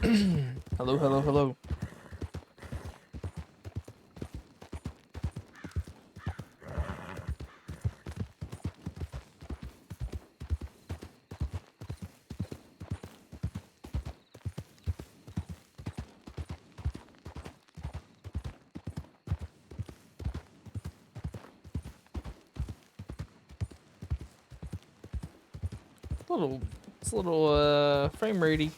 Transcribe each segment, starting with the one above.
Hello, hello, hello. It's a little frame ratey.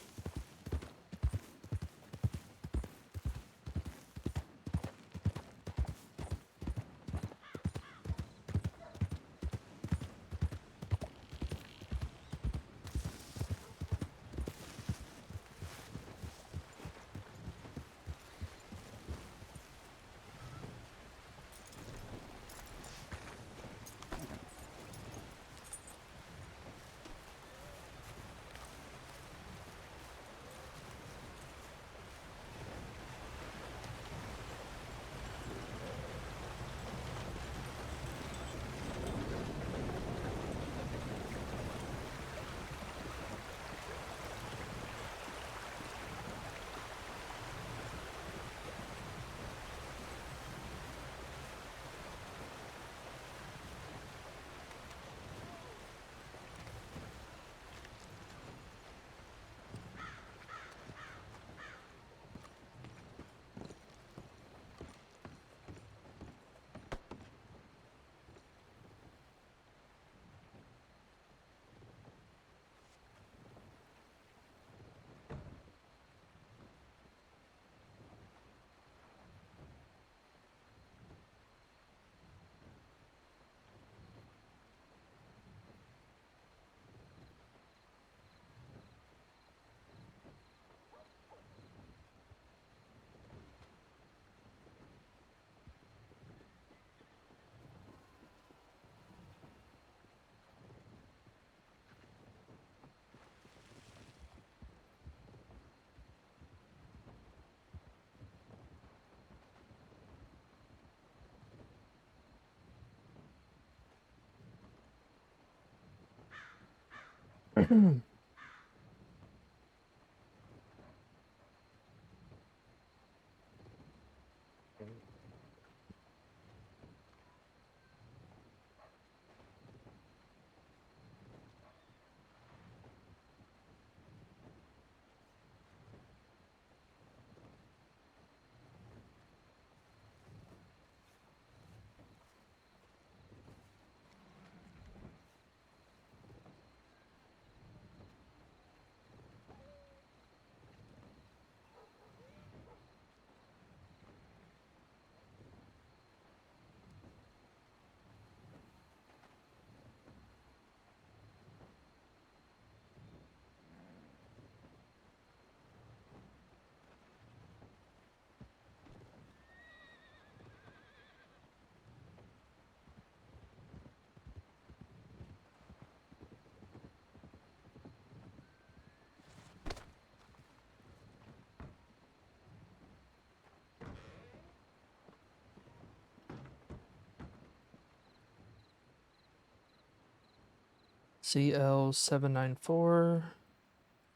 CL794.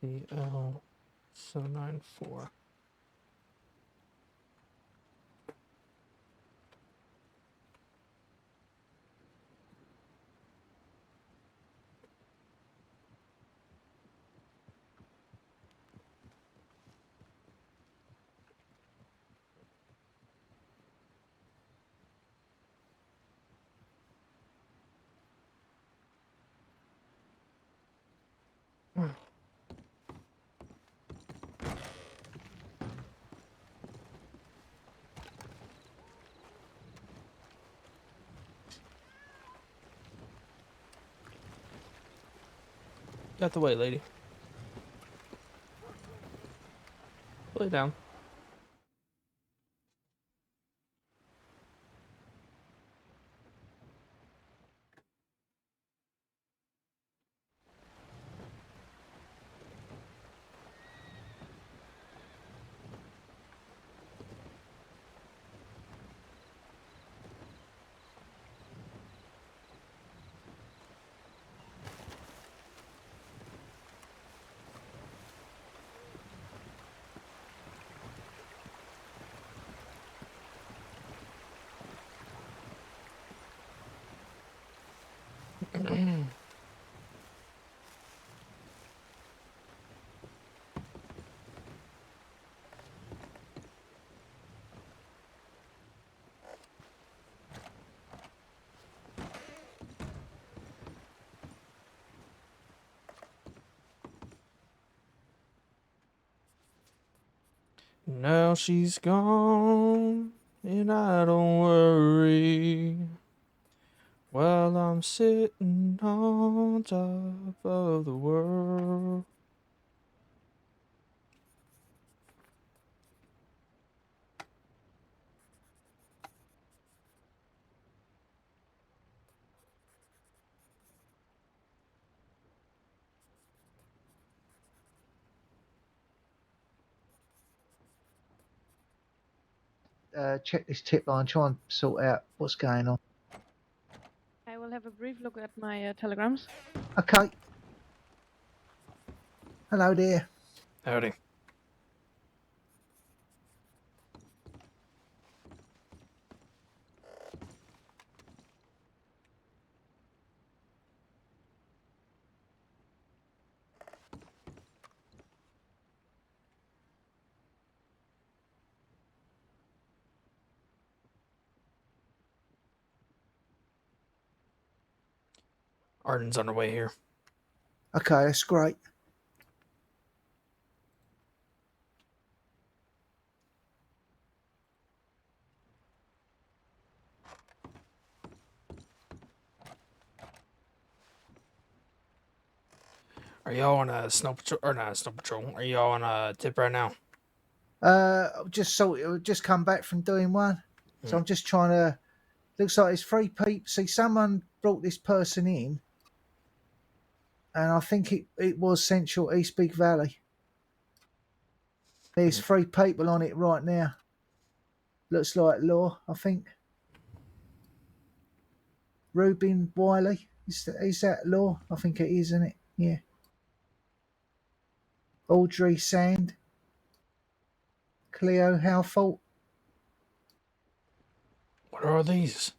CL794. Got the way, lady. Lay down. Now she's gone, and I don't worry. While I'm sitting on top of the world. Check this tip line, try and sort out what's going on. I will have a brief look at my telegrams. Okay. Hello there. Howdy. Arden's on the way here. Okay, that's great. Are y'all on a snow patrol? Or not a snow patrol. Are y'all on a tip right now? Just come back from doing one. So I'm just trying to. Looks like it's 3 people. See, someone brought this person in, and I think it was Central East Big Valley. There's 3 people on it right now. Looks like Law, I think. Reuben Wiley. Is that Law? I think it is, isn't it? Yeah. Audrey Sand. Cleo Halfort. What are these?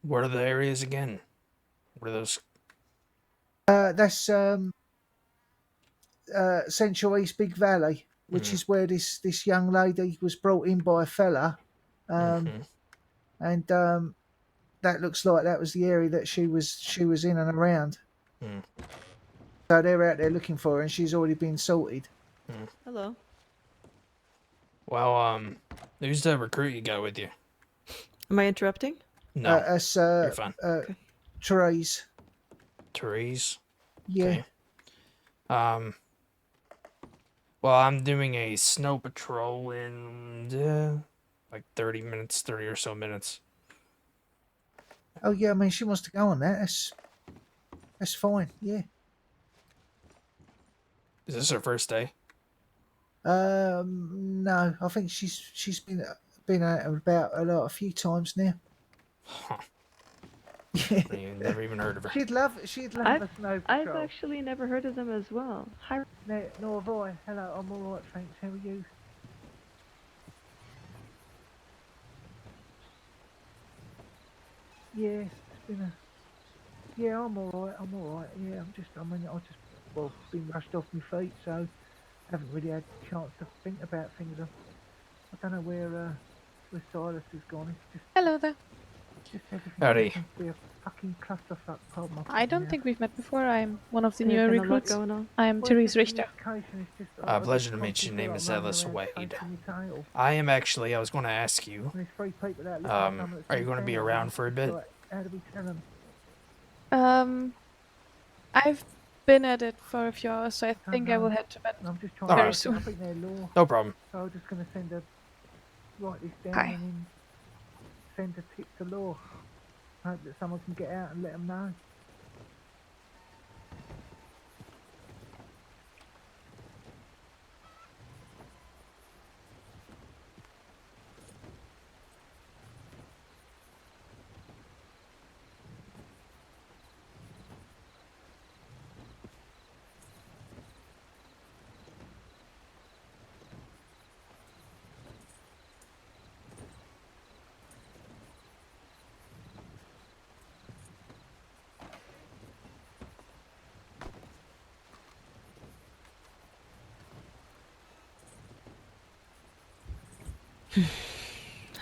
What are the areas again? What are those? That's Central East Big Valley, which is where this young lady was brought in by a fella, and that looks like that was the area that she was in and around. So they're out there looking for her, and she's already been sorted. Hello. Well, who's the recruit you got with you? Am I interrupting? No, That's you're fine. Okay. Therese. Therese. Yeah. Okay. Well, I'm doing a snow patrol in like 30 minutes, 30 or so minutes. Oh yeah, I mean she wants to go on that. That's fine. Yeah. Is this her first day? No, I think she's been out and about a few times now. Huh. Yeah. Never even heard of her. She'd love a snow I've patrol. actually never heard of them as well. Hi. No, nor have I. Hello, I'm all right, thanks. How are you? Yeah, it's been a. Yeah, I'm all right. Yeah, I just been rushed off my feet, so haven't really had a chance to think about things. I don't know where Silas has gone. It's Hello there. just everything Howdy. seems to be a fucking clusterfuck. Pardon my I don't now. think we've met before. I'm one of the There's newer been a lot recruits. going on. I'm Well, Therese it's just Richter. communication, it's just, I Pleasure just to meet you. Your constantly name feel is like running Ellis around Wade. chasing your tail. I am actually, I was going to ask you, And there's 3 people that look like someone that's are you been going to be found, around and for a it's bit? like, how do we tell them? I've been at it for a few hours, so I think I will head to bed And I'm just trying All to right. soon. I think they're law, No problem. so I'm just going to write this down Hi. and then send a tip to law. Hope that someone can get out and let them know.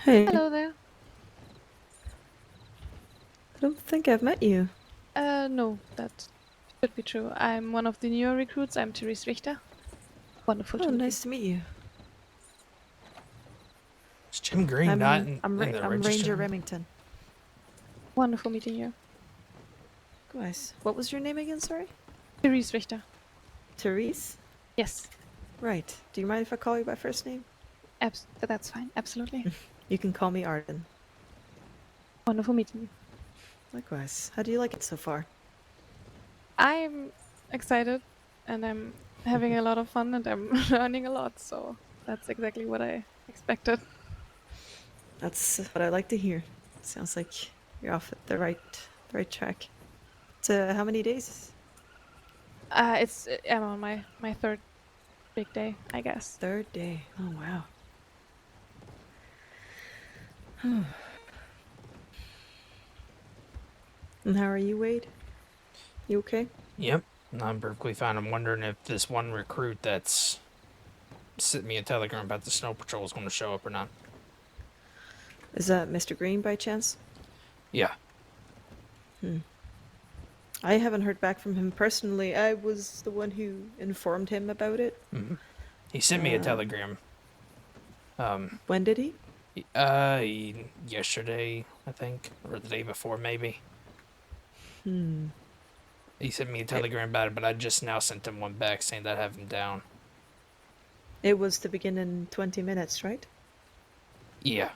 Hey, Hello there. I don't think I've met you. No, that should be true. I'm one of the newer recruits. I'm Therese Richter. Wonderful Oh, to meet you. nice to meet you. Is Jim Green not in the I'm register? Ranger Remington. Wonderful meeting you. Guys, what was your name again? Sorry. Therese Richter. Therese. Yes, Right. Do you mind if I call you by first name? that's fine. Absolutely. You can call me Arden. Wonderful meeting you. Likewise. How do you like it so far? I'm excited and I'm having a lot of fun and I'm learning a lot, so that's exactly what I expected. That's what I like to hear. Sounds like you're off at the right track. So, how many days? I'm on my third big day, I guess. Third day. Oh wow. And how are you, Wade? You okay? Yep, I'm perfectly fine. I'm wondering if this one recruit that's sent me a telegram about the snow patrol is going to show up or not. Is that Mr. Green by chance? Yeah. I haven't heard back from him personally. I was the one who informed him about it. He sent me a telegram. When did he? Yesterday, I think, or the day before, maybe. He sent me a telegram about it, but I just now sent him one back saying that I have him down. It was to begin in 20 minutes, right? Yeah.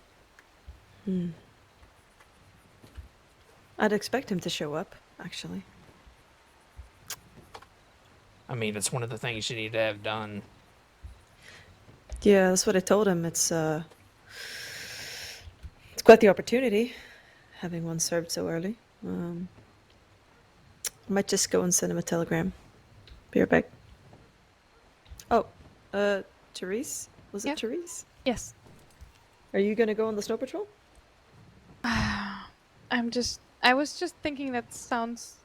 I'd expect him to show up, actually. I mean, it's one of the things you need to have done. Yeah, that's what I told him. It's quite the opportunity, having one served so early. I might just go and send him a telegram. Be right back. Oh, Therese? Was it Yeah. Therese? Yes. Are you gonna go on the snow patrol? I was just thinking that sounds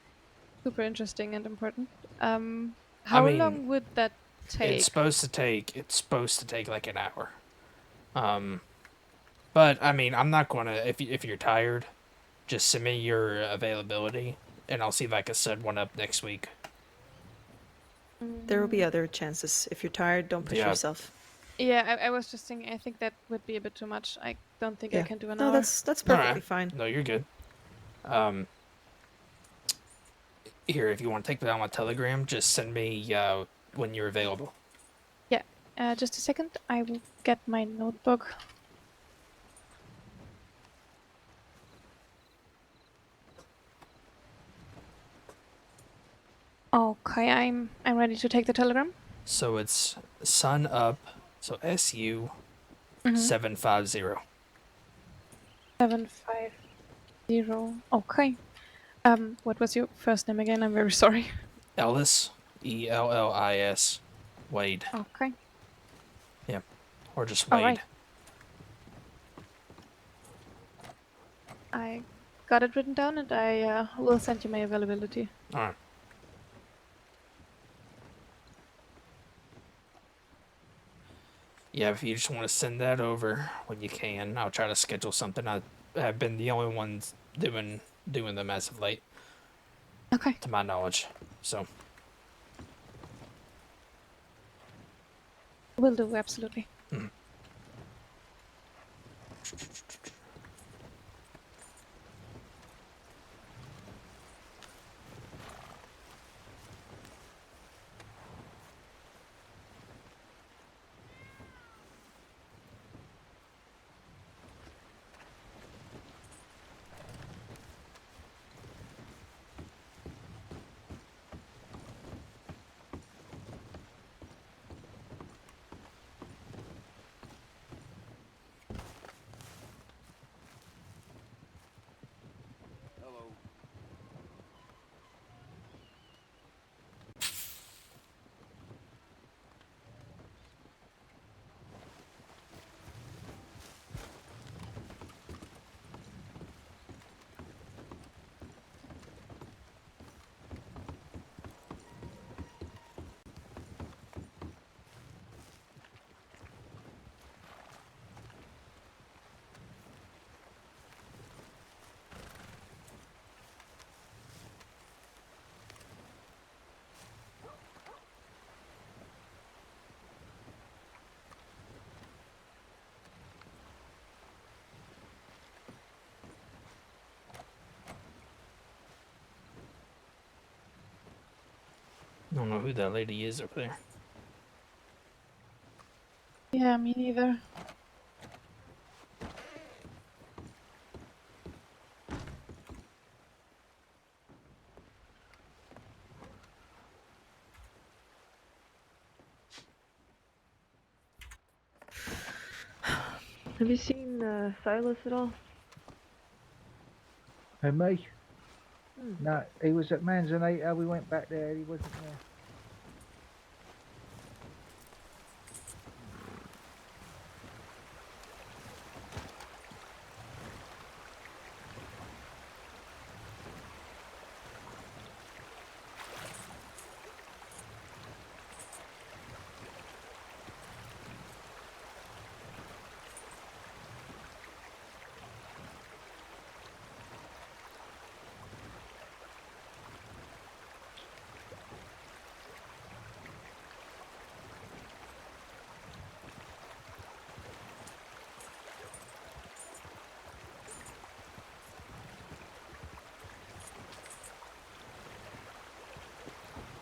super interesting and important. How mean, long would that take? It's supposed to take like an hour. But I mean, I'm not gonna. If you're tired, just send me your availability, and I'll see if I can set one up next week. There will be other chances. If you're tired, don't push Yeah. yourself. Yeah, I was just thinking. I think that would be a bit too much. I don't think I Yeah. can do an No, hour. that's All perfectly right. fine. No, you're good. Here, if you want to take down my telegram, just send me when you're available. Yeah. Just a second. I will get my notebook. Okay, I'm ready to take the telegram. So it's sun up. So SU 750. 750. Okay. What was your first name again? I'm very sorry. Ellis, Ellis, Wade. Okay. Yeah, or just All Wade. right. I got it written down, and I will send you my availability. All right. Yeah, if you just want to send that over when you can, I'll try to schedule something. I have been the only ones doing them as of late, Okay. to my knowledge. So, Will do, absolutely. I don't know who that lady is up there. Yeah, me neither. Have you seen Silas at all? And me? Hmm. No, he was at Manzanita. We went back there. He wasn't there.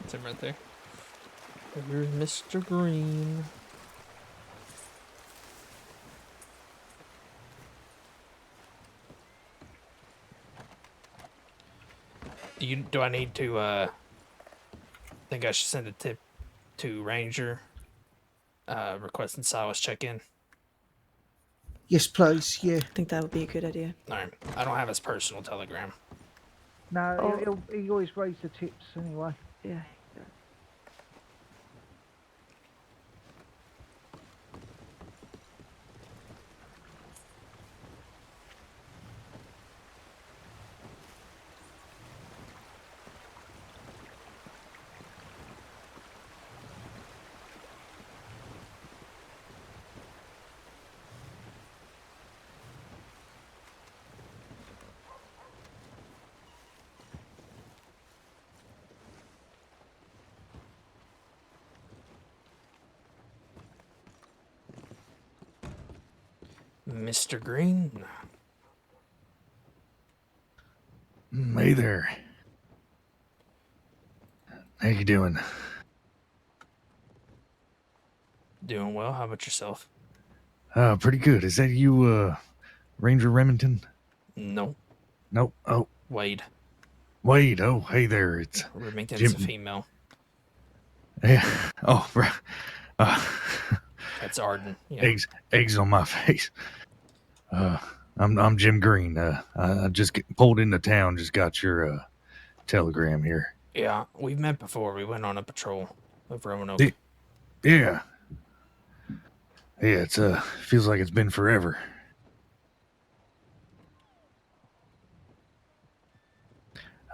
It's him right there. There's Mr. Green. Do I need to think I should send a tip to Ranger requesting Silas check in? Yes, please. Yeah. I think that would be a good idea. Alright. I don't have his personal telegram. No, Oh. he always raised the tips anyway. Yeah. Mr. Green? Hey there. How you doing? Doing well. How about yourself? Pretty good. Is that you, Ranger Remington? No. Nope. Oh, Wade. Wade. Oh, hey there. It's Remington's a Jim. female. Yeah. Oh, right. Uh, That's Arden. Yeah. eggs on my face. I'm Jim Green. I just pulled into town. Just got your telegram here. Yeah, we've met before. We went on a patrol with Roanoke. Yeah. Yeah. It's feels like it's been forever.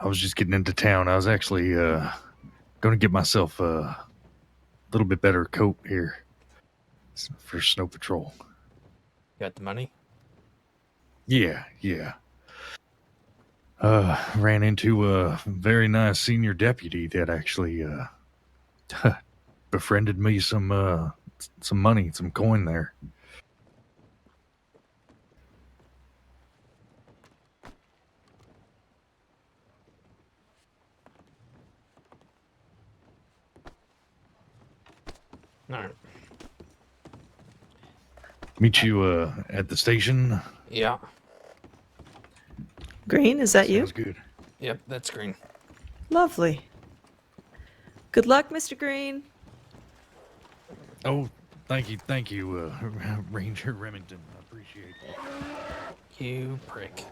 I was just getting into town. I was actually going to get myself a little bit better coat here for snow patrol. Got the money? Yeah. Ran into a very nice senior deputy that actually befriended me some money, some coin there. All right. Meet you at the station. Yeah. Green, is that you? Sounds good. Yep, that's Green. Lovely. Good luck, Mr. Green. Oh, thank you, Ranger Remington. I appreciate it. You prick.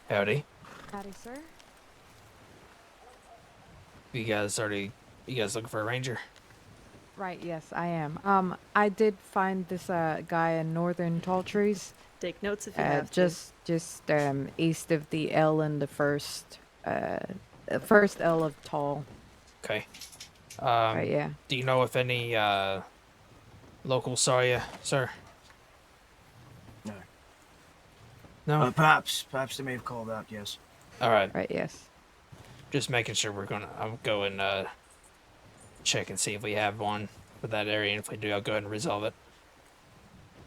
Howdy. Howdy, sir. You guys looking for a ranger? Right, yes, I am. I did find this guy in northern tall trees. Take notes if you have to. Just east of the L and the first L of tall. Okay. Right, yeah. Do you know if any locals saw you, sir? No. No? Perhaps they may have called out, yes. All right. Right, yes. Just making sure I'll go and check and see if we have one for that area, and if we do, I'll go ahead and resolve it.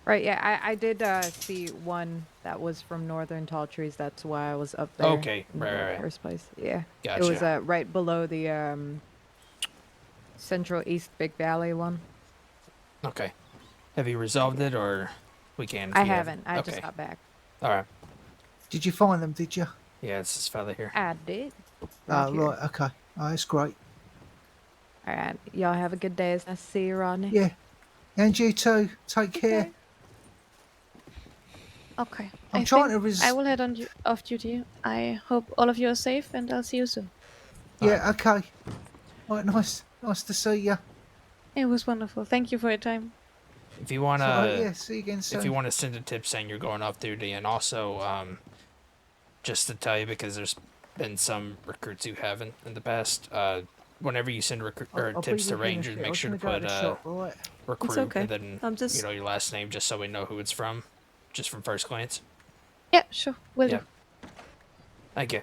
Right, yeah, I did see one that was from Northern Tall Trees. That's why I was up there Okay, in the right. first place. Yeah. Gotcha. It was right below the Central East Big Valley one. Okay. Have you resolved it, or we can? I haven't. I just Okay. got back. All right. Did you find them? Did you? Yeah, it's this fella here. I did. Oh, here. right. Okay. Oh, that's great. All right. Y'all have a good day. It's nice to see you, Rodney. Yeah. And you too. Take care. Okay. I'm I trying think to I will head on off duty. I hope all of you are safe, and I'll see you soon. Yeah. Okay. Right. Nice to see you. It was wonderful. Thank you for your time. If you want Yeah. See you again soon. if you want to send a tip saying you're going off duty, and also just to tell you, because there's been some recruits who haven't in the past. Whenever you send I'll tips be to with you in a Rangers, bit. I make was sure to gonna go put the shop, right? recruit okay. and then I'm just- your last name, just so we know who it's from, just from first glance. Yeah, sure. Will do. Yeah. Thank you.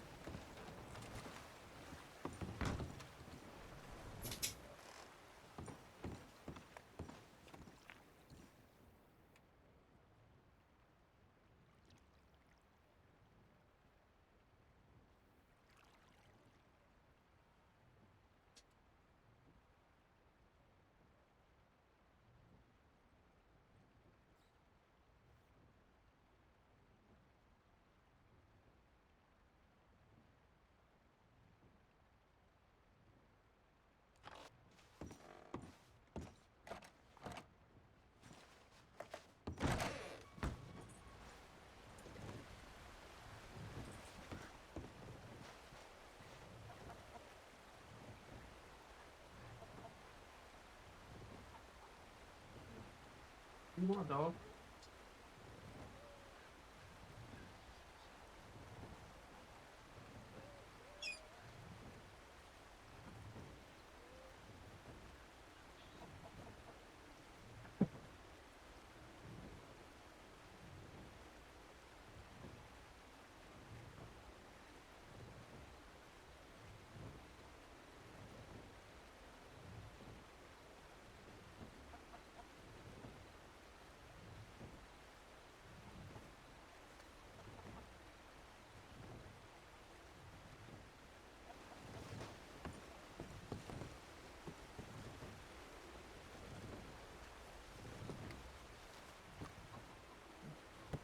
You want a dog?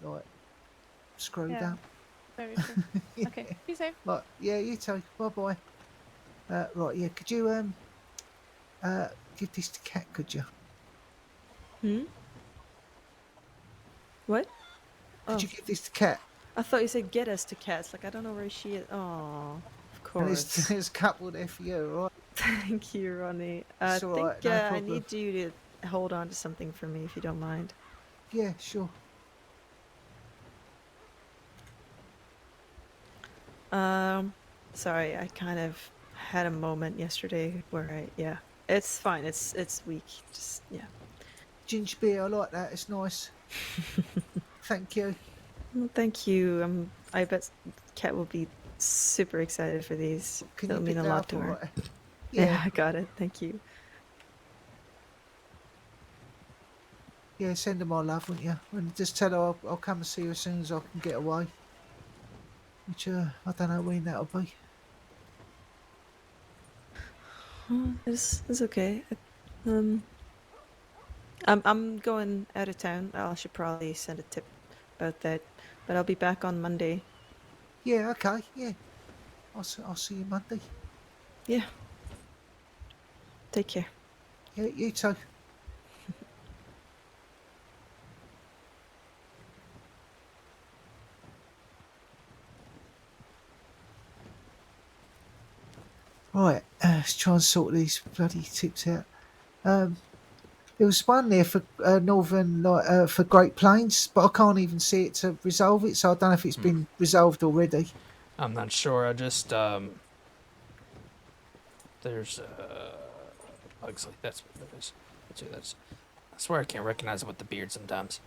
Right. Screwed Yeah. up. Very true. Okay. Be safe. Right. Yeah. You too. Bye bye. Right. Yeah. Could you give this to Cat? Could you? Hmm? What? Could Oh. you give this to Cat? I thought you said get us to cats. Like, I don't know where she is. Oh, of And course. there's a couple there for you, right? Thank you, Ronnie. I It's all think right, no I problem. need you to hold on to something for me if you don't mind. Yeah. Sure. Sorry, I kind of had a moment yesterday where yeah, it's fine. It's weak. Just yeah. Ginger beer. I like that. It's nice. Thank you. Well, thank you. I bet Kat will be super excited for these. Can It'll you mean pick a that lot up to all her. right? Yeah, I got it. Thank you. Yeah, send her my love, wouldn't you? And just tell her I'll come and see you as soon as I can get away. Which, I don't know when that'll be. It's okay. I'm going out of town. I should probably send a tip about that, but I'll be back on Monday. Yeah, okay, yeah. I'll see you Monday. Yeah. Take care. Yeah, you too. Right, let's try and sort these bloody tips out. There was one there for Northern, for Great Plains, but I can't even see it to resolve it, so I don't know if it's been resolved already. I'm not sure. I just there's Pugsley. That's what it is. That's who that's. I swear I can't recognize it with the beard sometimes.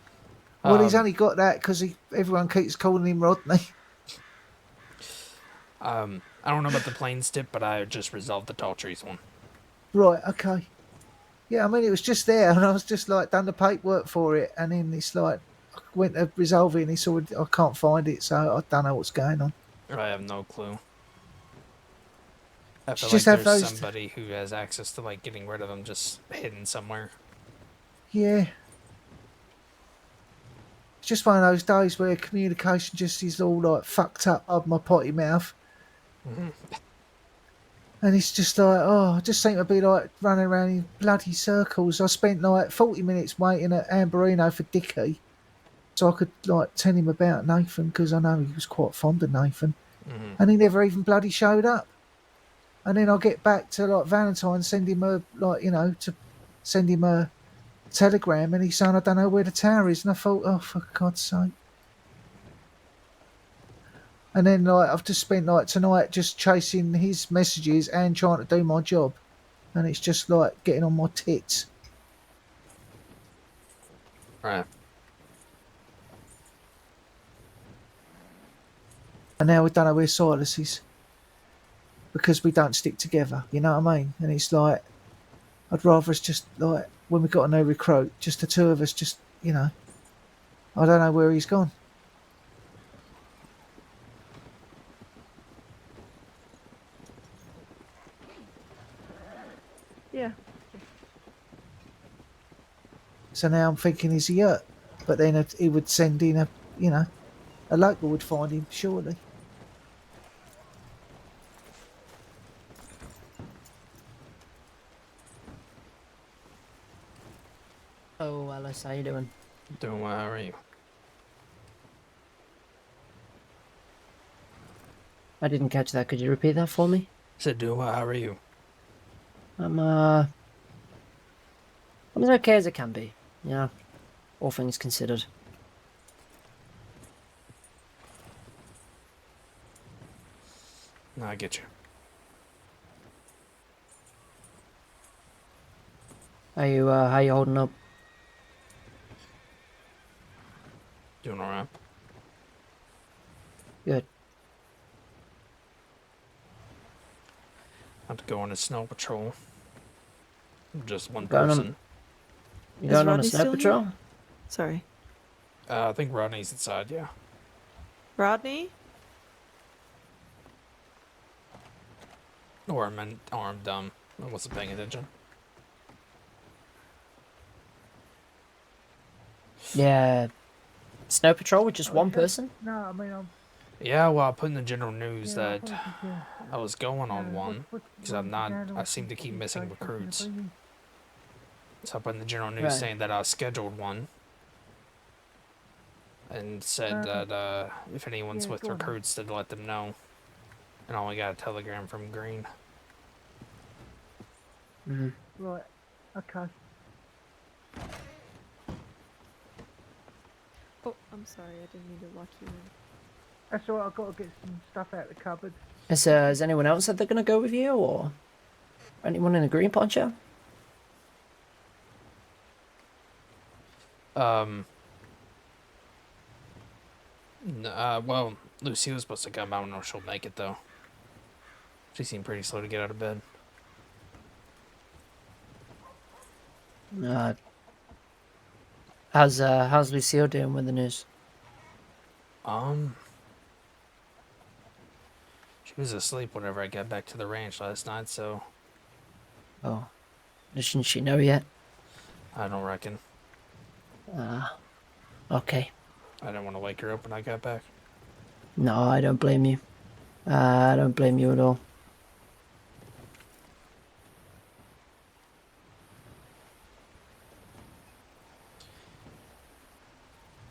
Well, he's only got that because everyone keeps calling him Rodney. I I don't know about the plains tip, but I just resolved the tall trees one. Right, okay. Yeah, I mean, it was just there, and I was just like done the paperwork for it, and then it's like I went to resolve it, and it's all I can't find it, so I don't know what's going on. I have no clue. I feel Just like have there's those. somebody who has access to like getting rid of them just hidden somewhere. Yeah. It's just one of those days where communication just is all like fucked up of my potty mouth. Mm-hmm. And it's just like, oh, I just seem to be like running around in bloody circles. I spent like 40 minutes waiting at Amberino for Dickie so I could like tell him about Nathan because I know he was quite fond of Nathan. Mm-hmm. And he never even bloody showed up. And then I get back to like Valentine, send him a, like, you know, to send him a telegram and he's saying, I don't know where the tower is. And I thought, oh, for God's sake. And then like I've just spent like tonight just chasing his messages and trying to do my job, and it's just like getting on my tits. Right. And now we don't know where Silas is because we don't stick together. You know what I mean? And it's like I'd rather us just like when we got a new recruit, just the two of us. Just you know, I don't know where he's gone. Yeah. So now I'm thinking, is he hurt? But then he would send in a, you know, a local would find him surely. Oh, Ellis, how you doing? Doing well, how are you? I didn't catch that. Could you repeat that for me? Said doing well, how are you? I'm as okay as it can be. Yeah, all things considered. No, I get you. How you holding up? Doing alright. Good. Have to go on a snow patrol. Just one Going on- person. You Is going on a Rodney snow still here? patrol? Sorry. I think Rodney's inside, yeah. Rodney? Or I'm dumb. I wasn't paying attention. Yeah. Snow patrol with just one person? No, I mean Yeah, well, I put in the general news Yeah, I that thought you could, I was going on what- one. what- 'Cause what I'm was not- the down I on seem to keep the missing station in the recruits. evening? So I put in the general news Right. saying that I scheduled one. And said that if anyone's yeah, with go on then. recruits, to let them know. And I only got a telegram from Green. Mm. Right, okay. Oh, I'm sorry. I didn't mean to lock you in. That's all right, I've got to get some stuff out of the cupboard. Has anyone else said they're gonna go with you, or anyone in the green poncho? Well, Lucy was supposed to come. I don't know if she'll make it, though. She seemed pretty slow to get out of bed. How's Lucille doing with the news? She was asleep whenever I got back to the ranch last night, so Oh, doesn't she know yet? I don't reckon. Okay. I didn't want to wake her up when I got back. No, I don't blame you. I don't blame you at all.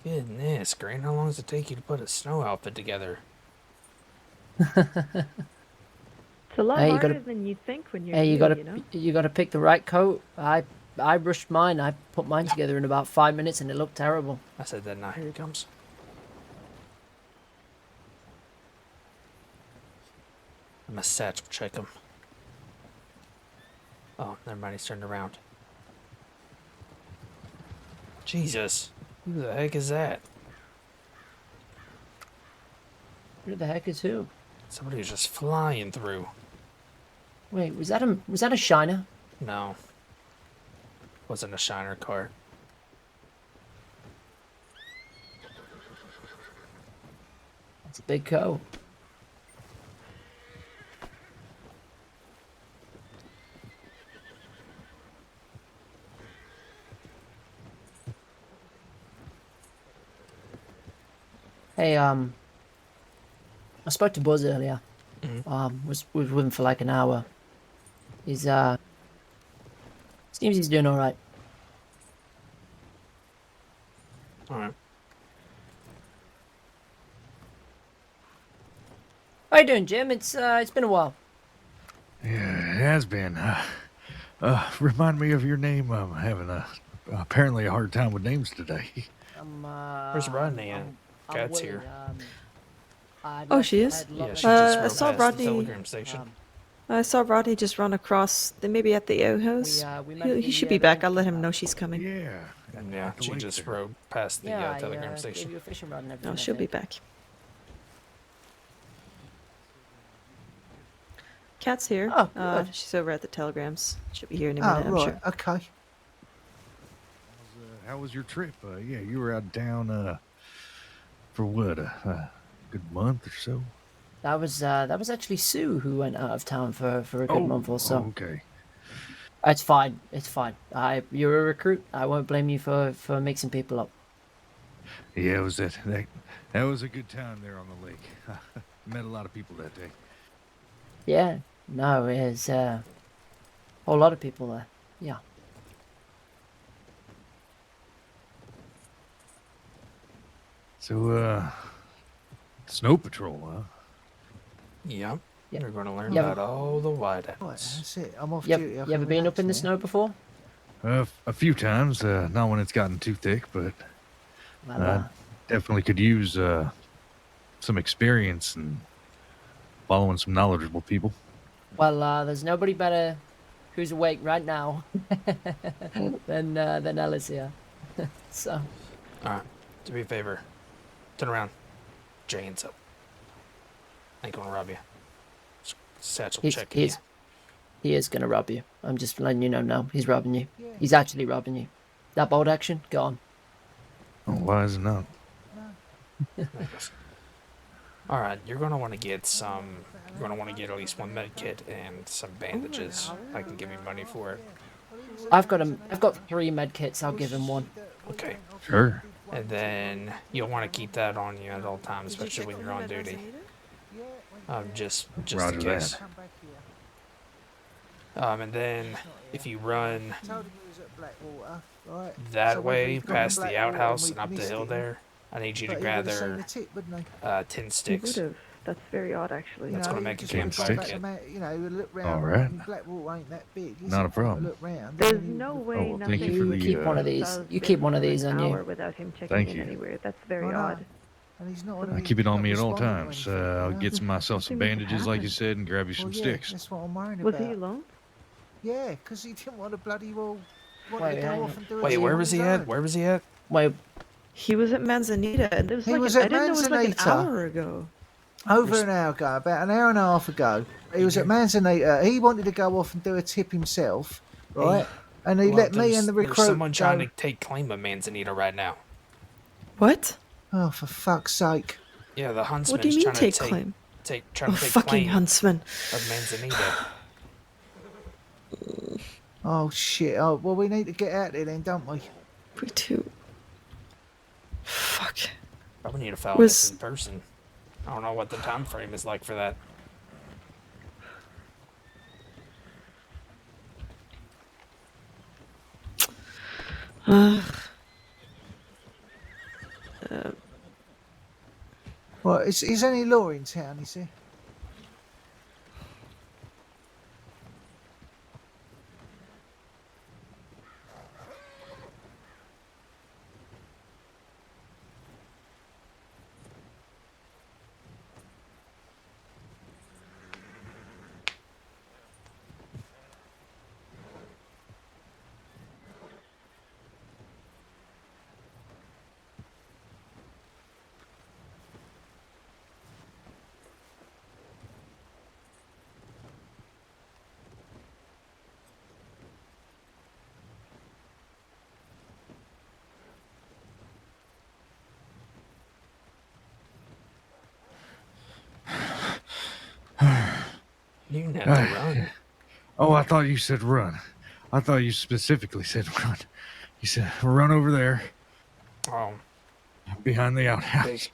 Goodness, Green, how long does it take you to put a snow outfit together? It's a lot Hey, you harder gotta- than you think when you're Hey, new, you know? you gotta pick the right coat. I rushed mine. I put mine together in about 5 minutes, and it looked terrible. I said that, now here he comes. I'm a satchel check him. Oh, never mind, he's turned around. Jesus, who the heck is that? Who the heck is who? Somebody was just flying through. Wait, was that a shiner? No. Wasn't a shiner cart. That's a big coat. Hey, I spoke to Buzz earlier. Was with him for like an hour. He's seems he's doing all right. All right. How you doing, Jim? It's been a while. Yeah, it has been. Remind me of your name. I'm having apparently a hard time with names today. Where's Rodney at? I'm Cat's Willie, here. Oh, she is? Yeah, she just I rode saw past the Rodney- telegram station. I saw Rodney just run across, maybe at the outhouse. we met at He the, should be the back. I'll lake, let him know she's coming. Yeah. Yeah, at the she lake just there. rode past the yeah, telegram I, station. gave you a fishing rod and everything. Oh, I she'll be think. back. Kat's here. Oh, good. She's over at the telegrams. She'll be here in a Oh, minute, I'm right. sure. Okay. How was your trip? Yeah, you were out of town for what, a good month or so? That was actually Sue who went out of town for a good month or so. Okay. It's fine. It's fine. You're a recruit. I won't blame you for mixing people up. Yeah, it was that was a good time there on the lake. Met a lot of people that day. Yeah. No, it's a whole lot of people there. Yeah. So, snow patrol, huh? Yep. Yeah. You're going to learn Yeah, about all the Right, wideouts. that's it. I'm off You duty. I ever can been relax up in the now. snow before? A few times, not when it's gotten too thick, but Well, definitely could use some experience and following some knowledgeable people. there's nobody better who's awake right now than Ellis here. So Alright. Do me a favor. Turn around. Your hands up. I ain't gonna rob you. Satchel check you. he is gonna rob you. I'm just letting you know now. He's robbing you. Yeah. He's actually robbing you. That bold action, gone. Oh, why is it not? Alright, you're gonna want to get some. You're gonna want to get at least one med kit and some bandages. I can give you money for it. I've got 3 med kits. I'll give him 1. Okay. Sure. And then you'll want to keep that on you at all times, especially when you're on duty. Just Roger in case. that. Come back here. And then if you run Told him he was at Blackwater, right? So that whether way he's gone past to the Blackwater outhouse we and up the missed hill him, there, I need you to but he would've seen gather the tip, wouldn't he? 10 He sticks. would have. That's very odd, actually. That's gonna he make a just wanted to go campfire back kit. to you know, look round. All right. and Blackwater ain't that big. is Not a it, for him to problem. Look round. There's and then no he- way well, nothing thank you for the, keep one of these. does You keep been one of for these an on you. hour without him checking Thank in you. anywhere. That's very I know. odd. And he's not. I keep it on me at all responding to times. anything, you I'll know? get myself some Something must have bandages, like you happened. said, and grab you Well, some yeah, sticks. that's what I'm worrying Was about. he alone? Yeah, because he didn't want to bloody well want Wait, to go hang off on. and do it. Wait, all where on was his he at? own. Where was he at? Wait, He was at Manzanita, and it was He like was I at didn't know it was like an Manzanita. hour ago. Over an hour ago, about an hour and a half ago. He was at Manzanita. He wanted to go off and do a tip himself, right? And he Well, let me and the there's recruit someone trying go. to take claim of Manzanita right now. What? Oh, for fuck's sake! Yeah, the huntsman's What do you mean trying take to claim? trying Oh, to take fucking claim huntsman. of Manzanita. Oh shit! Oh well, we need to get out there then, don't we? We too. Fuck. Probably need to file Was- this in person. I don't know what the time frame is like for that. Well, is any law in town? Is there? You didn't have to run. Oh, I thought you said run. I thought you specifically said run. You said run over there Oh, behind the outhouse. big,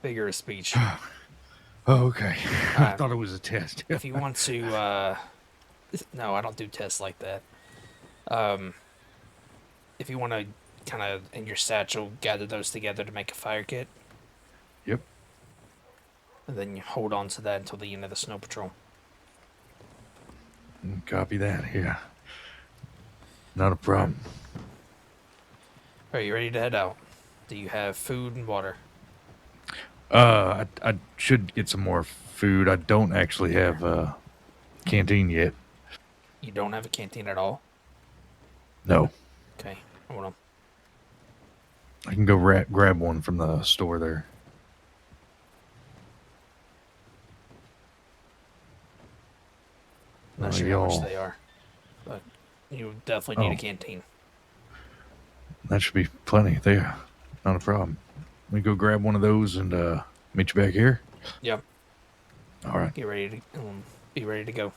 figure of speech. Oh, okay. I Alright. thought it was a test. If you want to, no, I don't do tests like that. If you want to kind of, in your satchel, gather those together to make a fire kit. Yep. And then you hold on to that until the end of the snow patrol. Copy that. Yeah. Not a problem. Are you ready to head out? Do you have food and water? I should get some more food. I don't actually have a canteen yet. You don't have a canteen at all? No. Okay, hold on. I can go grab one from the store there. Not sure how much they are, but you definitely need a canteen. That should be plenty there. Not a problem. Let me go grab one of those and meet you back here. Yep. All right. Get ready to be ready to go.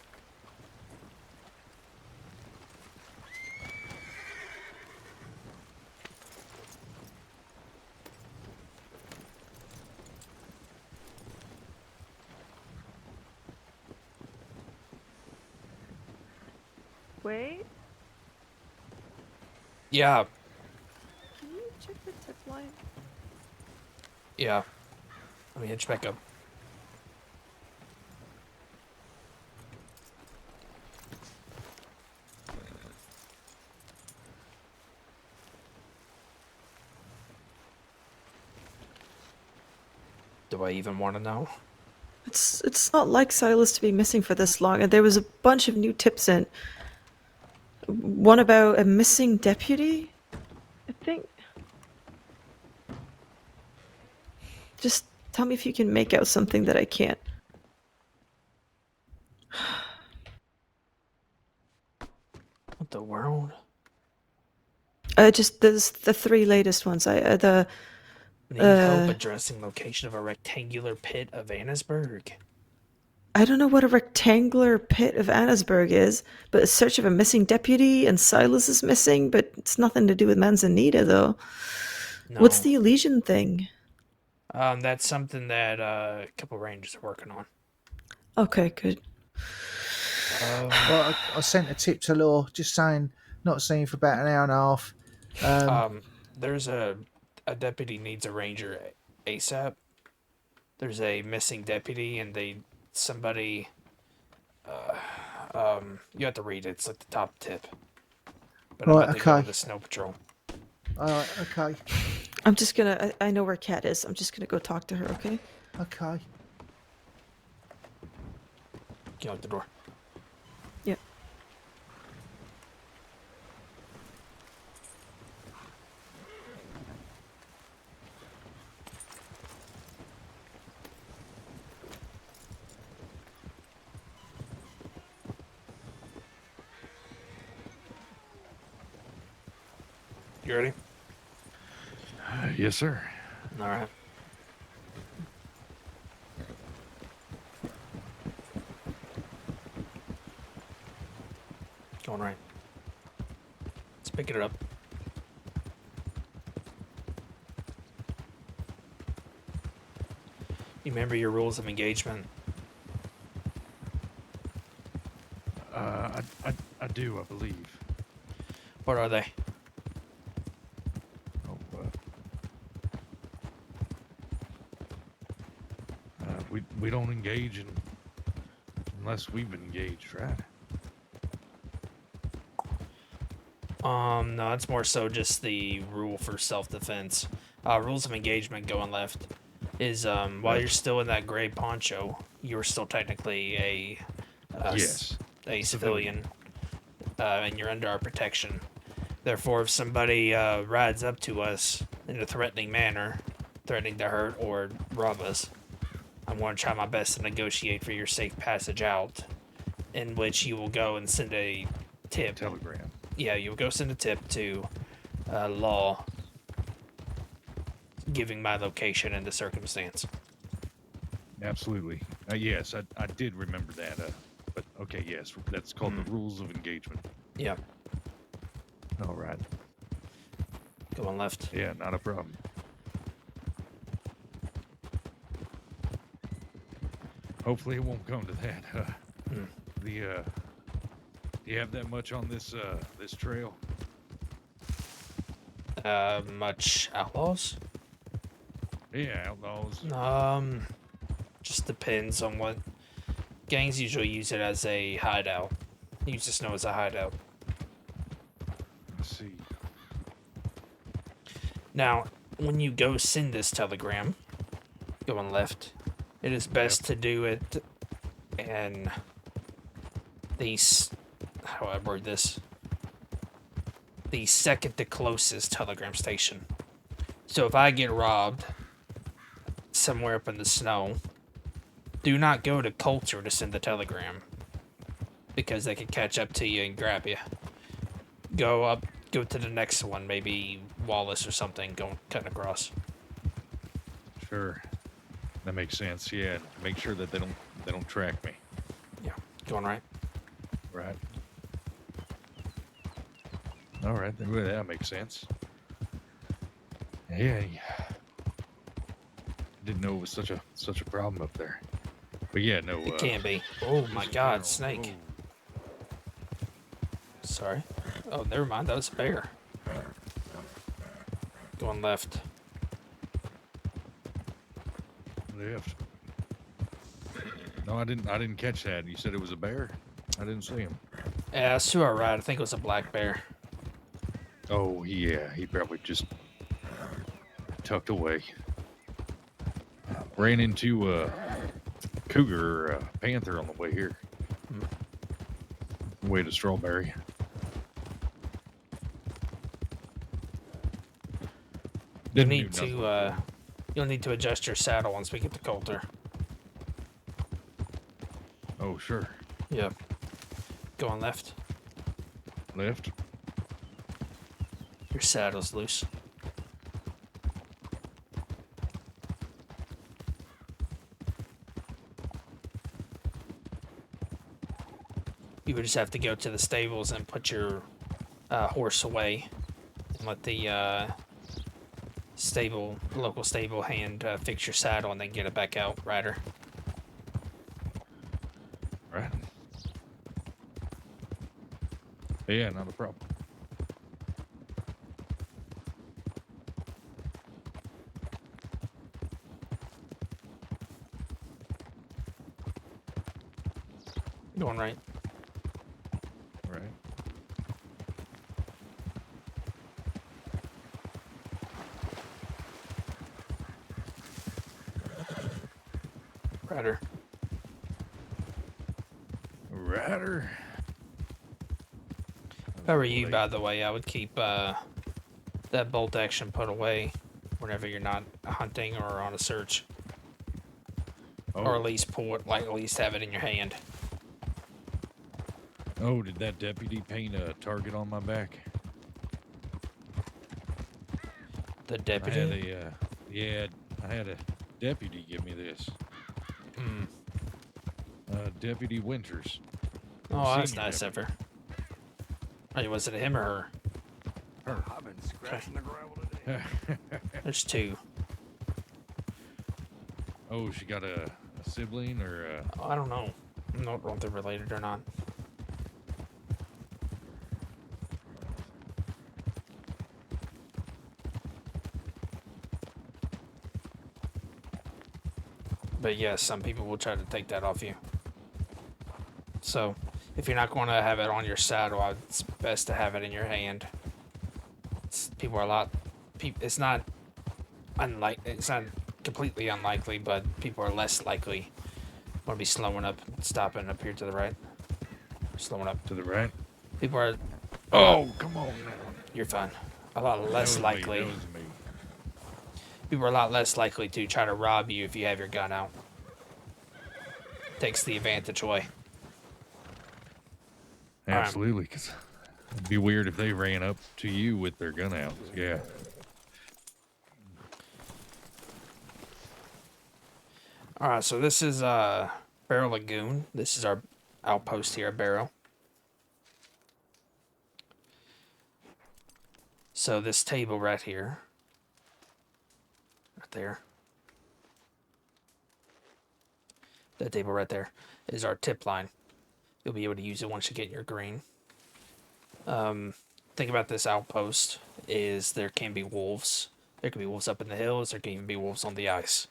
Wait. Yeah. Can you check the tip line? Yeah. Let me hitch back up. Do I even want to know? It's not like Silas to be missing for this long, and there was a bunch of new tips in. One about a missing deputy? I think. Just tell me if you can make out something that I can't. What the world? Just there's the three latest ones. Need help addressing location of a rectangular pit of Annesburg. I don't know what a rectangular pit of Annesburg is, but a search of a missing deputy and Silas is missing, but it's nothing to do with Manzanita though. No. What's the Elysian thing? That's something that a couple rangers are working on. Okay, good. Well, I sent a tip to Law just saying not seen for about an hour and a half. There's a deputy needs a ranger ASAP. There's a missing deputy, and somebody. You have to read it. It's like the top tip. But I'm about to go to the snow patrol. Alright, okay. I'm just gonna. I know where Kat is. I'm just gonna go talk to her. Okay. Okay. Can you lock the door? Yep. You ready? Yes, sir. All right. Going right. Let's pick it up. You remember your rules of engagement? I do, I believe. What are they? We don't engage unless we've been engaged, right? No, it's more so just the rule for self-defense. Rules of engagement going left is while you're still in that gray poncho, you're still technically a civilian, and you're under our protection. Therefore, if somebody rides up to us in a threatening manner, threatening to hurt or rob us, I'm going to try my best to negotiate for your safe passage out, in which you will go and send a tip. Telegram. Yeah, you'll go send a tip to Law, giving my location and the circumstance. Absolutely. Yes, I did remember that. But okay, yes, that's called the rules of engagement. Yeah. All right. Going left. Yeah, not a problem. Hopefully it won't come to that. Do you have that much on this this trail? Much outlaws? Yeah, outlaws. Just depends on what gangs usually use it as a hideout. Use the snow as a hideout. Let's see. Now, when you go send this telegram, going left, it is best to do it in how do I word this? The second to closest telegram station. So if I get robbed somewhere up in the snow, do not go to Coulter to send the telegram, because they could catch up to you and grab you. Go to the next one, maybe Wallace or something, cut across. Sure. That makes sense. Yeah, make sure that they don't track me. Yeah, going right. Right. All right, well, that makes sense. Yeah. Didn't know it was such a problem up there. But yeah, no. It can be. Oh my God, snake. Sorry. Oh, never mind. That was a bear. Going left. Left. No, I didn't catch that. You said it was a bear? I didn't see him. Yeah, that's to our right. I think it was a black bear. Oh, yeah. He probably just tucked away. Ran into a cougar or a panther on the way here. Way to Strawberry. You'll need to adjust your saddle once we get to Coulter. Oh, sure. Yep. Going left. Left. Your saddle's loose. You would just have to go to the stables and put your horse away and let the local stable hand fix your saddle and then get it back out, rider. Right. Yeah, not a problem. Going right. Right. Rider. Rider. If I were you, by the way, I would keep that bolt action put away whenever you're not hunting or on a search. Oh. Or at least at least have it in your hand. Oh, did that deputy paint a target on my back? The deputy? I had a deputy give me this. Hmm. Deputy Winters. Oh, that's Senior nice of her. Hey, was it him or her? Her. I've been scratching the gravel today. There's two. Oh, she got a sibling or a... I don't know. I don't know if they're related or not. But yes, some people will try to take that off you. So, if you're not going to have it on your saddle, it's best to have it in your hand. It's not completely unlikely, but people are less likely want to be slowing up, stopping up here to the right. Slowing up. To the right? People are... Oh, come on now. You're fine. A lot less likely. That was me. People are a lot less likely to try to rob you if you have your gun out. Takes the advantage away. Absolutely, because it'd be weird if they ran up to you with their gun out. Yeah. Alright, so this is Barrow Lagoon. This is our outpost here at Barrow. So this table right here, right there, that table right there is our tip line. You'll be able to use it once you get your green. Thing about this outpost is there can be wolves. There can be wolves up in the hills. There can even be wolves on the ice.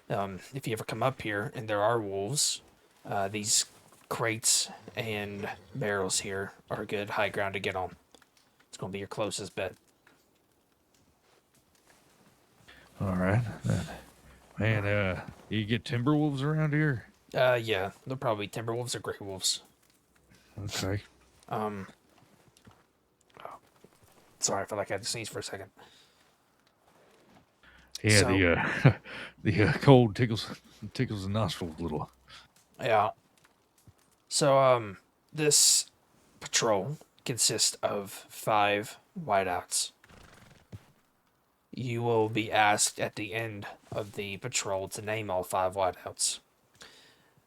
If you ever come up here and there are wolves, these crates and barrels here are good high ground to get on. It's going to be your closest bet. All right. Man, you get timber wolves around here? Yeah, they'll probably be timber wolves or gray wolves. Okay. Sorry, I felt like I had to sneeze for a second. Yeah, So- the cold tickles the nostrils a little. Yeah. So, this patrol consists of 5 whiteouts. You will be asked at the end of the patrol to name all 5 whiteouts.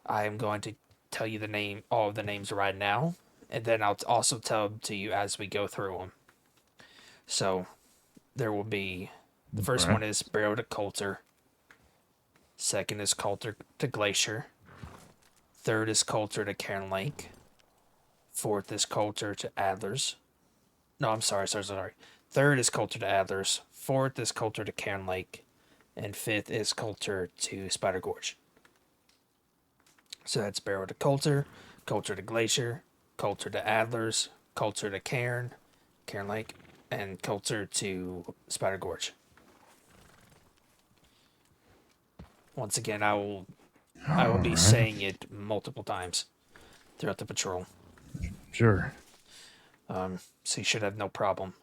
I am going to tell you all of the names right now, and then I'll also tell them to you as we go through them. So, there will be, the first Right. one is Barrow to Coulter. Second is Coulter to Glacier. Third is Coulter to Cairn Lake. Fourth is Coulter to Adlers. No, I'm sorry. Third is Coulter to Adlers. Fourth is Coulter to Cairn Lake. And fifth is Coulter to Spider Gorge. So that's Barrow to Coulter, Coulter to Glacier, Coulter to Adlers, Coulter to Cairn Lake, and Coulter to Spider Gorge. Once again, I will be Alright. saying it multiple times throughout the patrol. Sure. So you should have no problem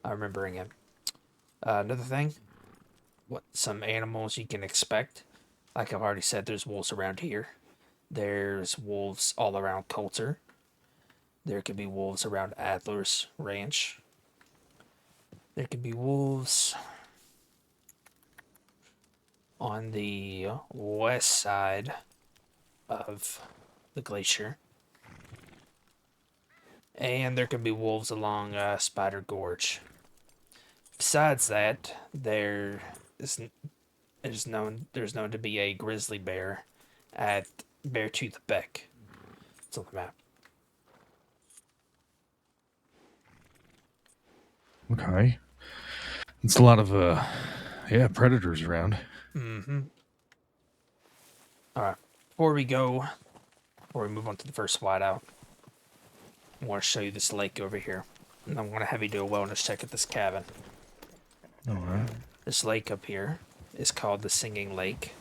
remembering it. Another thing, some animals you can expect. Like I've already said, there's wolves around here. There's wolves all around Coulter. There could be wolves around Adler's Ranch. There could be wolves on the west side of the glacier. And there could be wolves along Spider Gorge. Besides that, there's known to be a grizzly bear at Beartooth Beck. It's on the map. Okay. It's a lot of predators around. Mm-hmm. Alright. Before we move on to the first whiteout, I want to show you this lake over here. And I'm going to have you do a wellness check at this cabin. Alright. This lake up here is called the Singing Lake.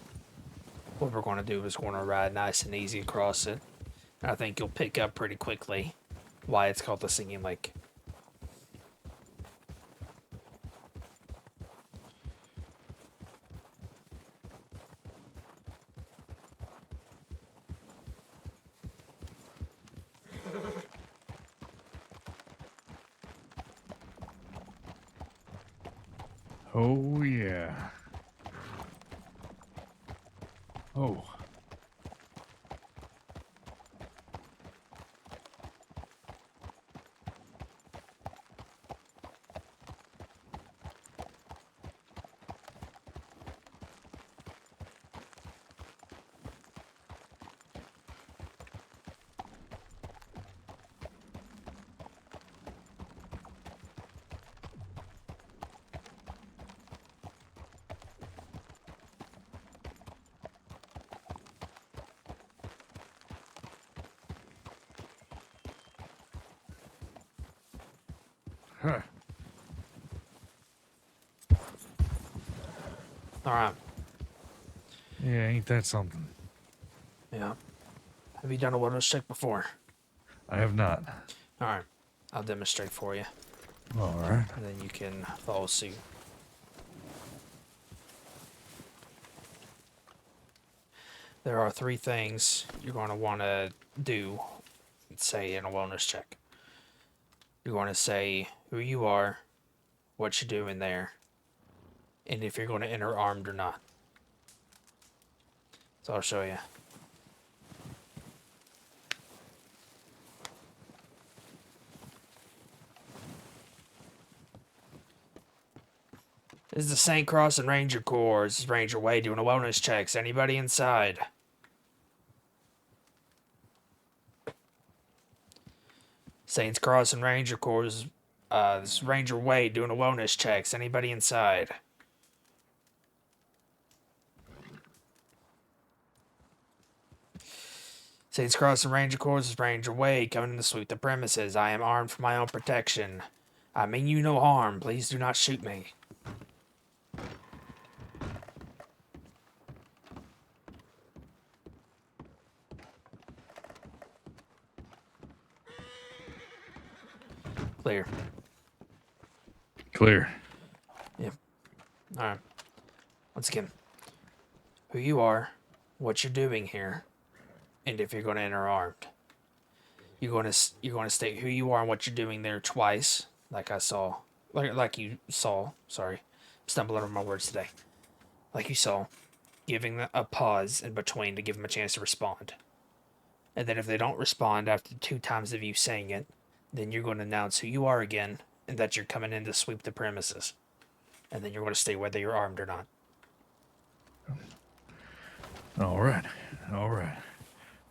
What we're going to do is we're going to ride nice and easy across it. And I think you'll pick up pretty quickly why it's called the Singing Lake. Oh yeah. Oh. Huh. Alright. Yeah, ain't that something? Yeah. Have you done a wellness check before? I have not. Alright. I'll demonstrate for you. Alright. And then you can follow suit. There are 3 things you're going to want to do, say, in a wellness check. You're going to say who you are, what you're doing there, and if you're going to enter armed or not. So I'll show you. This is the St. Cross and Ranger Corps. This is Ranger Way doing a wellness checks. Anybody inside? Saints Cross and Ranger Corps. This is Ranger Way doing a wellness checks. Anybody inside? Saints Cross and Ranger Corps. This is Ranger Way coming in to sweep the premises. I am armed for my own protection. I mean you no harm. Please do not shoot me. Clear. Clear. Yep. Alright. Once again, who you are, what you're doing here, and if you're going to enter armed. You're going to state who you are and what you're doing there twice, like I saw. Like you saw. Sorry. Stumbling over my words today. Like you saw. Giving a pause in between to give them a chance to respond. And then if they don't respond after 2 times of you saying it, then you're going to announce who you are again, and that you're coming in to sweep the premises. And then you're going to stay whether you're armed or not. All right. All right.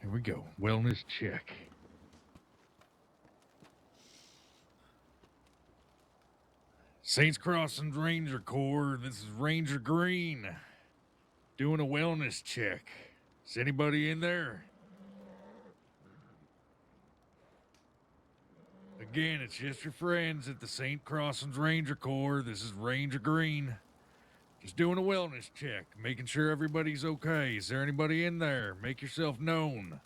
Here we go. Wellness check. Saints Crossing Ranger Corps. This is Ranger Green. Doing a wellness check. Is anybody in there? Again, it's just your friends at the St. Crossings Ranger Corps. This is Ranger Green. Just doing a wellness check, making sure everybody's okay. Is there anybody in there? Make yourself known.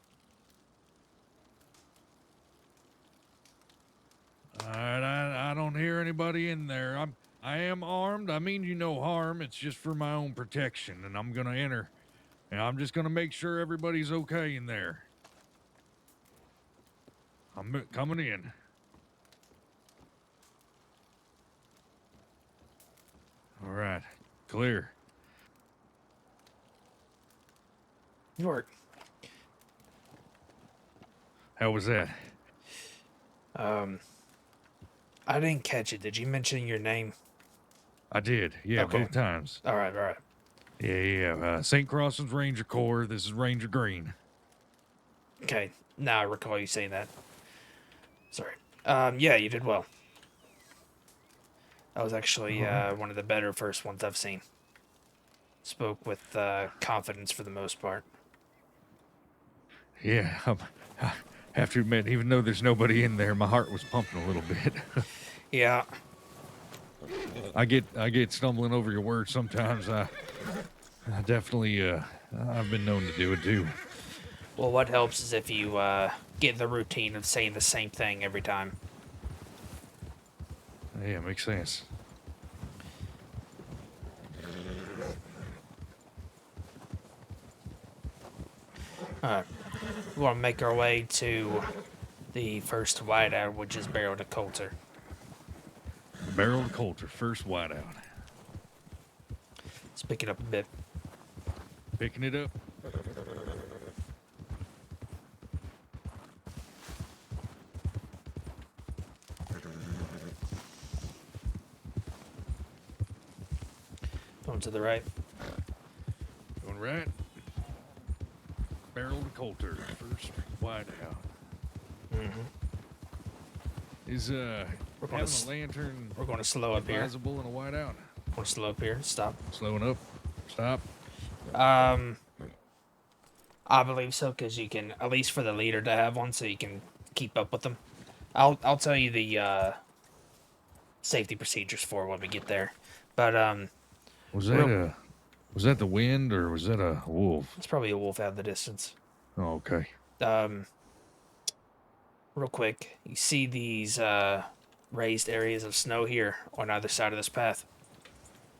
All right, I don't hear anybody in there. I am armed. I mean you no harm. It's just for my own protection, and I'm gonna enter. And I'm just gonna make sure everybody's okay in there. I'm coming in. All right, clear. Good work. How was that? I didn't catch it. Did you mention your name? I did. Yeah, Okay. both times. All right. Yeah. St. Crossings Ranger Corps. This is Ranger Green. Okay. Now I recall you saying that. Sorry. Yeah, you did well. That was actually one of the better first ones I've seen. Spoke with confidence for the most part. Yeah, I have to admit, even though there's nobody in there, my heart was pumping a little bit. Yeah. I get stumbling over your words sometimes. I definitely I've been known to do it too. Well, what helps is if you get the routine of saying the same thing every time. Yeah, makes sense. Alright. We want to make our way to the first whiteout, which is Barrel to Coulter. Barrel to Coulter, first whiteout. Let's pick it up a bit. Picking it up. Going to the right. Going right. Barrel to Coulter, first whiteout. Mm-hmm. Is having a lantern We're going to slow up here. advisable in a whiteout? We'll slow up here. Stop. Slowing up. Stop. I believe so, because you can, at least for the leader to have one, so you can keep up with them. I'll tell you the safety procedures for when we get there. But Was that the wind or was that a wolf? it's probably a wolf out of the distance. Oh, okay. Real quick, you see these raised areas of snow here on either side of this path?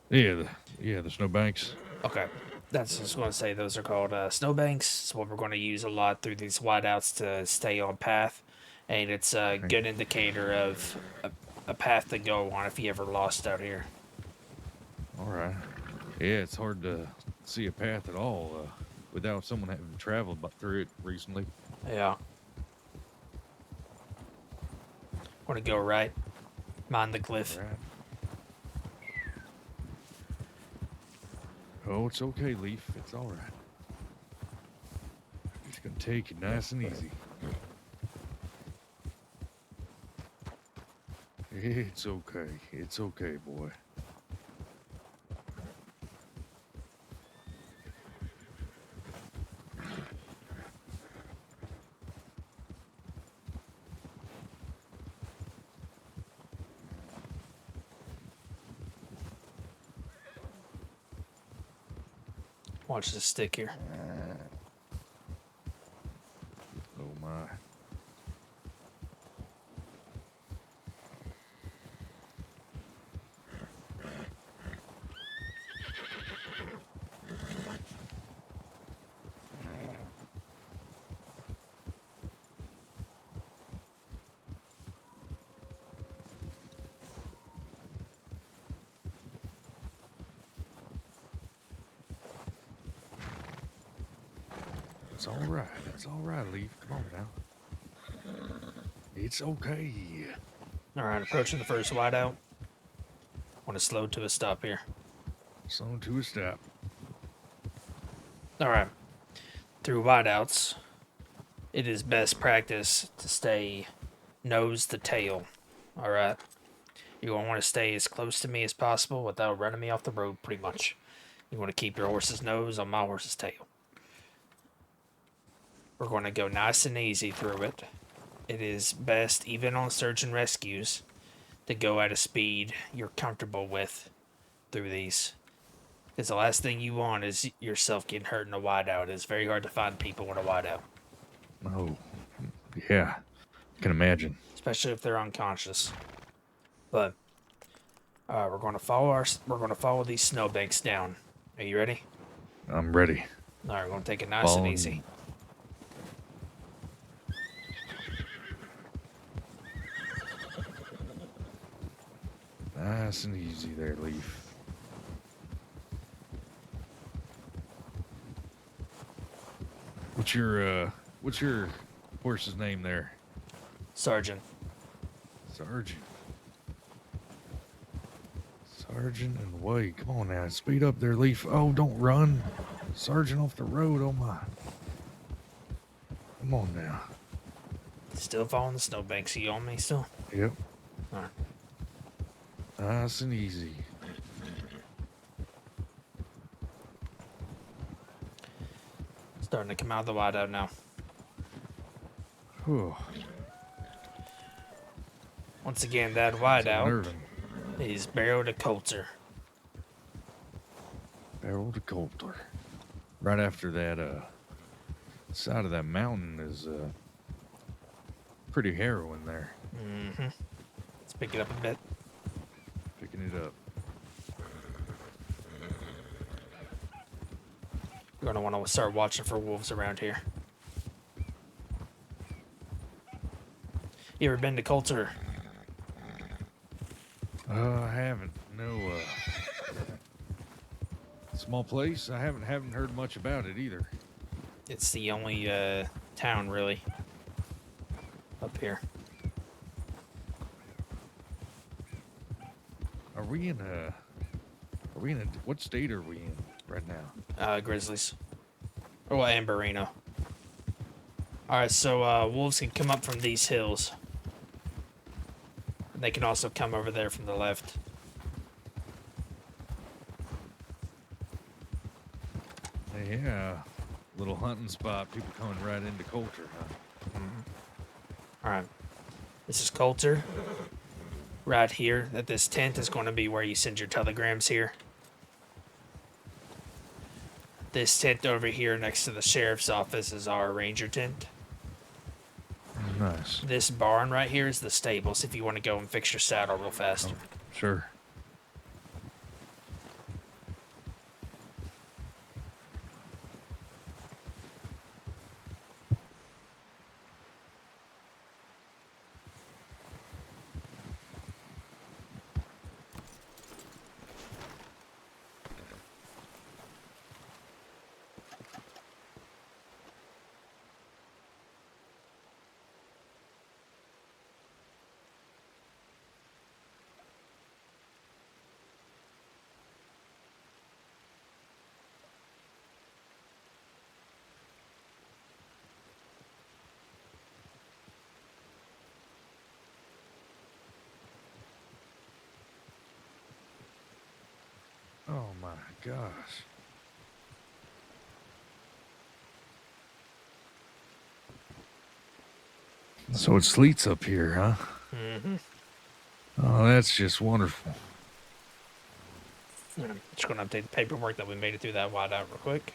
Yeah, the snowbanks. Okay. That's what I was going to say. Those are called snowbanks. It's what we're going to use a lot through these whiteouts to stay on path. And it's a good indicator of a path to go on if you ever lost out here. All right. Yeah, it's hard to see a path at all without someone having traveled through it recently. Yeah. Want to go right? Mind the cliff. Right. Oh, it's okay, Leaf. It's all right. Just gonna take it nice and easy. It's okay. It's okay, boy. Watch this stick here. Oh my. It's all right. It's all right, Leaf. Come on now. It's okay. All right, approaching the first whiteout. Want to slow to a stop here. Slow to a stop. All right. Through whiteouts, it is best practice to stay nose to tail. All right. You're going to want to stay as close to me as possible without running me off the road, pretty much. You want to keep your horse's nose on my horse's tail. We're going to go nice and easy through it. It is best, even on search and rescues, to go at a speed you're comfortable with through these. Because the last thing you want is yourself getting hurt in a whiteout. It's very hard to find people in a whiteout, Oh, yeah. I can imagine. especially if they're unconscious. But we're going to follow these snowbanks down. Are you ready? I'm ready. All right, we're going to take it nice Following- and easy. Nice and easy there, Leaf. What's your horse's name there? Sergeant. Sergeant. Sergeant and Wade. Come on now. Speed up there, Leaf. Oh, don't run. Sergeant off the road. Oh, my. Come on now. Still following the snowbanks. You on me still? Yep. All right. Nice and easy. Starting to come out of the whiteout now. Whew. Once again, that It's whiteout unnerving. is Barrow to Coulter. Barrel to Coulter. Right after that, side of that mountain is pretty harrowing there. Mm-hmm. Let's pick it up a bit. Picking it up. You're going to want to start watching for wolves around here. You ever been to Coulter? I haven't. No, small place. I haven't heard much about it either. It's the only town, really, up here. Are we in a? What state are we in right now? Grizzlies. Oh, and Barino. Alright, so wolves can come up from these hills. They can also come over there from the left. Yeah, little hunting spot. People coming right into Coulter, huh? Alright. This is Coulter. Right here, that this tent is going to be where you send your telegrams here. This tent over here next to the sheriff's office is our ranger tent. Nice. This barn right here is the stables if you want to go and fix your saddle real fast. Sure. gosh. So it sleets up here, huh? Mm-hmm. Oh, that's just wonderful. I'm just going to update the paperwork that we made it through that whiteout real quick.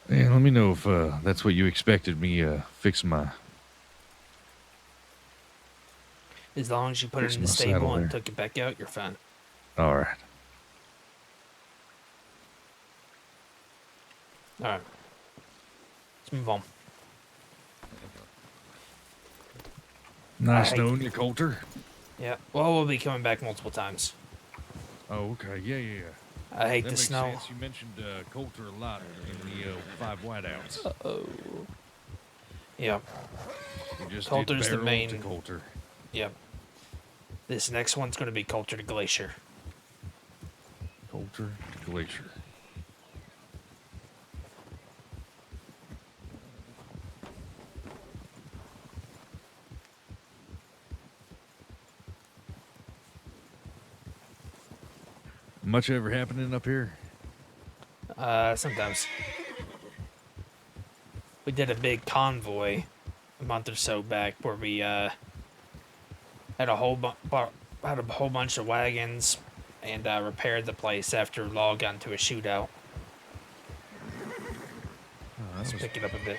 And let me know if that's what you expected me fix my As long as you put it Fix in the my saddle stable and there. took it back out, you're fine. All right. All right. Let's move on. Nice I- knowing you, Coulter. Yeah. Well, we'll be coming back multiple times. Oh, okay. Yeah. I hate That the makes snow. sense. You mentioned Coulter a lot in the 5 whiteouts. Uh-oh. Yeah. You just Coulter's the did barrel to main- Coulter. Yep. This next one's going to be Coulter to Glacier. Coulter to Glacier. Much ever happening up here? Sometimes. We did a big convoy a month or so back where we had a whole bunch of wagons and repaired the place after Law got into a shootout. Oh, Let's pick it up a bit.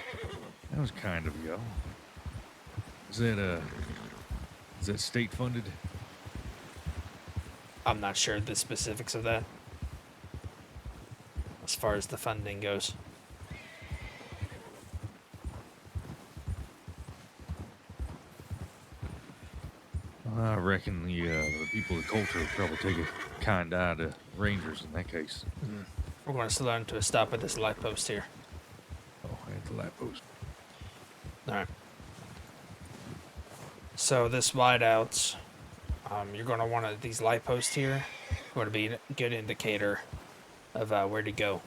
that was kind of y'all. Is that state funded? I'm not sure the specifics of that as far as the funding goes. I reckon the people at Coulter would probably take a kind eye to Rangers in that case. We're going to slow down to a stop at this light post here. Oh, at the light post. Alright. So this whiteout, you're going to want these light posts here going to be a good indicator of where to go,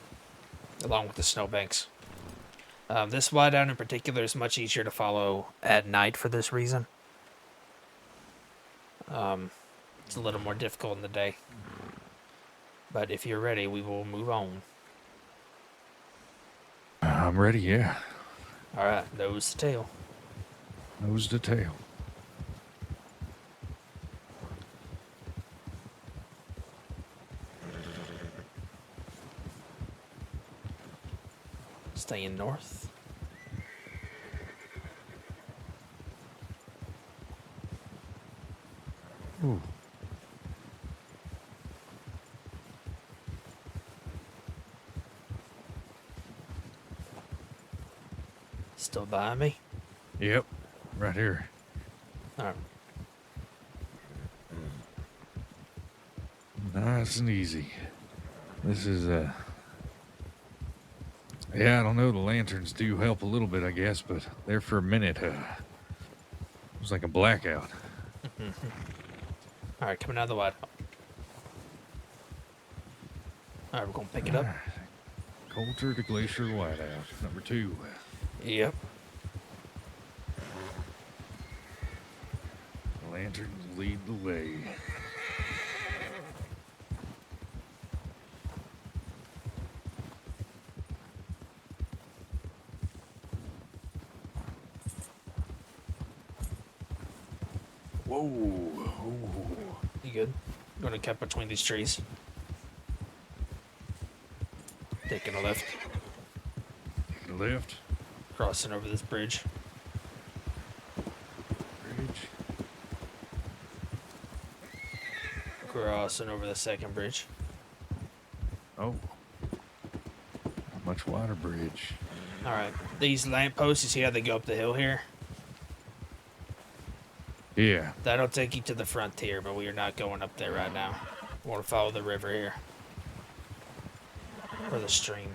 along with the snowbanks. This whiteout in particular is much easier to follow at night for this reason. It's a little more difficult in the day. But if you're ready, we will move on. I'm ready, yeah. Alright, nose to tail. Nose to tail. Staying north. Ooh. Still behind me? Yep, right here. Alright. Nice and easy. This is, yeah, I don't know. The lanterns do help a little bit, I guess, but there for a minute, it was like a blackout. Alright, coming out of the whiteout. Alright, we're going to pick it up. Coulter to Glacier Whiteout, number 2. Yep. Lanterns lead the way. Whoa. You good? Going to cut between these trees. Taking a left. Taking a left. Crossing over this bridge. Bridge. Crossing over the second bridge. Oh. A much wider bridge. Alright. These lampposts, you see how they go up the hill here? Yeah. That'll take you to the frontier, but we are not going up there right now. We want to follow the river here. Or the stream.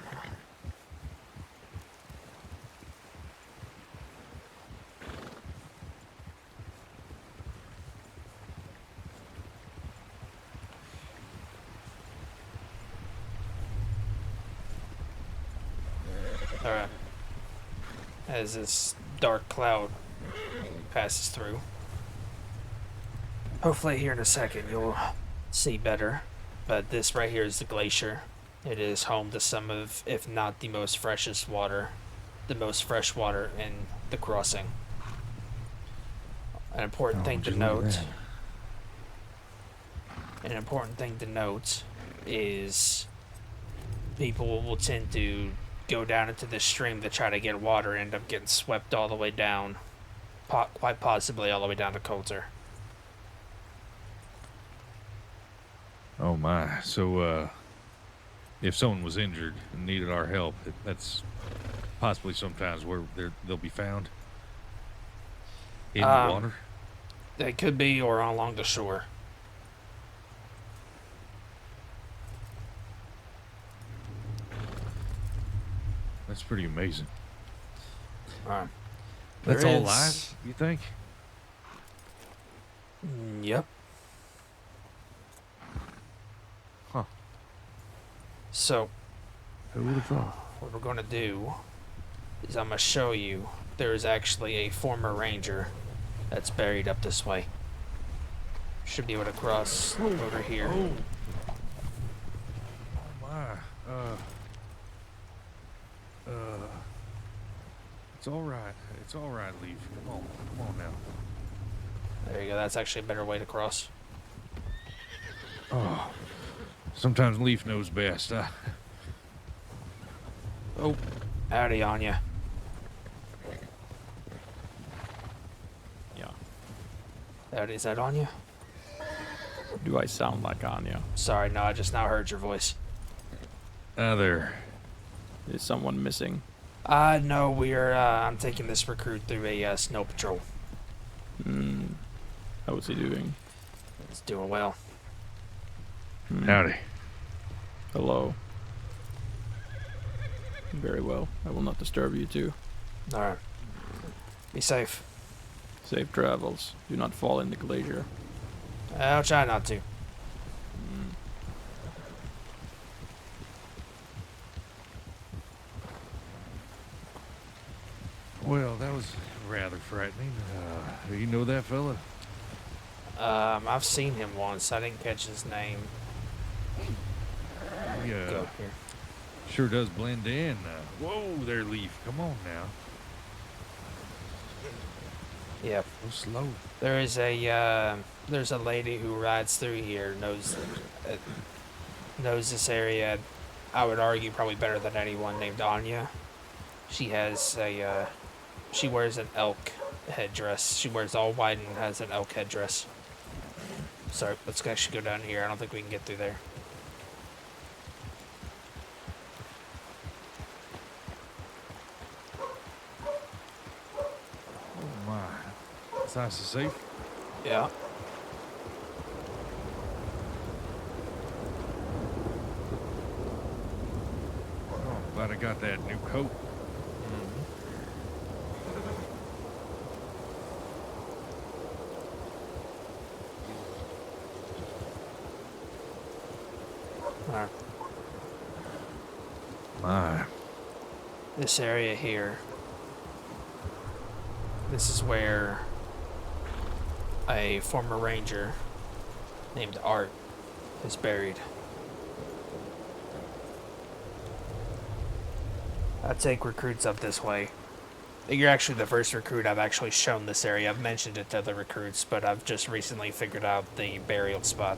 Alright. As this dark cloud passes through. Hopefully here in a second you'll see better. but this right here is the glacier. It is home to some of, if not the most freshest water, the most fresh water in the crossing. An important thing to note. An important thing to note is people will tend to go down into this stream to try to get water and end up getting swept all the way down, quite possibly all the way down to Coulter. Oh my. So, if someone was injured and needed our help, that's possibly sometimes where they'll be found in the water. They could be, or along the shore. That's pretty amazing. There That's all is- live, you think? Yep. Huh. So, Who would have thought? what we're going to do is I'm going to show you there is actually a former ranger that's buried up this way. Should be able to cross over here. Oh my. It's all right. It's all right, Leaf. Come on now. There you go. That's actually a better way to cross. Oh, sometimes Leaf knows best. Oh, howdy, Anya. Yeah. Howdy, is that Anya? Do I sound like Anya? Sorry, no, I just now heard your voice. There. Is someone missing? No, we're, I'm taking this recruit through a, snow patrol. How is he doing? He's doing well. Howdy. Hello. Very well. I will not disturb you two. Alright. Be safe. Safe travels. Do not fall in the glacier. I'll try not to. Well, that was rather frightening. You know that fella? I've seen him once. I didn't catch his name. Yeah. Go here. Sure does blend in. Whoa there, Leaf. Come on now. Yep. Go slow. There's a lady who rides through here, knows this area. I would argue probably better than anyone, named Anya. She has she wears an elk headdress. She wears all white and has an elk headdress. So let's actually go down here. I don't think we can get through there. Oh my. It's nice and safe. Yeah. Oh, glad I got that new coat. Alright. My. This area here. This is where a former ranger named Art is buried. I take recruits up this way. You're actually the first recruit I've actually shown this area. I've mentioned it to other recruits, but I've just recently figured out the burial spot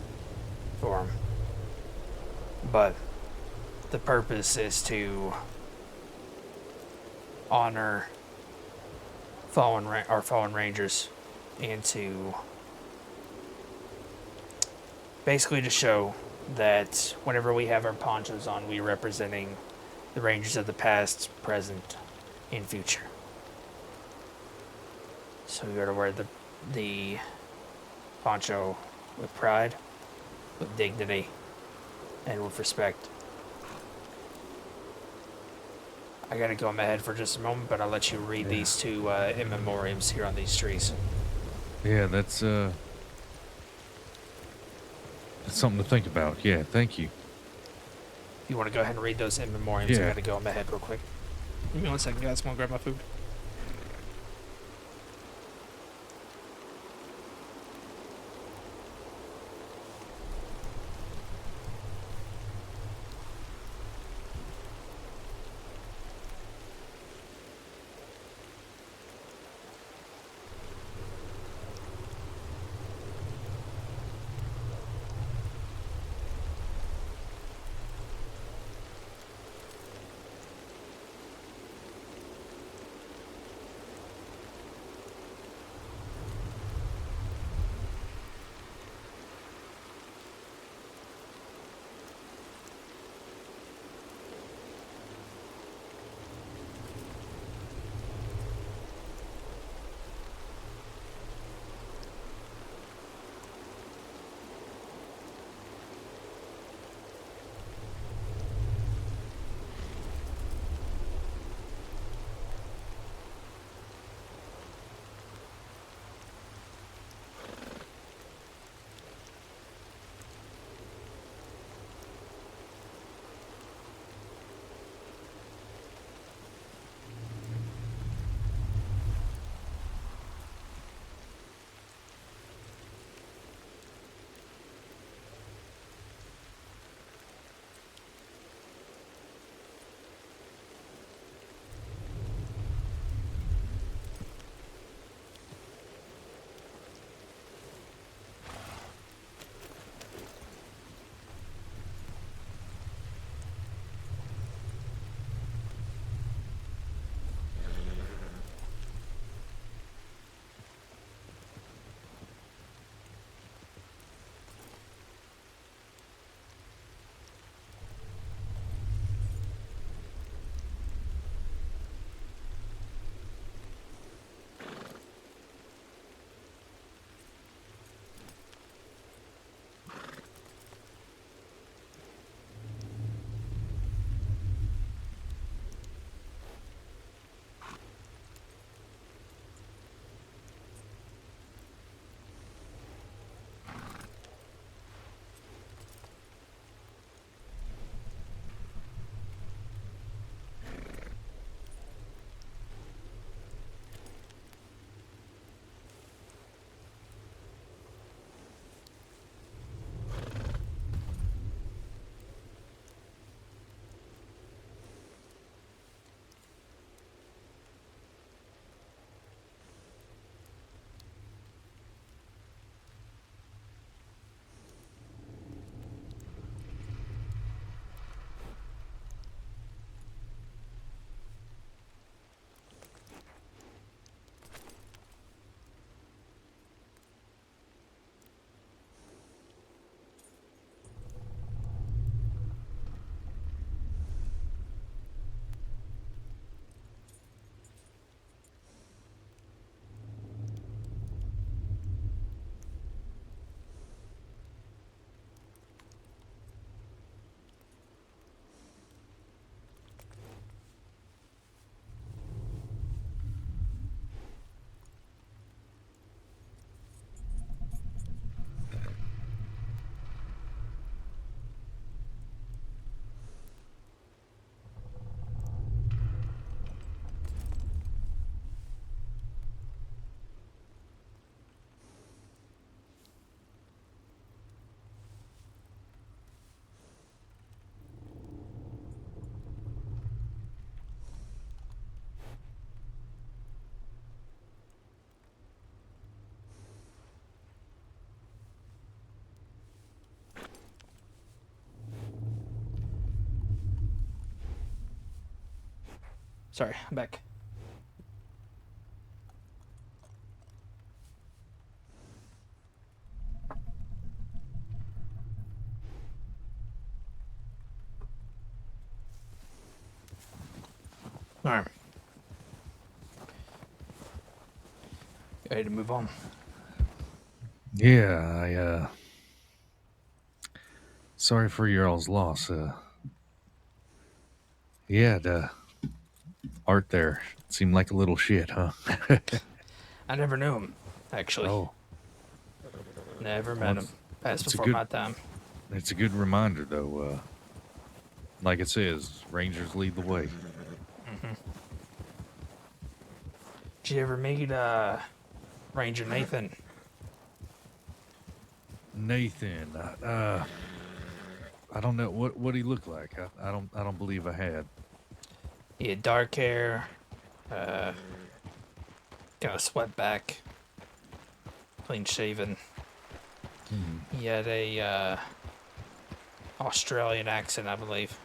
for him. But the purpose is to honor our fallen rangers, and to basically to show that whenever we have our ponchos on, we're representing the rangers of the past, present, and future. So we gotta wear the poncho with pride, with dignity, and with respect. I gotta go in my head for just a moment, but I'll let you read these two in memoriams here on these trees. Yeah, that's something to think about. Yeah, thank you. You want to go ahead and read those in memoriams? I Yeah. gotta go in my head real quick. Give me 1 second, guys. I'm gonna grab my food. Sorry, I'm back. All right. Ready to move on? Yeah, sorry for your all's loss. Yeah, the art there seemed like a little shit, huh? I never knew him, actually. Oh, Never well, met him. Passed it's a before good, my time. it's a good reminder, though. Like it says, Rangers lead the way. Did you ever meet Ranger Nathan? Nathan, I don't know what he looked like. I don't believe I had. He had dark hair, got a sweat back, clean shaven. He had a Australian accent, I believe.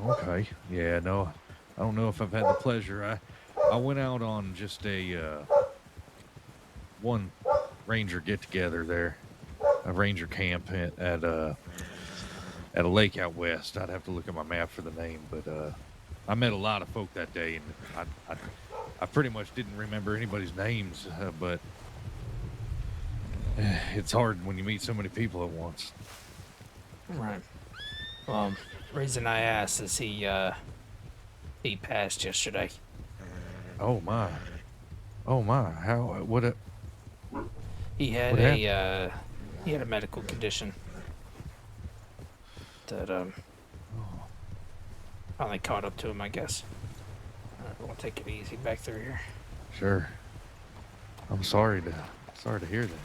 Okay, yeah, no, I don't know if I've had the pleasure. I went out on just a one ranger get together there, a ranger camp at a lake out west. I'd have to look at my map for the name, but I met a lot of folk that day, and I pretty much didn't remember anybody's names, but it's hard when you meet so many people at once. Right. Well, reason I asked is he passed yesterday. Oh my, how what He had What he had a medical condition that finally caught up to him, I guess. We'll take it easy back through here. Sure. I'm sorry to hear that.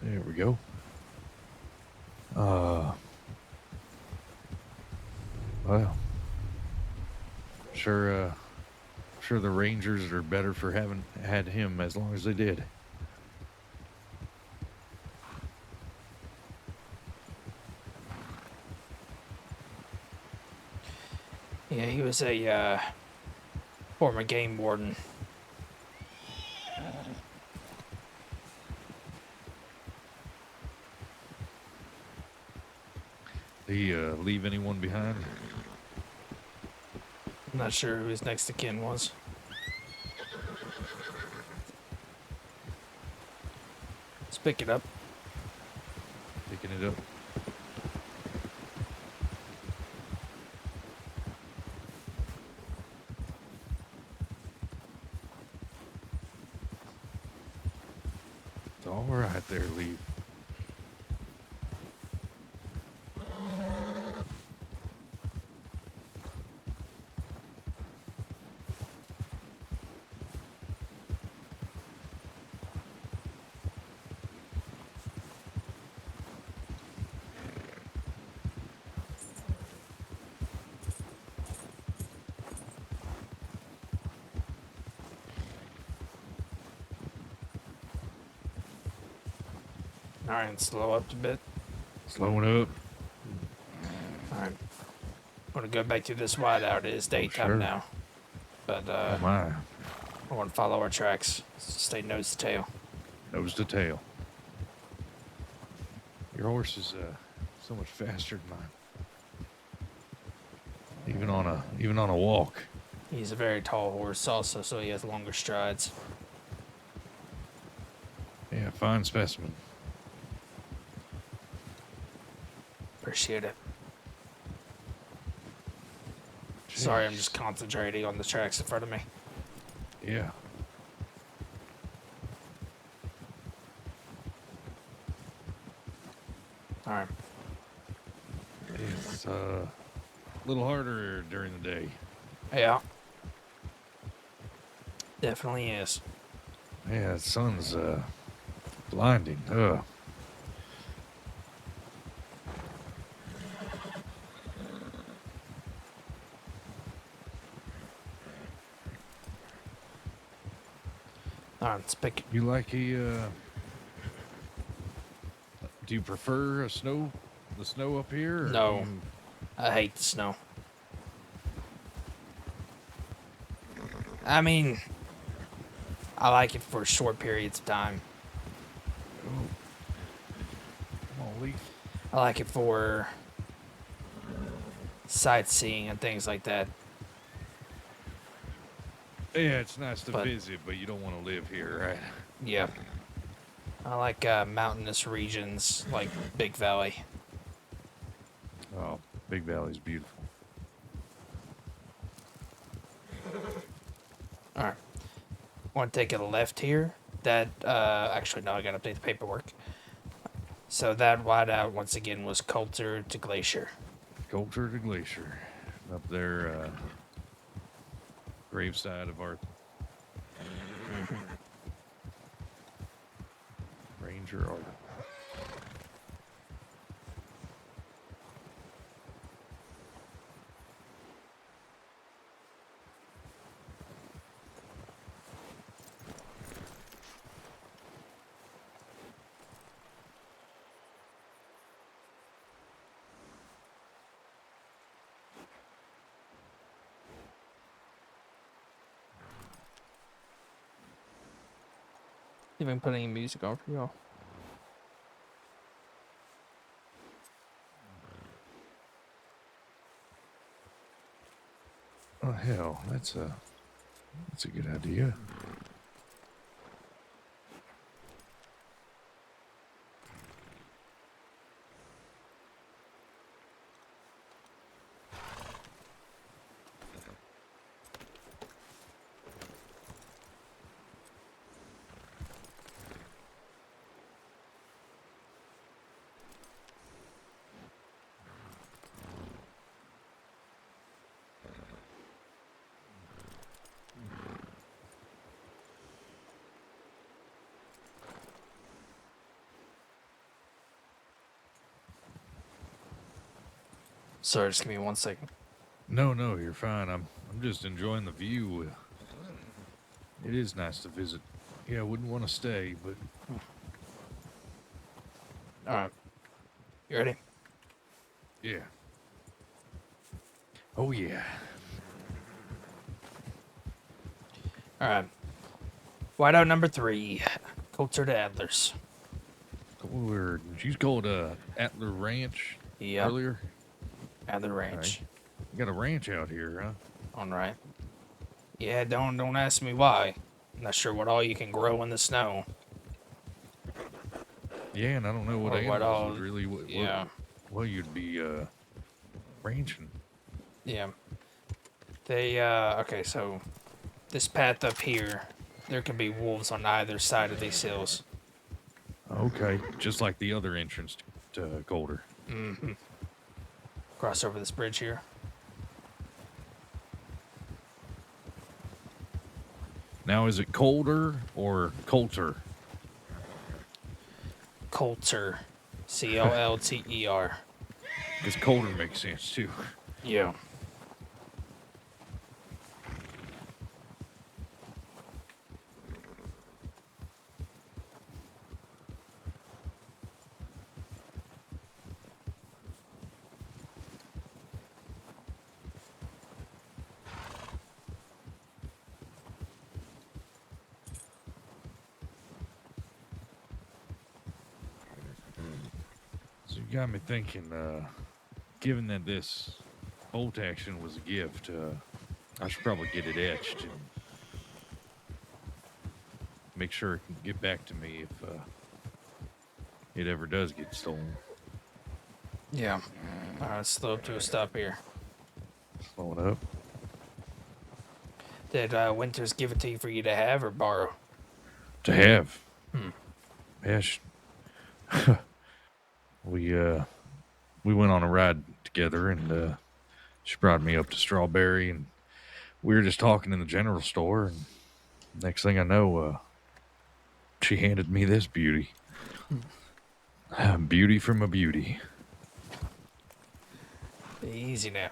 There we go. Well, sure the Rangers are better for having had him as long as they did. Yeah, he was a former game warden. Did he leave anyone behind? I'm not sure who his next of kin was. Let's pick it up. Picking it up. It's all right there, Lee. Alright, slow up a bit. Slowing up. Alright. I'm gonna go back to this whiteout. It is daytime sure. now. But Oh my. I want to follow our tracks. Stay nose to tail. Nose to tail. Your horse is so much faster than mine. Even on a walk. He's a very tall horse also, so he has longer strides. Yeah, fine specimen. Appreciate it. Sorry, I'm just concentrating on the tracks in front of me. Yeah. Alright. It's a little harder during the day. Yeah. Definitely is. Yeah, the sun's blinding. Ugh. Alright, let's pick it. You like Do you prefer the snow up here? Or No. do you- I hate the snow. I mean, I like it for short periods of time. Come on, Leaf. I like it for sightseeing and things like that. Yeah, it's nice to But- visit, but you don't want to live here, right? Yeah. I like mountainous regions like Big Valley. Oh, Big Valley's beautiful. All right. Want to take a left here? That actually no, I gotta update the paperwork. So that wideout once again was Coulter to Glacier. Coulter to Glacier. Up there, graveside of our Ranger Arthur. See if I can put any music on for y'all. Oh hell, that's a good idea. Sorry, just give me 1 second. No, you're fine. I'm just enjoying the view. It is nice to visit. Yeah, I wouldn't want to stay, but All right. You ready? yeah. Oh yeah. All right. Wideout number 3, Coulter to Adlers. She's called Atler Ranch Yep. earlier. Adler Ranch. You got a ranch out here, huh? All right. Yeah, don't ask me why. Not sure what all you can grow in the snow. Yeah, and I don't know what Or what animals all- would really. What, yeah. Well, you'd be ranching. Yeah. They okay, so this path up here, there can be wolves on either side of these hills. Okay, just like the other entrance to Coulter. Mm-hmm. Cross over this bridge here. Now, is it Coulter or Coulter? Coulter. Coulter. Because Coulter makes sense too. Yeah. So you got me thinking. Given that this bolt action was a gift, I should probably get it etched and make sure it can get back to me if it ever does get stolen. Yeah. All right, slow up to a stop here. Slow it up. Did Winters give it to you for you to have or borrow? To have. Hmm. Yeah. We went on a ride together, and she brought me up to Strawberry, and we were just talking in the general store, and next thing I know, she handed me this beauty. Beauty from a beauty. Easy now.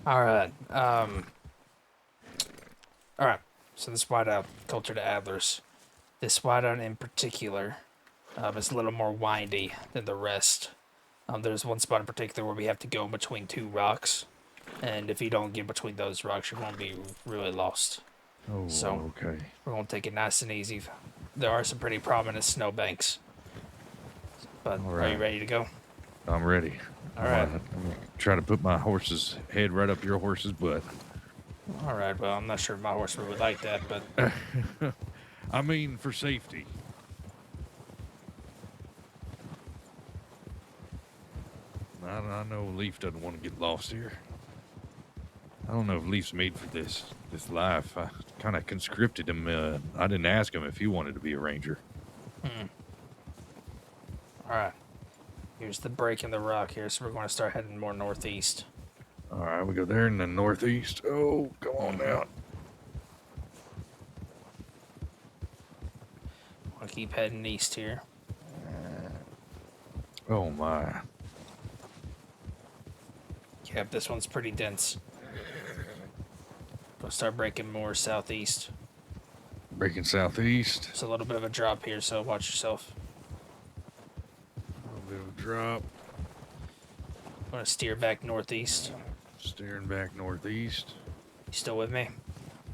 All right. All right. So this wideout, Coulter to Adlers. This wideout in particular It's a little more windy than the rest. There's one spot in particular where we have to go between two rocks, and if you don't get between those rocks, you're going to be really lost. Oh, So okay. we're going to take it nice and easy. There are some pretty prominent snowbanks. But All are you right. ready to go? I'm ready. All right. I'm gonna try to put my horse's head right up your horse's butt. All right. Well, I'm not sure my horse would like that, but I mean, for safety. I know Leaf doesn't want to get lost here. I don't know if Leaf's made for this life. I kind of conscripted him. I didn't ask him if he wanted to be a ranger. all right. Here's the break in the rock here, so we're going to start heading more northeast. All right, we go there in the northeast. Oh, come on now. I'll keep heading east here. Oh my. Yep, this one's pretty dense. We'll start breaking more southeast. Breaking southeast. It's a little bit of a drop here, so watch yourself. A little bit of a drop. I'm going to steer back northeast. Steering back northeast. You still with me?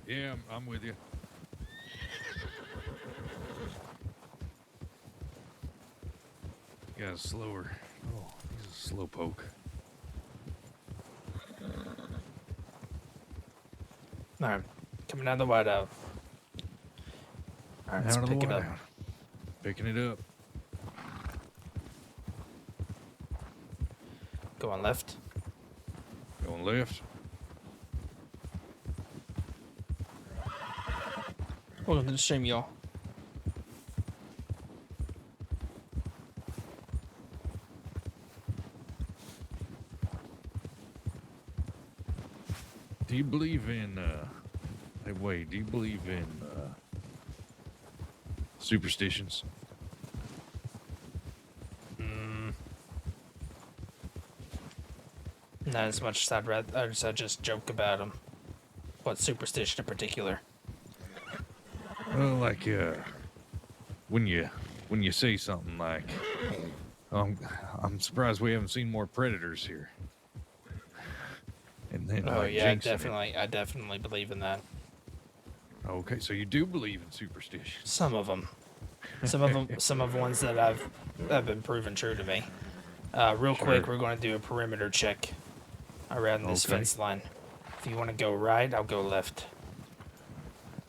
Yeah, I'm with you. Got a slower. Oh, he's a slow poke. All right, coming down the whiteout. All right, let's Out of the pick it up. whiteout. Picking it up. Going left. Going left. Welcome to the stream, y'all. Do you believe in, hey, wait, do you believe in, superstitions? Not as much as I'd rather, I just joke about them. What superstition in particular? Well, like, when you say something like, I'm surprised we haven't seen more predators here. And then, Oh like, yeah, jinxing it. I definitely believe in that. Okay, so you do believe in superstitions. Some of them, some of the ones that have been proven true to me. Real quick, Sure. we're going to do a perimeter check around this Okay. fence line. If you want to go right, I'll go left.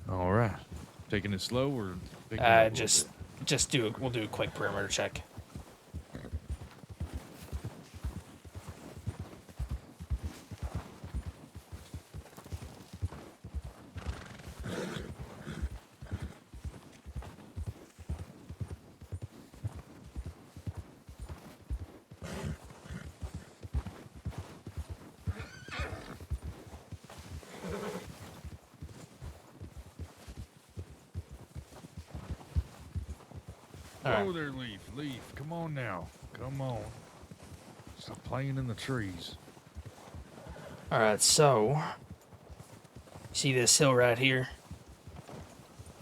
All right. Taking it slow or picking it up a little Just we'll do a quick perimeter check. All Oh, right. there, Leaf. Leaf, come on now. Come on. Stop playing in the trees. All right. So, see this hill right here?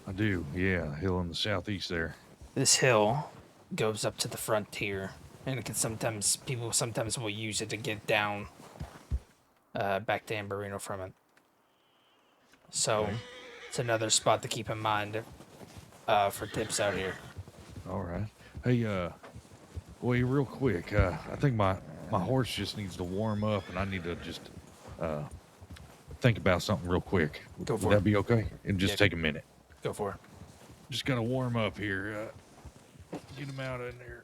I do, yeah. Hill in the southeast there. This hill goes up to the frontier, and it can people sometimes will use it to get down back to Amberino from it. So, Okay. it's another spot to keep in mind for tips out here. All right. Hey, wait, real quick. I think my horse just needs to warm up, and I need to just think about something real quick. Go for Would it. that be okay? And just Yeah. take a minute. Go for it. Just gotta warm up here. Get him out in there.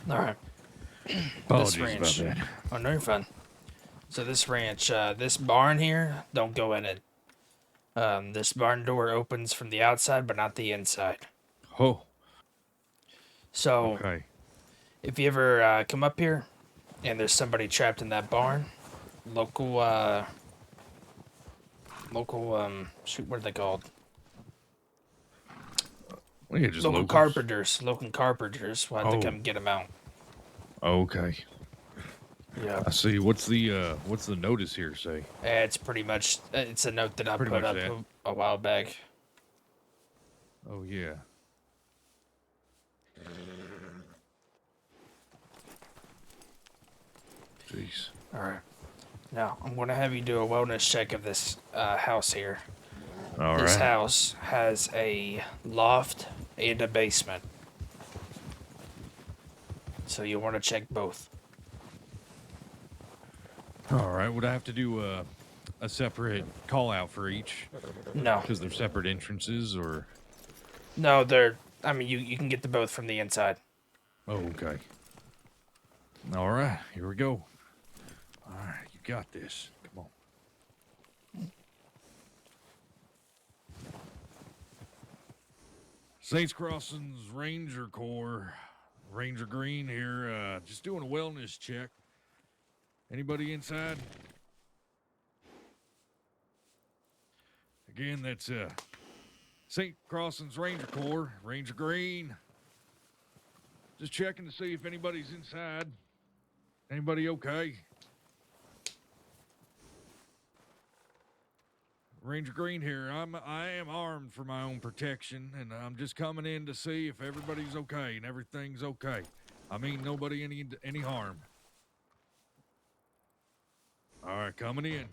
All right. Apologies about that. Oh, no, you're fine. So this ranch, this barn here, don't go in it. This barn door opens from the outside, but not the inside. Oh, So okay. if you ever come up here and there's somebody trapped in that barn, local, shoot, what are they called? Well, yeah, just Local locals. carpenters will have to come get them out. Okay. Yeah. I see. What's the notice here say? It's pretty much, it's a note that I Pretty put much up that. a while back. Oh yeah. Jeez. All right. Now, I'm going to have you do a wellness check of this house here. All This right. house has a loft and a basement. So you want to check both. All right. Would I have to do a separate call out for each? No. Because they're separate entrances, or? No, I mean, you can get the both from the inside. Oh, okay. All right. Here we go. All right. You got this. Come on. Saints Crossings Ranger Corps, Ranger Green here, just doing a wellness check. Anybody inside? Again, that's St. Crossings Ranger Corps, Ranger Green. Just checking to see if anybody's inside. Anybody okay? Ranger Green here. I am armed for my own protection, and I'm just coming in to see if everybody's okay and everything's okay. I mean, nobody any harm. All right, coming in.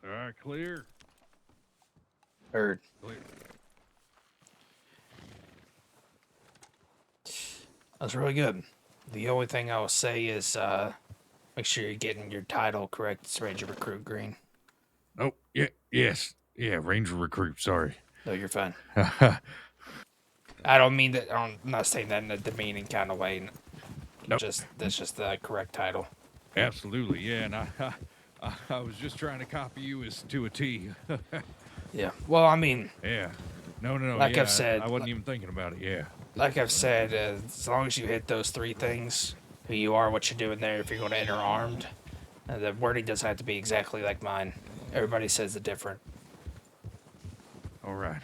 All right, clear. Heard. Clear. That's really good. The only thing I will say is make sure you're getting your title correct. It's Ranger Recruit Green. Oh, yeah, yes. Yeah, Ranger Recruit, sorry. No, you're fine. I don't mean that. I'm not saying that in a demeaning kind of way. Nope. That's just the correct title. Absolutely, yeah, and I was just trying to copy you as to a T. Yeah. Well, I mean, Yeah. No. Like yeah, I've said, I wasn't even thinking about it, yeah. like I've said, as long as you hit those three things, who you are, what you're doing there, if you're going to enter armed, the wording doesn't have to be exactly like mine. Everybody says it different. All right.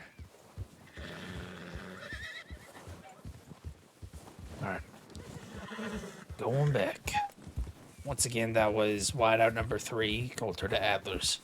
All right. Going back. Once again, that was wideout number 3, Coulter to Adlers.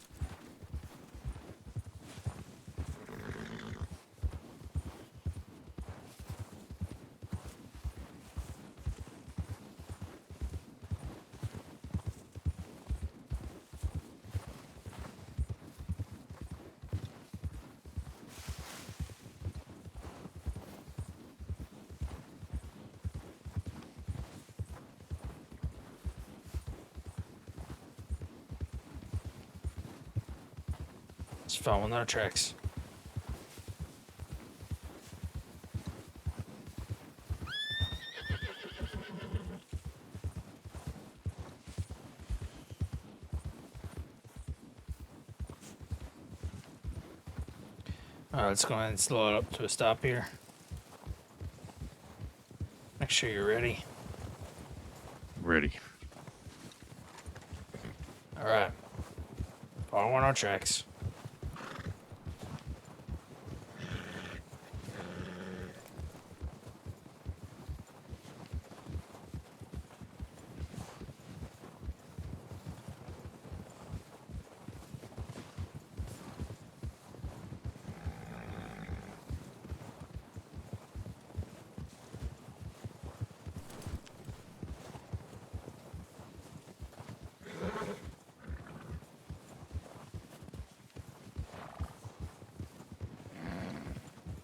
Just following our tracks. Alright, let's go ahead and slow it up to a stop here. Make sure you're ready. Ready. Alright. Following our tracks.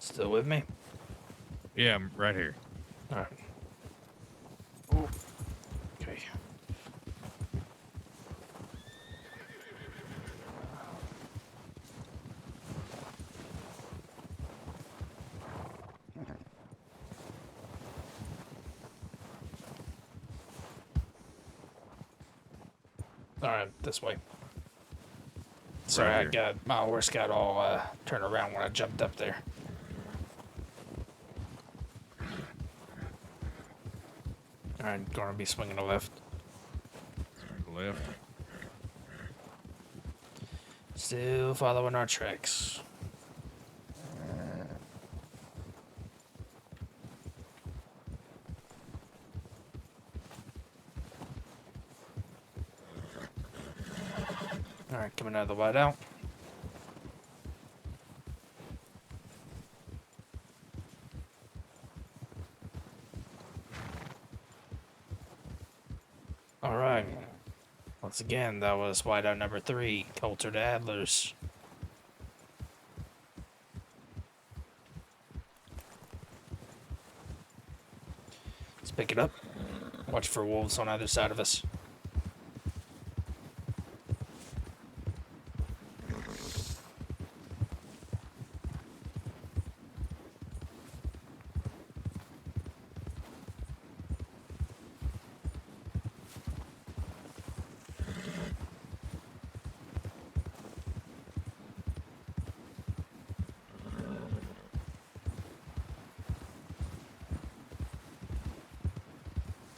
Still with me? Yeah, I'm right here. All right. Ooh. Okay. All right, this way. Sorry, Right I here. got my horse got all turned around when I jumped up there. All right, gonna be swinging a left. Left. Still following our tracks. All right, coming out of the whiteout. All right. Once again, that was whiteout number 3, Coulter to Adlers. Let's pick it up. Watch for wolves on either side of us.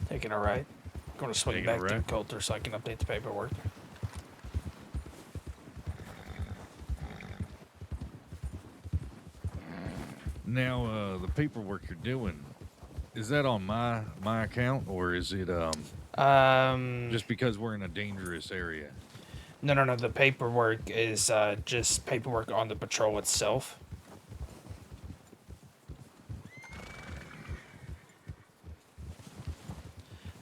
Taking a right. Going to swing Taking a back through right. Coulter so I can update the paperwork. Now, the paperwork you're doing, is that on my account, or is it just because we're in a dangerous area? No. The paperwork is just paperwork on the patrol itself.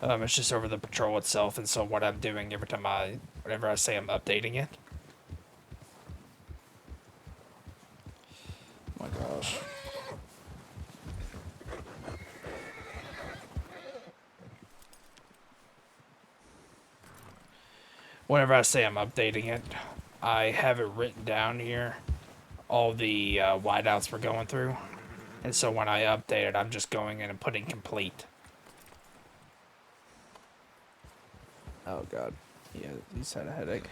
It's just over the patrol itself, and so what I'm doing every time whenever I say I'm updating it. Oh my gosh. Whenever I say I'm updating it, I have it written down here, all the wideouts we're going through. And so when I update it, I'm just going in and putting complete. Oh god. Yeah, he's had a headache.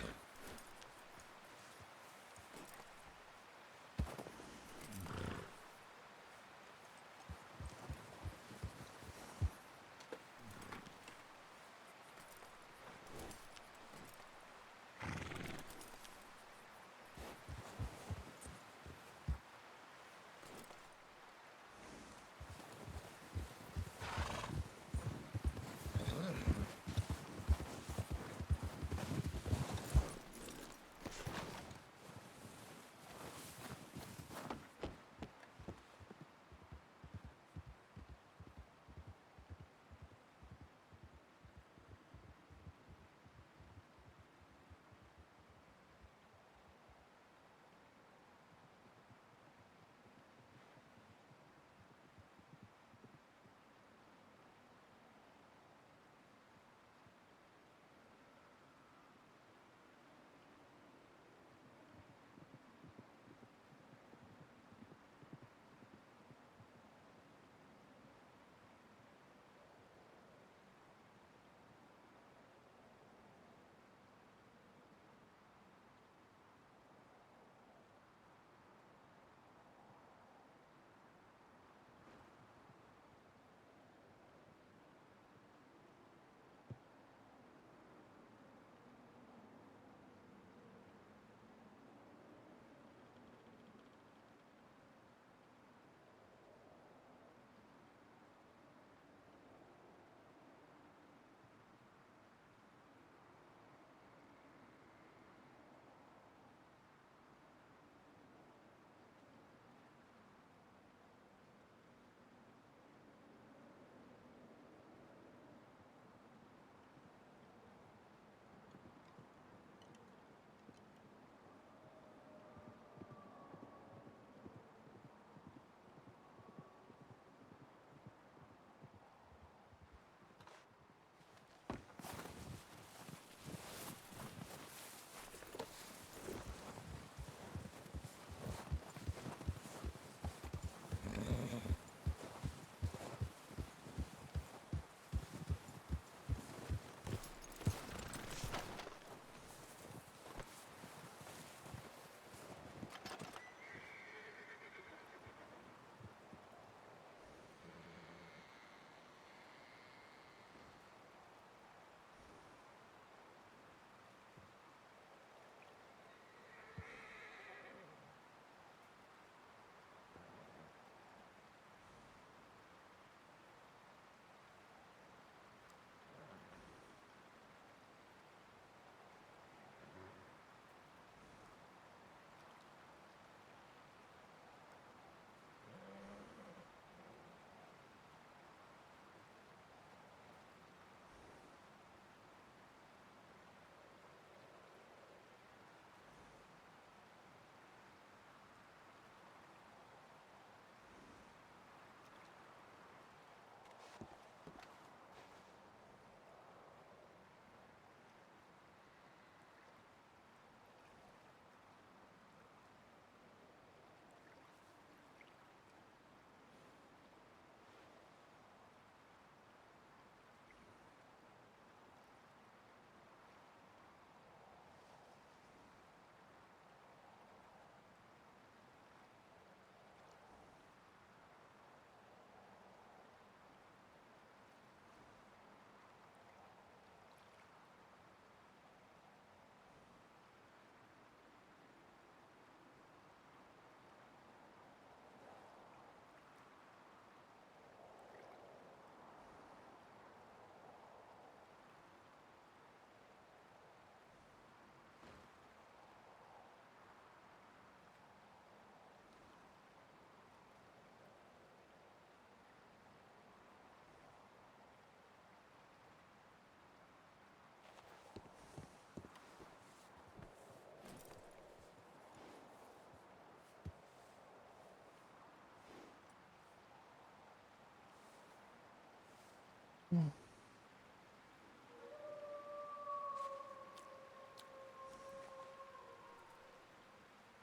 I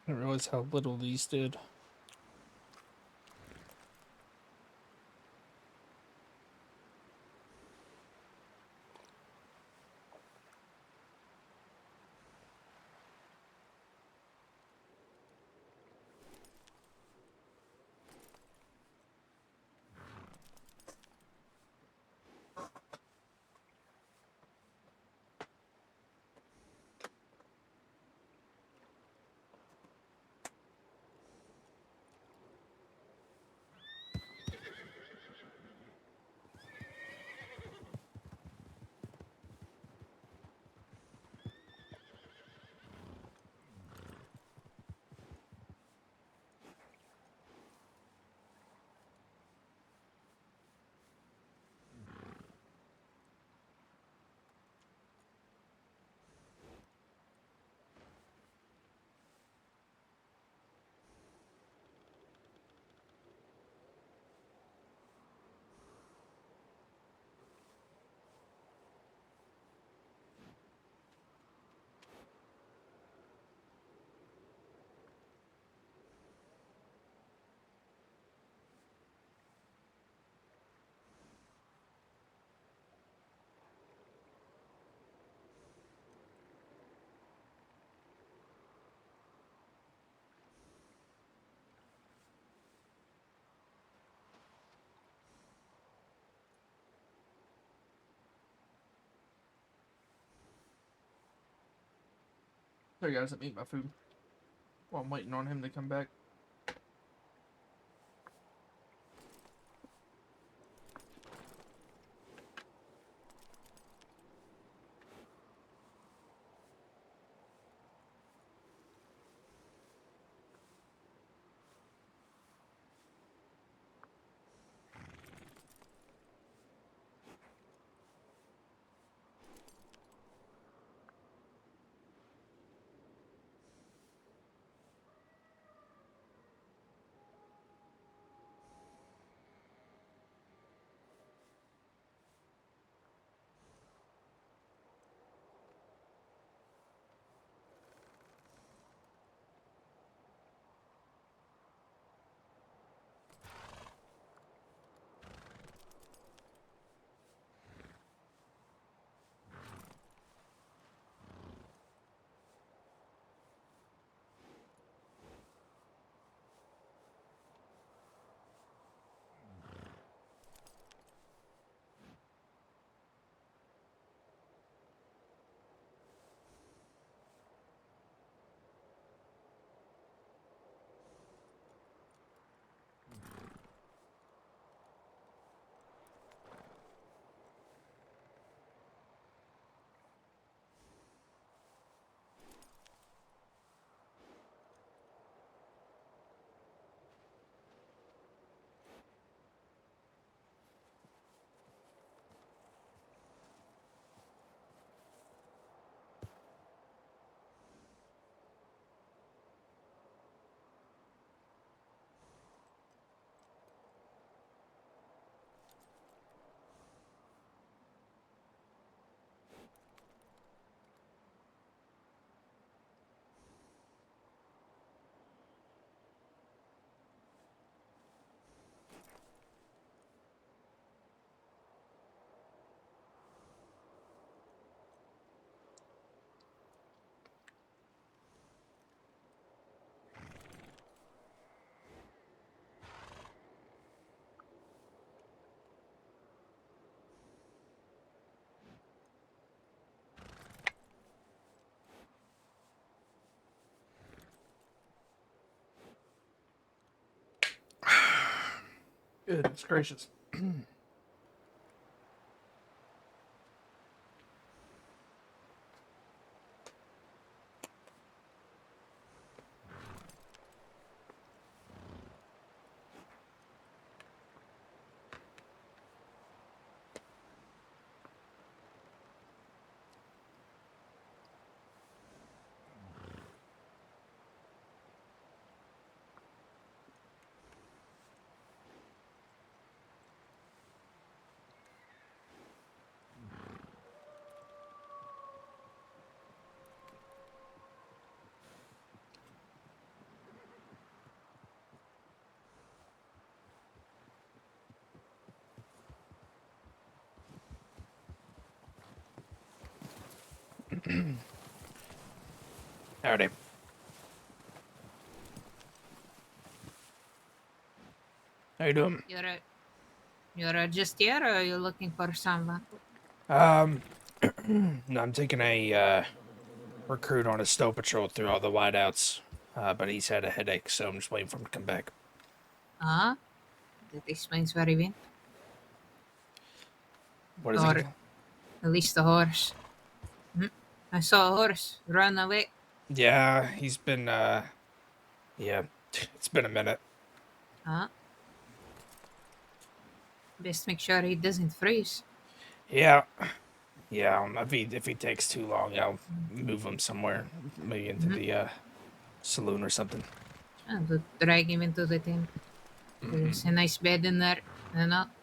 didn't realize how little these did. Sorry guys, let me eat my food while I'm waiting on him to come back. Goodness gracious. Howdy. How you doing? You're just here, or are you looking for someone? No, I'm taking a recruit on a snow patrol through all the wideouts, but he's had a headache, so I'm just waiting for him to come back. That explains very well. What is Or it? at least the horse. I saw a horse run away. Yeah, he's been, yeah, it's been a minute. Best make sure he doesn't freeze. Yeah, if he takes too long, I'll move him somewhere, maybe into the saloon or something. And drag him into the tent. There's a nice bed in there,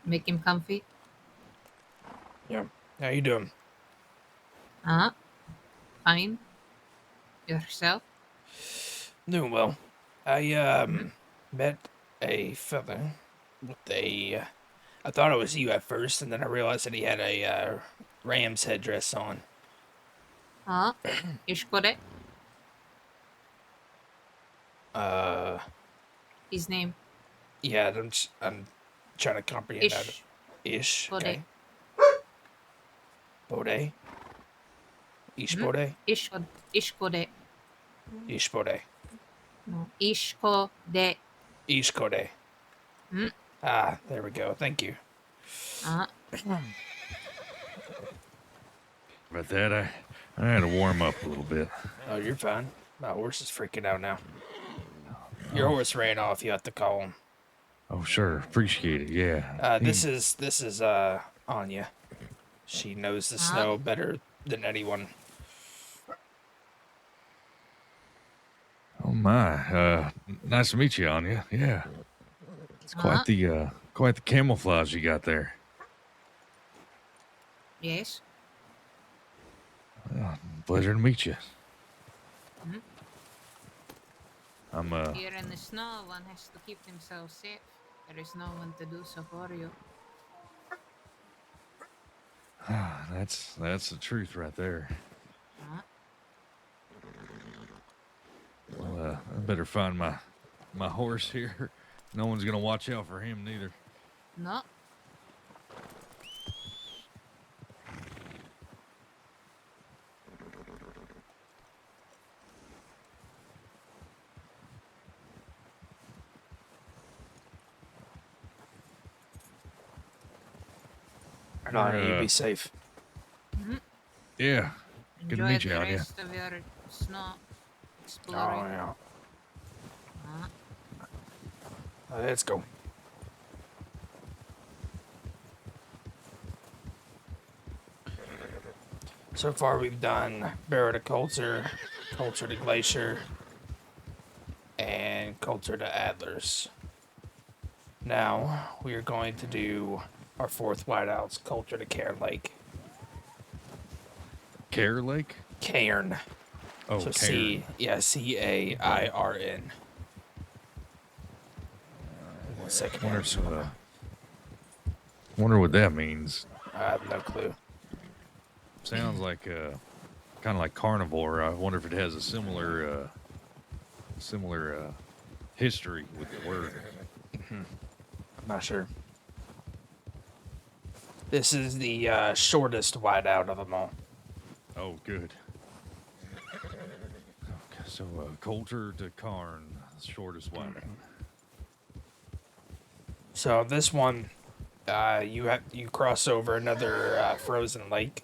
make him comfy. Yeah. How you doing? Fine. Yourself? Doing well. I met a fella with a. I thought it was you at first, and then I realized that he had a ram's headdress on. Ishkode? Uh, His name? yeah, I'm trying to comprehend that. Ish. Bode. Okay. Bode. Ish Bode. Ishkode. Ish Bode. No, Ishkode. Ishkode. Ah, there we go. Thank you. About that, I had to warm up a little bit. Oh, you're fine. My horse is freaking out now. Your horse ran off. You have to call him. Oh, sure. Appreciate it. Yeah. This is Anya. She knows the snow better than anyone. Oh my. Nice to meet you, Anya. Yeah. It's quite the camouflage you got there. Yes. Pleasure to meet you. I'm Here in the snow, one has to keep himself safe. There is no one to do so for you. that's the truth right there. Well, I better find my horse here. No one's gonna watch out for him neither. No. You be safe. Yeah. Good to meet you, Enjoy the Anya. rest of your snow exploring. Oh, yeah. Let's go. So far, we've done Barrow to Coulter, Coulter to Glacier, and Coulter to Adlers. Now, we are going to do our fourth whiteouts, Coulter to Cairn Lake. Care Lake? Cairn. Oh, so Cairn. Cairn. 1 second. Wonder what that means. I have no clue. Sounds like kind of like carnivore. I wonder if it has a similar history with the word. I'm not sure. This is the shortest whiteout of them all. Oh, good. Okay, so Coulter to Cairn, shortest whiteout. So this one, you cross over another frozen lake,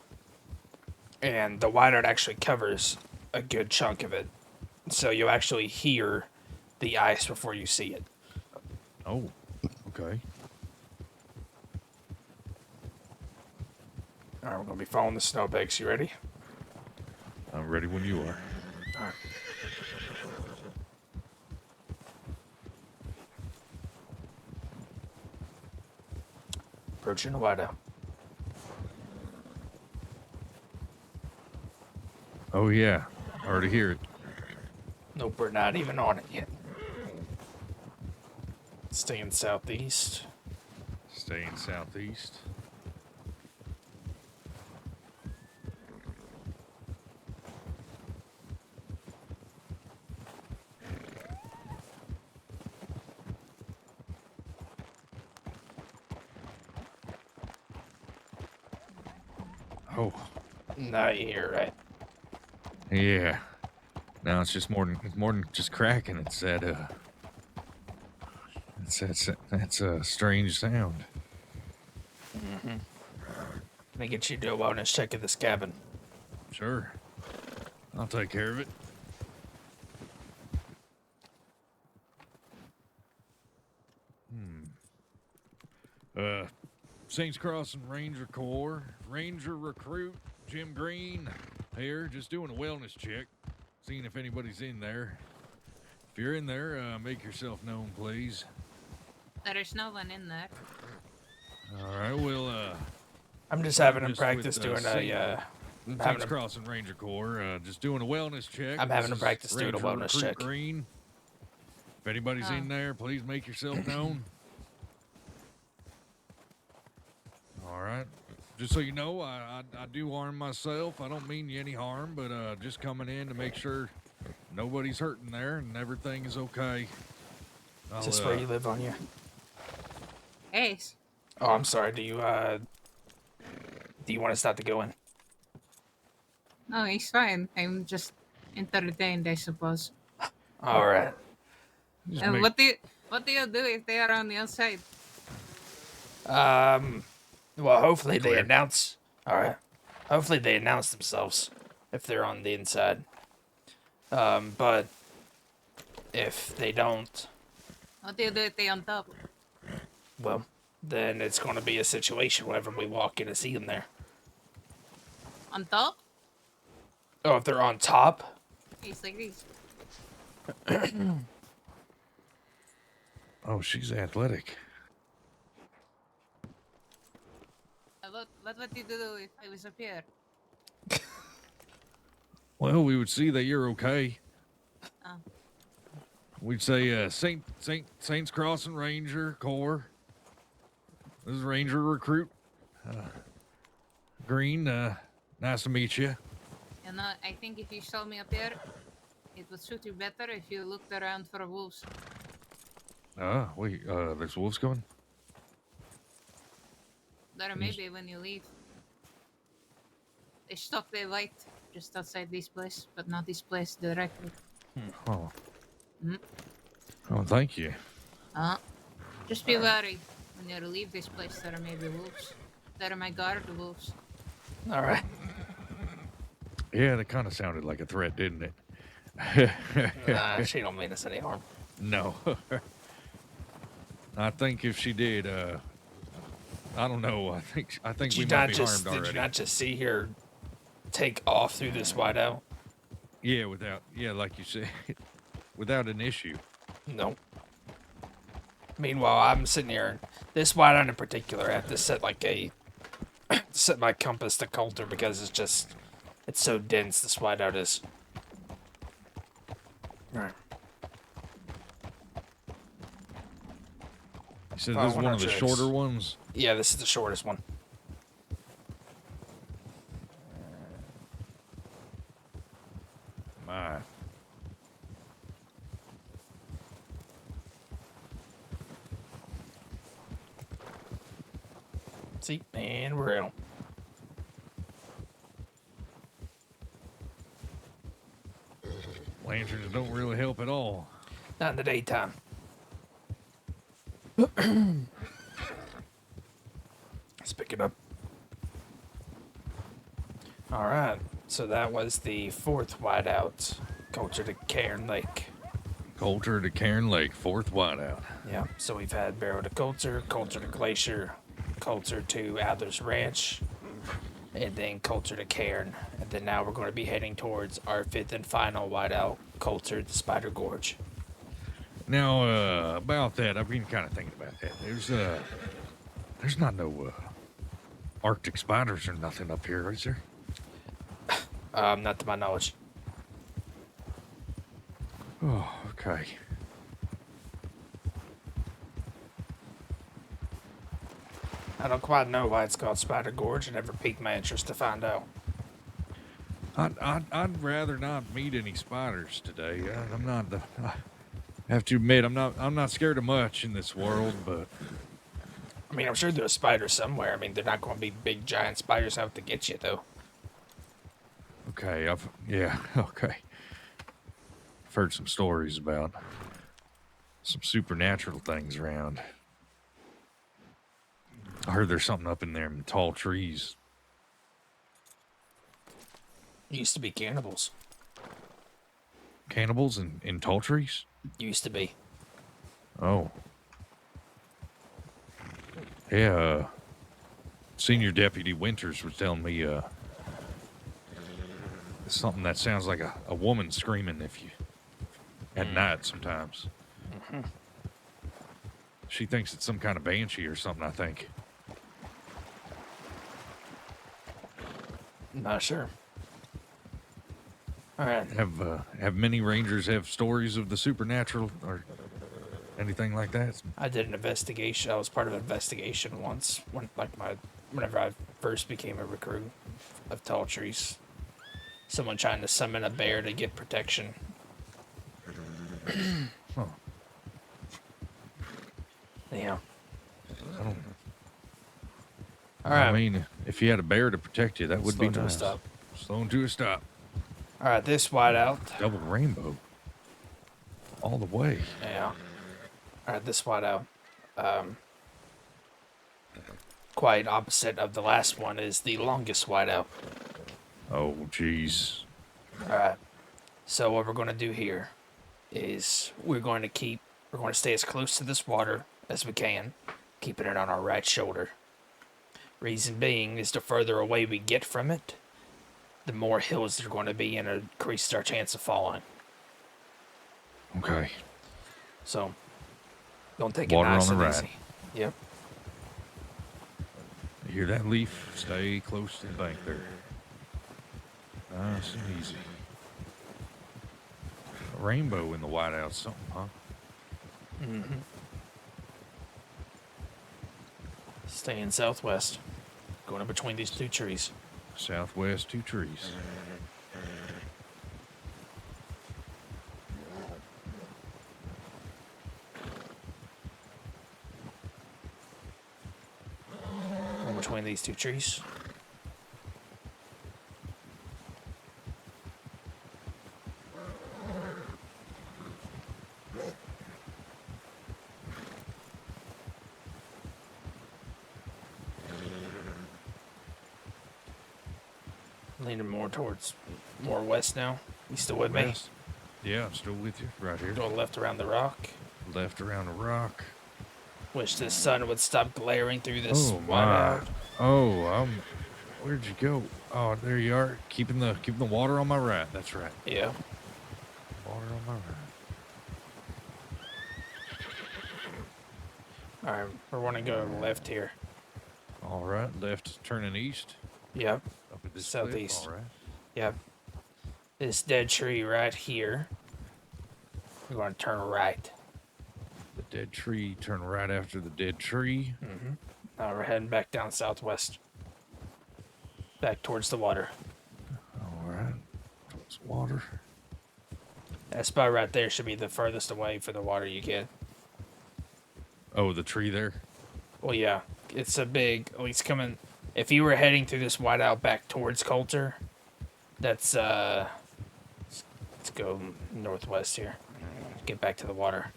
and the whiteout actually covers a good chunk of it. So you'll actually hear the ice before you see it. Oh, okay. All right, we're gonna be following the snowbanks. You ready? I'm ready when you are. All right. Approaching the whiteout. Oh yeah, I already hear it. Nope, we're not even on it yet. Staying southeast. Staying southeast. Oh, No, you hear it right. yeah. No, it's just more than just cracking. It's that that's a strange sound. Mm-hmm. Let me get you to do a wellness check of this cabin. Sure, I'll take care of it. Saints Crossing Ranger Corps, Ranger Recruit Jim Green here, just doing a wellness check, seeing if anybody's in there. If you're in there, make yourself known, please. There's no one in there. All right, well, I'm just having him just practice with, doing Saints having him, Crossing Ranger Corps, just doing a wellness check. I'm having This him practice is doing a Ranger wellness Recruit check. Green. If anybody's in there, please make yourself known. All right. Just so you know, I do arm myself. I don't mean you any harm, but just coming in to make sure nobody's hurting there and everything is okay. Is this where you live on you? Ace. Oh, I'm sorry. Do you want to start to go in? No, he's fine. I'm just entertained, I suppose. All right. And what do you do if they are on the outside? Well, hopefully they Clear. announce. All right. Hopefully they announce themselves if they're on the inside. But if they don't, What do you do if they on top? well, then it's going to be a situation whenever we walk in and see them there. On top? Oh, if they're on top? He's like this. Oh, she's athletic. What would you do if I was up here? Well, we would see that you're okay. Oh. We'd say Saints Crossing Ranger Corps. This is Ranger Recruit Green. Nice to meet you. You know, I think if you saw me up here, it would suit you better if you looked around for wolves. Wait, there's wolves coming? There may be when you leave. They stopped their light just outside this place, but not this place directly. Oh. Mm. Oh, thank you. Just be wary when you leave this place. There may be wolves. There may guard the wolves. All right. Yeah, that kind of sounded like a threat, didn't it? She don't mean us any harm. No. I think if she did, I don't know. I think we might be harmed already. Did you not just see her take off through this whiteout? Yeah, like you said, without an issue. No. Meanwhile, I'm sitting here. This whiteout in particular, I have to set set my compass to Coulter because it's so dense. This whiteout is. All right. You said this is one of the shorter ones? Yeah, this is the shortest one. My. See, and we're out. Lanterns don't really help at all. Not in the daytime. Let's pick it up. All right, so that was the fourth whiteout, Coulter to Cairn Lake. Coulter to Cairn Lake, fourth whiteout. Yeah, so we've had Barrow to Coulter, Coulter to Glacier, Coulter to Adler's Ranch, and then Coulter to Cairn. And then now we're going to be heading towards our fifth and final whiteout, Coulter to Spider Gorge. Now, about that, I've been kind of thinking about that. There's not no Arctic spiders or nothing up here, is there? Not to my knowledge. Oh, okay. I don't quite know why it's called Spider Gorge. It never piqued my interest to find out. I'd rather not meet any spiders today. I'm not. I have to admit, I'm not scared of much in this world, but I mean, I'm sure there's spiders somewhere. I mean, they're not going to be big, giant spiders out to get you, though. Okay, okay. I've heard some stories about some supernatural things around. I heard there's something up in there in tall trees. Used to be cannibals. Cannibals in tall trees? Used to be. Oh. Yeah, Senior Deputy Winters was telling me, something that sounds like a woman screaming at night sometimes. Mm-hmm. She thinks it's some kind of banshee or something, I think. Not sure. All right. Have many rangers have stories of the supernatural or anything like that? I did an investigation. I was part of an investigation once, whenever I first became a recruit of tall trees. Someone trying to summon a bear to get protection. Huh. Yeah. I don't. All right. I mean, if you had a bear to protect you, that would Slow be to a nice. stop. Slowing to a stop. All right, this whiteout. Double rainbow. All the way. Yeah. All right, this whiteout. Quite opposite of the last one is the longest whiteout. Oh, jeez. All right. So what we're going to do here is we're going to stay as close to this water as we can, keeping it on our right shoulder. Reason being is the further away we get from it, the more hills there are going to be and increase our chance of falling. Okay. So, don't take Water it nice on the and right. easy. Yep. You hear that, Leaf? Stay close to the bank there. Nice and easy. A rainbow in the whiteout, something, huh? Mm-hmm. Staying southwest. Going in between these two trees. Southwest, 2 trees. In between these two trees. Leaning more west now. You still with me? West. Yeah, I'm still with you, right here. Go left around the rock. Left around the rock. Wish the sun would stop glaring through this Oh whiteout. my! Oh, where'd you go? Oh, there you are. Keeping the water on my right. That's right. Yeah. Water on my right. All right, we're going to go left here. All right, left turning east. Yep. Up at this cliff. Southeast. All right. Yep. This dead tree right here. We're going to turn right. The dead tree. Turn right after the dead tree. Mm-hmm. Now we're heading back down southwest. Back towards the water. All right. Towards water. That spot right there should be the furthest away for the water you get. Oh, the tree there. Well, yeah. It's a big... Oh, he's coming... If you were heading through this whiteout back towards Coulter, that's, let's go northwest here. Get back to the water.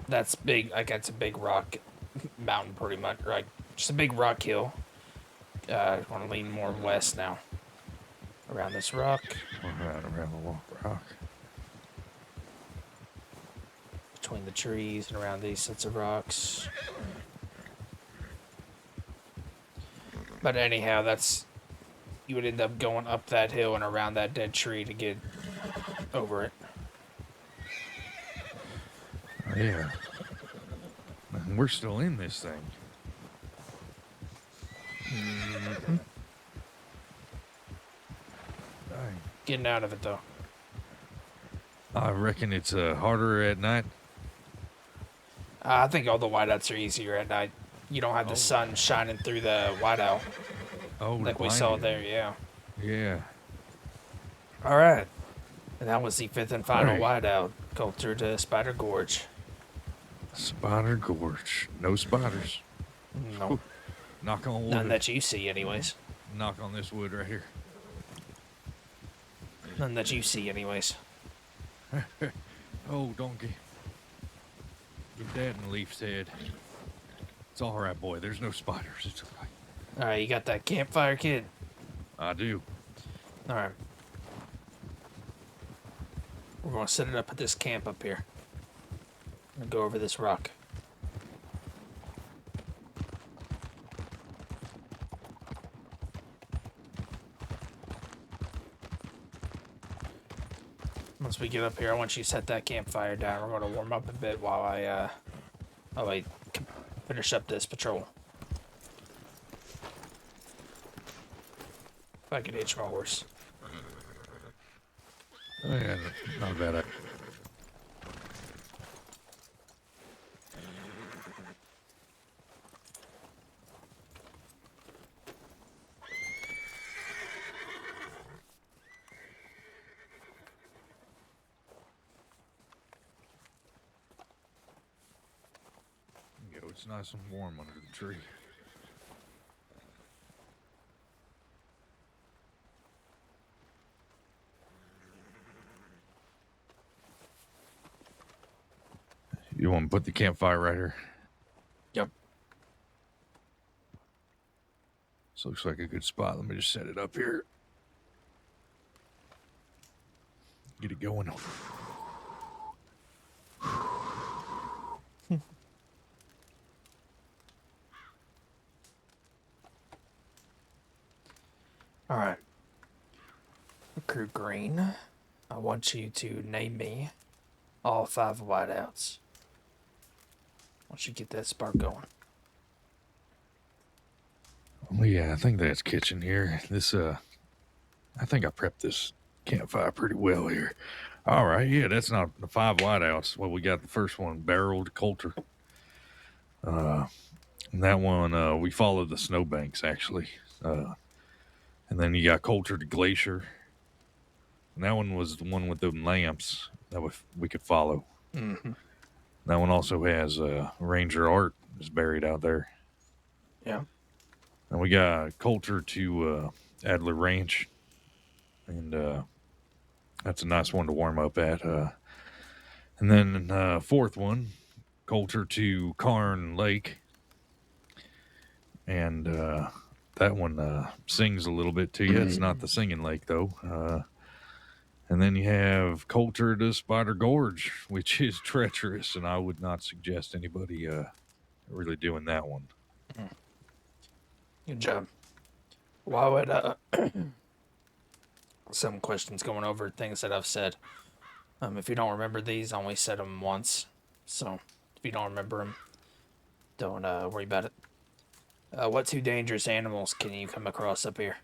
That's big, like, that's a big rock mountain, pretty much. Like, just a big rock hill. I want to lean more west now. Around this rock. All right, around the rock. Between the trees and around these sets of rocks. But anyhow, you would end up going up that hill and around that dead tree to get over it. Oh, yeah. And we're still in this thing. Mm-hmm. Dang. Getting out of it, though. I reckon it's harder at night. I think all the whiteouts are easier at night. You don't have the sun shining through the whiteout. Oh, Like we blind saw you. there, yeah. Yeah. All right. And that was the 5th and final All whiteout. Coulter to Spider Gorge. Spider Gorge. No spiders. No, Knock on wood. none that you see, anyways. Knock on this wood right here. None that you see, anyways. Oh, donkey. Get that in Leaf's head. It's all right, boy. There's no spiders. It's all right. All right, you got that campfire, kid? I do. All right. We're gonna set it up at this camp up here. And go over this rock. Once we get up here, I want you to set that campfire down. We're gonna warm up a bit while I finish up this patrol. If I could hitch my horse. Oh, yeah, not a bad idea. Yo, it's nice and warm under the tree. You want to put the campfire right here? Yep. This looks like a good spot. Let me just set it up here. Get it going. All right. Crew Green, I want you to name me all 5 wideouts. Once you get that spark going. Well, yeah, I think that's kitchen here. This, I think I prepped this campfire pretty well here. All right, yeah, that's not the 5 wideouts. Well, we got the first one, barreled Coulter. And that one, we followed the snowbanks, actually. And then you got Coulter to Glacier. And that one was the one with the lamps that we could follow. Mm-hmm. That one also has Ranger Art is buried out there. Yeah. And we got Coulter to Adler Ranch. And that's a nice one to warm up at. And then fourth one, Coulter to Carn Lake. And that one sings a little bit to you. It's not the singing lake, though. And then you have Coulter to Spider Gorge, which is treacherous, and I would not suggest anybody really doing that one. Good job. Why would some questions going over things that I've said? If you don't remember these, I only said them once, so if you don't remember them, don't worry about it. What 2 dangerous animals can you come across up here?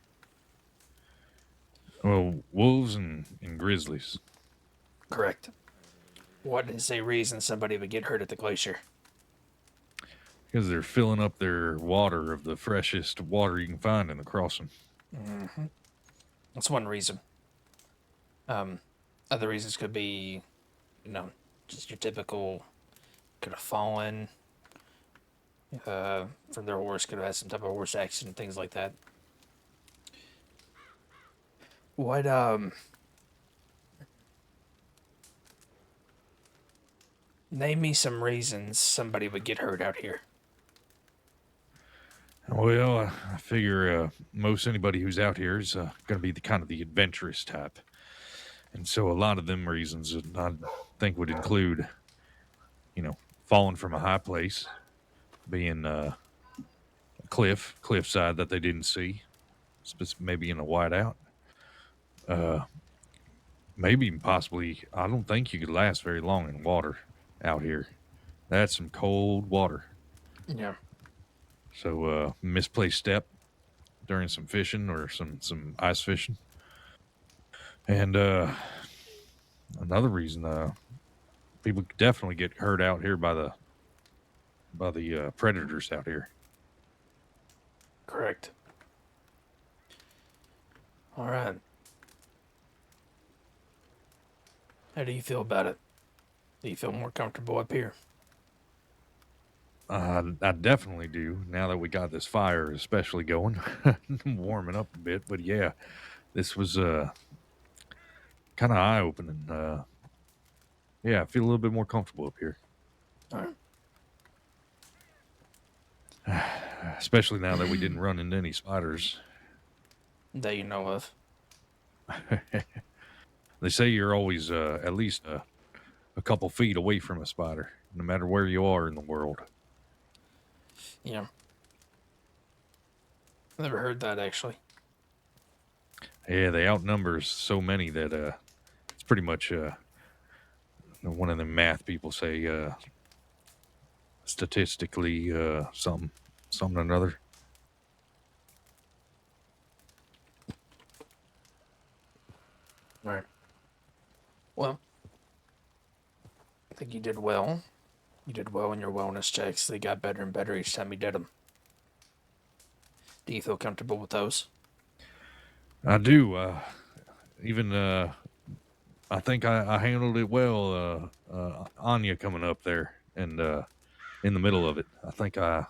Well, wolves and grizzlies. Correct. What is a reason somebody would get hurt at the glacier? Because they're filling up their water of the freshest water you can find in the crossing. Mm-hmm. That's one reason. Other reasons could be, just your typical, could have fallen from their horse, could have had some type of horse accident, things like that. What, name me some reasons somebody would get hurt out here. Well, I figure most anybody who's out here is going to be the kind of the adventurous type. And so a lot of them reasons I think would include, falling from a high place, being a cliffside that they didn't see, maybe in a whiteout. Maybe even possibly, I don't think you could last very long in water out here. That's some cold water. Yeah. So misplaced step during some fishing or some ice fishing. And another reason, people could definitely get hurt out here by the predators out here. Correct. All right. How do you feel about it? Do you feel more comfortable up here? I definitely do. Now that we got this fire, especially going, warming up a bit. But yeah, this was kind of eye opening. Yeah, I feel a little bit more comfortable up here, All right. especially now that we didn't run into any spiders. That you know of. They say you're always at least a couple feet away from a spider, no matter where you are in the world. Yeah. Never heard that actually. Yeah, they outnumber so many that it's pretty much one of the math people say statistically something or another. All right. Well, I think you did well. You did well in your wellness checks. They got better and better each time you did them. Do you feel comfortable with those? I do. Even I think I handled it well. Anya coming up there and in the middle of it. I think yeah,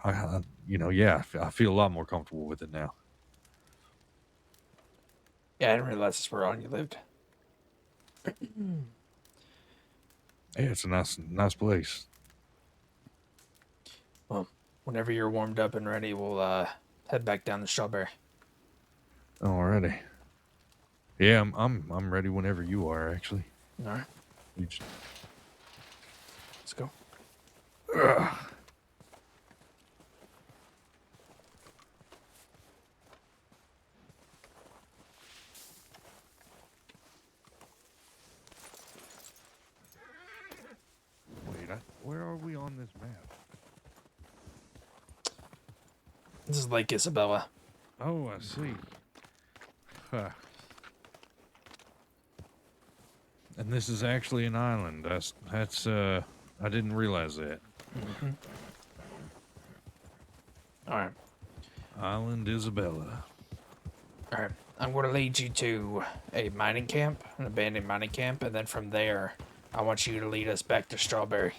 I feel a lot more comfortable with it now. Yeah, I didn't realize that's where Anya lived. Yeah, it's a nice place. Well, whenever you're warmed up and ready, we'll head back down to Strawberry. Alrighty. Yeah, I'm ready whenever you are. Actually, All right, you just, let's go. wait, where are we on this map? This is Lake Isabella. Oh, I see. Huh. And this is actually an island. That's I didn't realize that. Mm-hmm. All right. Island Isabella. All right. I'm going to lead you to a mining camp, an abandoned mining camp, and then from there, I want you to lead us back to Strawberry.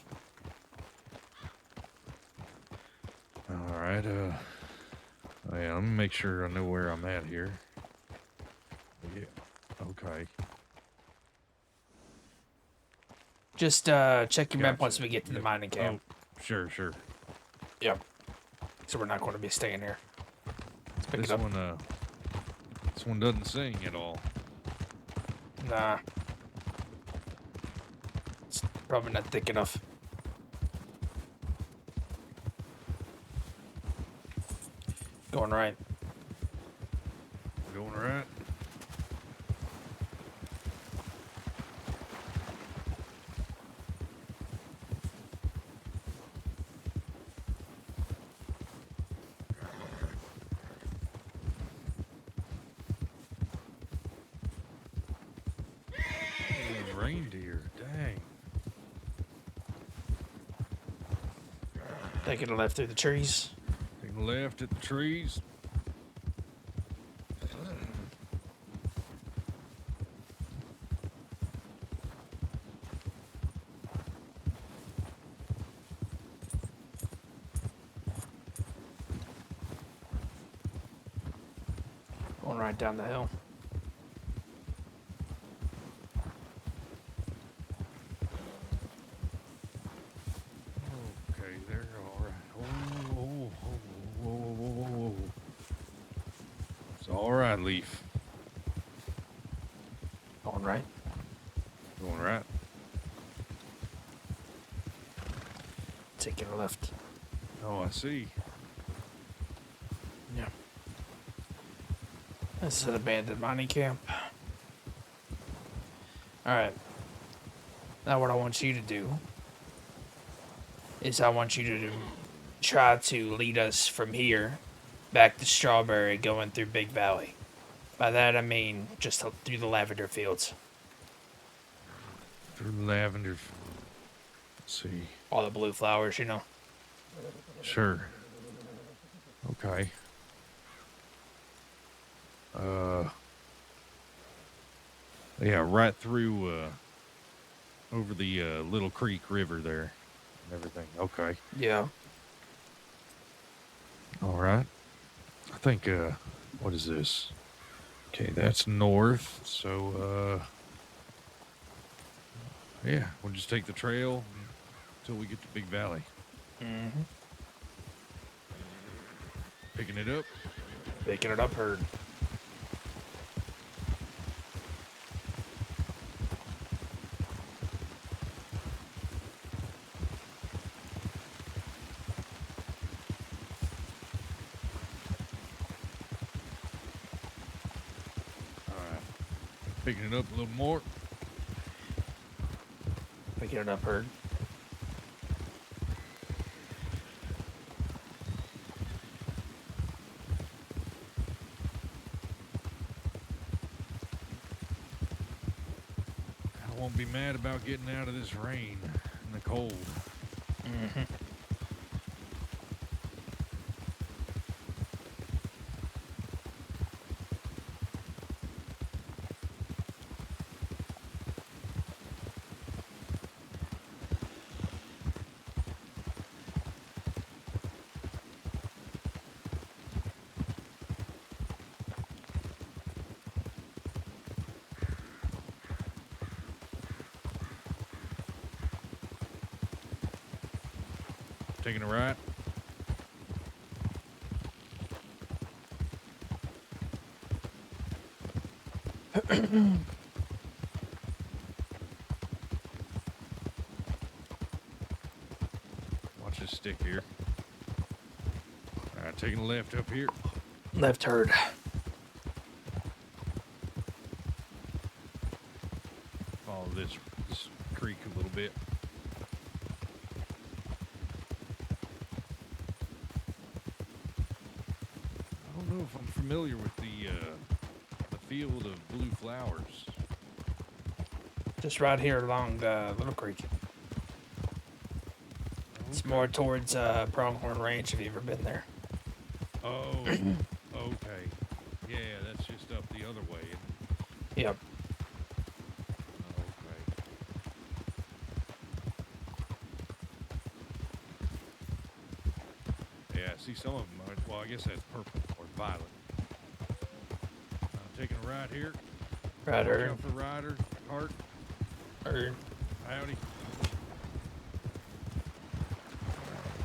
All right. Oh yeah, let me make sure I know where I'm at here. Yeah. Okay. Just check your map Gotcha. once we get to the mining camp. Oh, sure. Yep. So we're not going to be staying here. Let's pick This it up. this one doesn't sing at all. Nah. It's probably not thick enough. Going right. Going right. Reindeer, dang. Taking a left through the trees. Taking left at the trees. Going right down the hill. Okay, there you are. Whoa. It's all right, Leaf. Going right. Going right. Taking a left. Oh, I see. Yeah. This is an abandoned mining camp. Alright. Now what I want you to do is I want you to try to lead us from here back to Strawberry going through Big Valley. By that I mean just through the lavender fields. Through lavender. Let's see. All the blue flowers, you know. Sure. Okay. Yeah, right through over the Little Creek River there. and everything. Okay. Yeah. All right. I think, what is this? Okay, that's north. So, yeah, we'll just take the trail until we get to Big Valley. Mm-hmm. Picking it up. Picking it up, herd. All right. Picking it up a little more. Picking it up, herd. I won't be mad about getting out of this rain and the cold. Mm-hmm. Taking a right. Watch this stick here. All right, taking a left up here. Left, herd. Follow this creek a little bit. I don't know if I'm familiar with the field of blue flowers. Just right here along the Little Creek. It's more towards Pronghorn Ranch, if you've ever been there. Oh, okay. Yeah, that's just up the other way. Yep. Okay. Yeah, see some of them. Well, I guess that's purple or violet. Taking a right here. Right, Watch herd. out for Ryder. Hart. Herd. Howdy.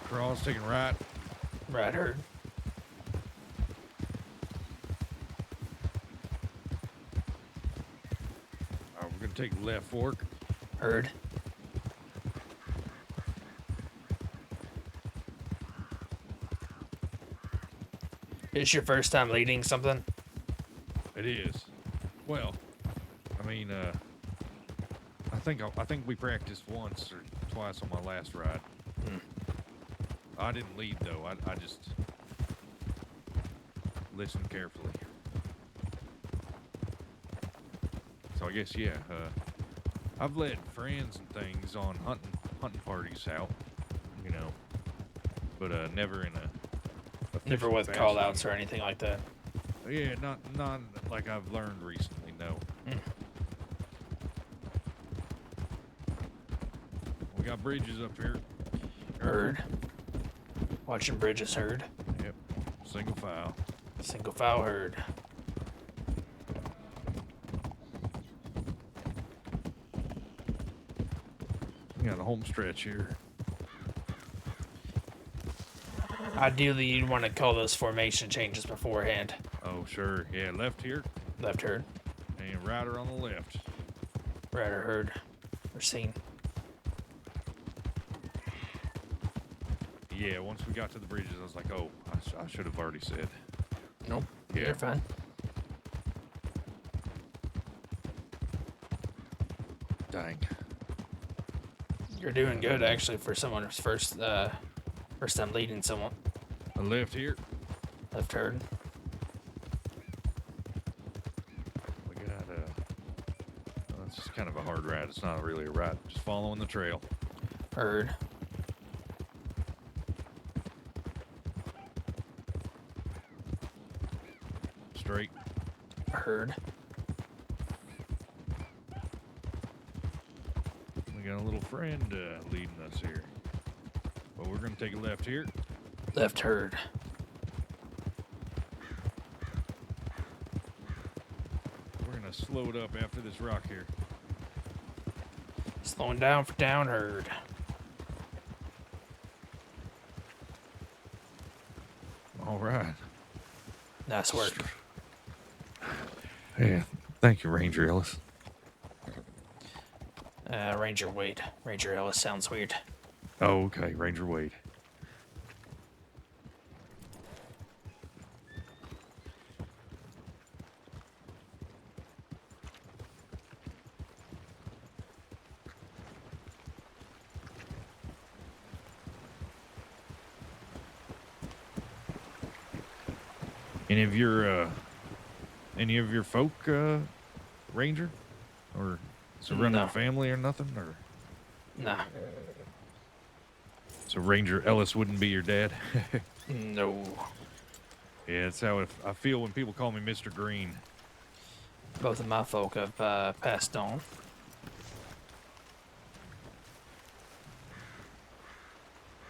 Cross, taking right. Right, herd. All right, we're going to take the left fork. Herd. It's your first time leading something? It is. Well, I mean, I think we practiced once or twice on my last ride. I didn't lead though. I just listened carefully. So I guess yeah. I've led friends and things on hunting parties out, you know, but never in a Never with call outs or anything like that. Yeah, not like I've learned recently. No. We got bridges up here. Herd. Watching bridges, herd. Yep. Single file. Single file, herd. We got a home stretch here. Ideally, you'd want to call those formation changes beforehand. Oh, sure. Yeah, left here. Left, herd. And Ryder on the left. Right, or herd. Or seen. Yeah, once we got to the bridges, I was like, oh, I should have already said. Nope. Yeah. You're fine. Dang. You're doing good, actually, for someone who's first time leading someone. I left here. Left, herd. We got it's just kind of a hard ride. It's not really a ride. Just following the trail. Herd. Straight. Herd. We got a little friend leading us here. Well, we're gonna take a left here. Left herd. We're gonna slow it up after this rock here. Slowing down for down herd. All right. Nice work. Yeah. Thank you, Ranger Ellis. Ranger Wade. Ranger Ellis sounds weird. Oh, okay, Ranger Wade. Any of your folk, Ranger, or surrounding No. family or nothing, or Nah. so Ranger Ellis wouldn't be your dad? No. Yeah, that's how I feel when people call me Mr. Green. Both of my folk have passed on.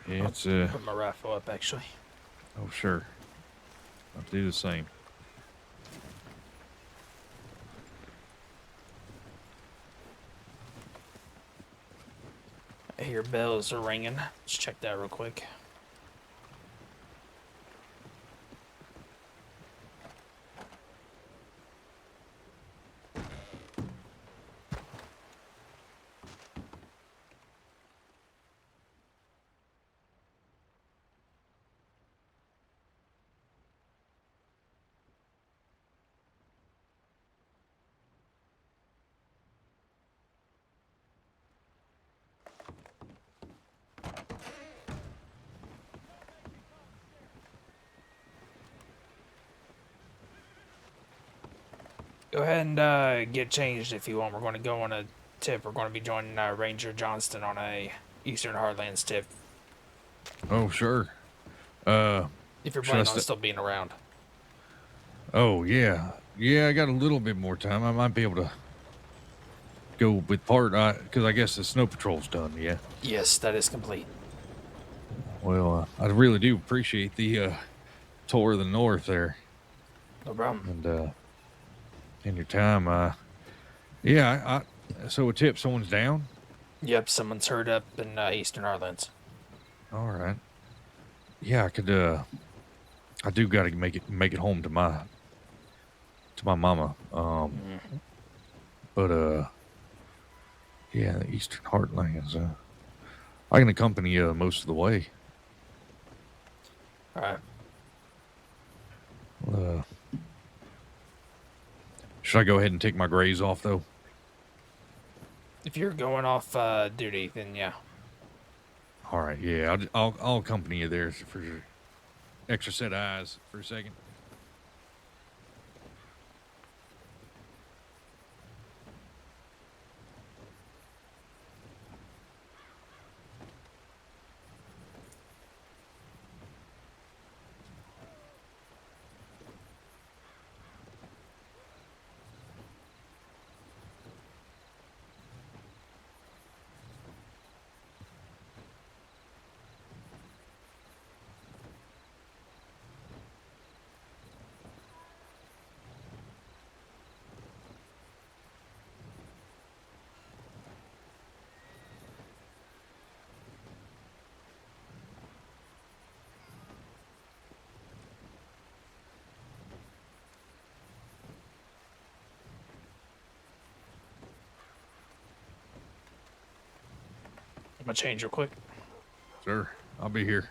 Yeah, it's Put my rifle up, actually. oh sure, I'll do the same. I hear bells are ringing. Let's check that real quick. Go ahead and get changed if you want. We're going to go on a tip. We're going to be joining Ranger Johnston on a Eastern Heartlands tip. Oh sure. If you're Should I planning on sta- still being around. Oh yeah, I got a little bit more time. I might be able to go with part, because I guess the snow patrol's done. Yeah. Yes, that is complete. Well, I really do appreciate the tour of the north there, No problem. and your time. Yeah. So a tip, someone's down. Yep, someone's hurt up in Eastern Heartlands. All right. Yeah, I could. I do got to make it home to my mama. But yeah, the Eastern Heartlands. I can accompany you most of the way. All right. Should I go ahead and take my grays off though? If you're going off duty, then yeah. All right. Yeah, I'll accompany you there for your extra set of eyes for a second. I'm going to change real quick. Sure, I'll be here.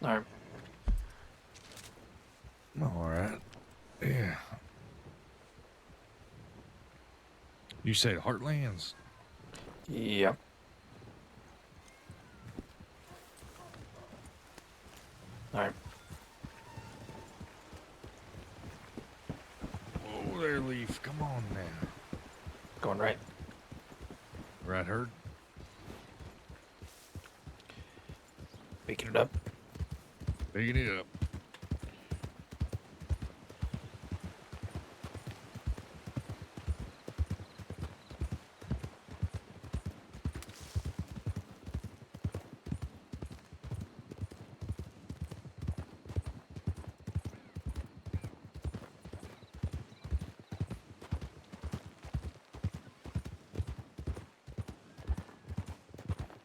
All right. All right. Yeah. You said Heartlands? Yep. All right. Whoa there, Leaf. Come on now. Going right. Right, Herd? Picking it up. Picking it up.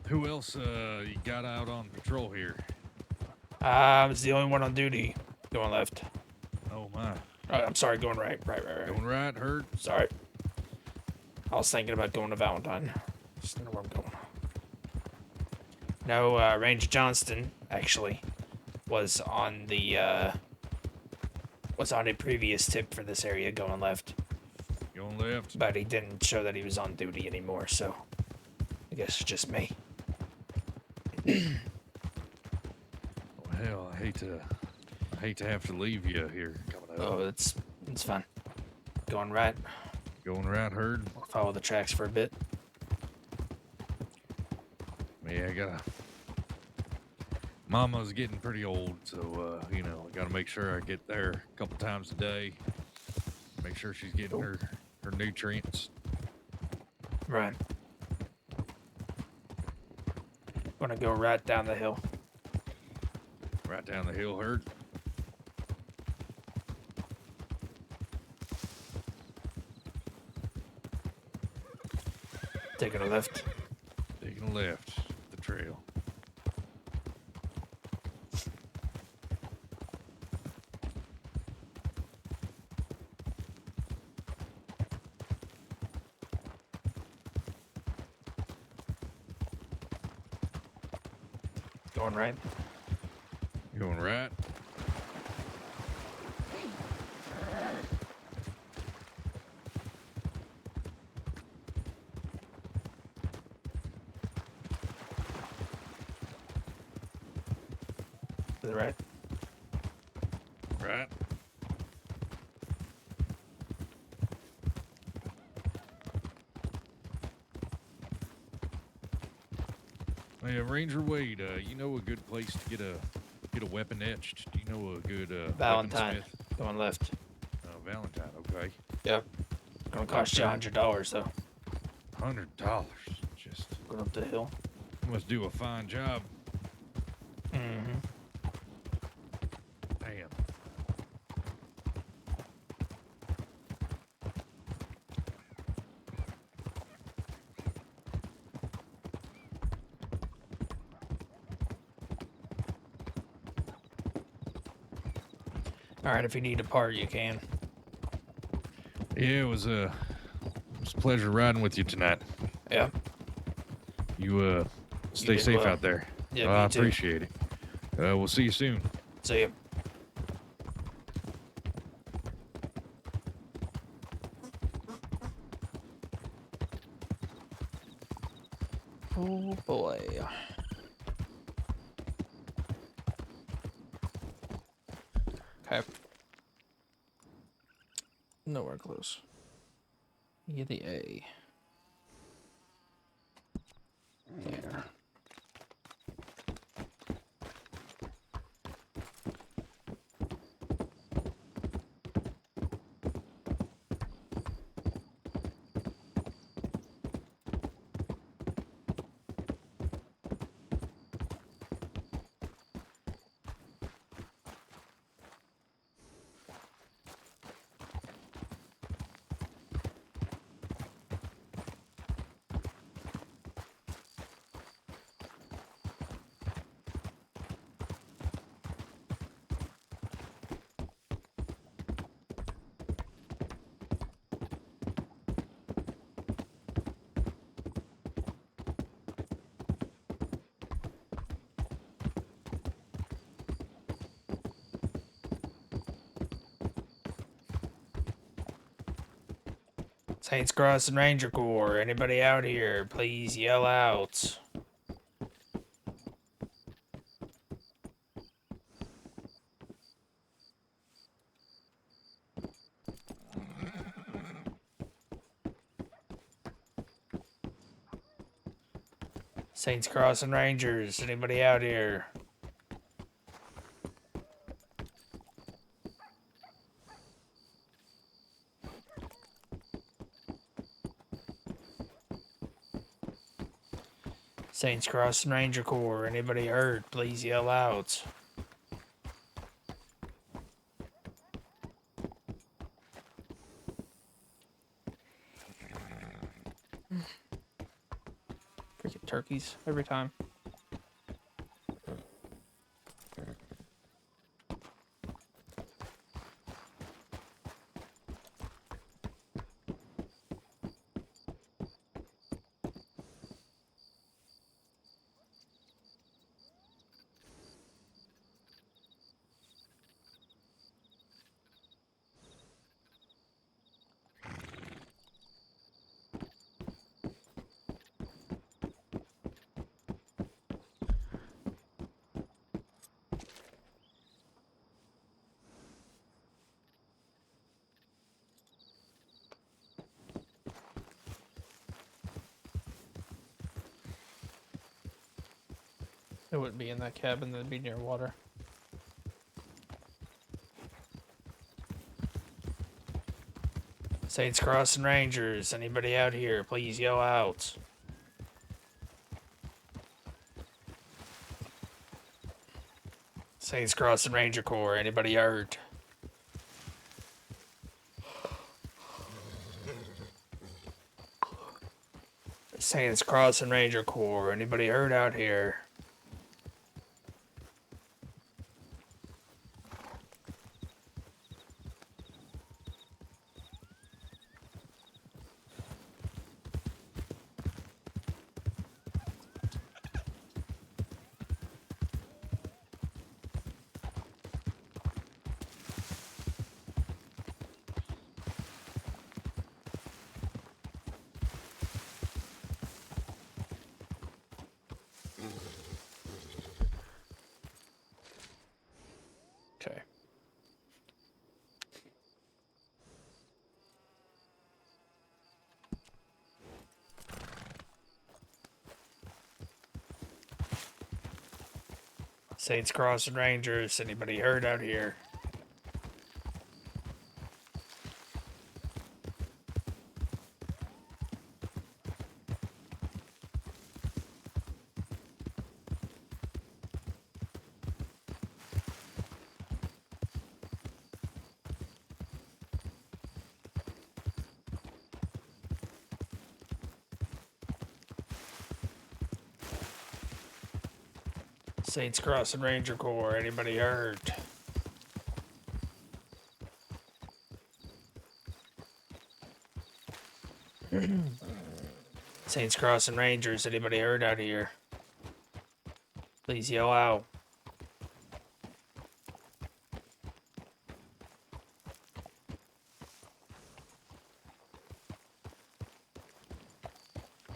Who else you got out on patrol here? I was the only one on duty. Going left. Oh, my. I'm sorry, going right. Right. Going right, Herd? Sorry. I was thinking about going to Valentine. Just know where I'm going. No, Ranger Johnston, actually, was on a previous tip for this area going left. Going left? But he didn't show that he was on duty anymore, so I guess it's just me. Well, hell, I hate to have to leave you here coming up. Oh, it's fine. Going right. Going right, Herd? Follow the tracks for a bit. Yeah, I gotta... Mama's getting pretty old, so, I gotta make sure I get there a couple times a day. Make sure she's getting her nutrients. Right. Gonna go right down the hill. Right down the hill, Herd. Taking a left. Taking a left, the trail. Going right. Going right. To the right. Right. Hey, Ranger Wade, you know a good place to get a weapon etched? Do you know a good Valentine. weaponsmith? Going left. Valentine, okay. Yep. Gonna cost you $100 though. $100. Just Going up the hill. must do a fine job. Mm-hmm. Damn. All right, if you need a part, you can. Yeah, it was a pleasure riding with you tonight. Yeah. You stay did safe well. out there. Yeah, I me too. appreciate it. We'll see you soon. See ya. Oh boy. Okay. Nowhere close. Get the A. There. Saints Crossing Ranger Corps, anybody out here, please yell out. Saints Crossing Rangers, anybody out here? Saints Crossing Ranger Corps, anybody hurt, please yell out. Freaking turkeys every time. It wouldn't be in that cabin, that'd be near water. Saints Crossing Rangers, anybody out here, please yell out. Saints Crossing Ranger Corps, anybody hurt? Saints Crossing Ranger Corps, anybody hurt out here? Okay. Saints Crossing Rangers, anybody hurt out here? Saints Crossing Ranger Corps, anybody hurt? Saints Crossing Rangers, anybody hurt out here? Please yell out.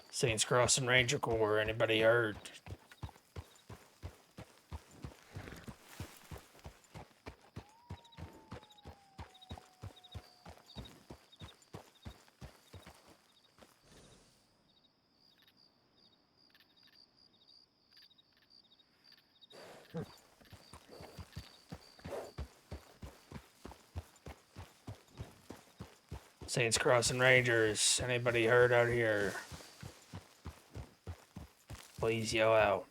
Saints Crossing Ranger Corps, anybody hurt? Saints Crossing Rangers, anybody hurt out here? Please yell out.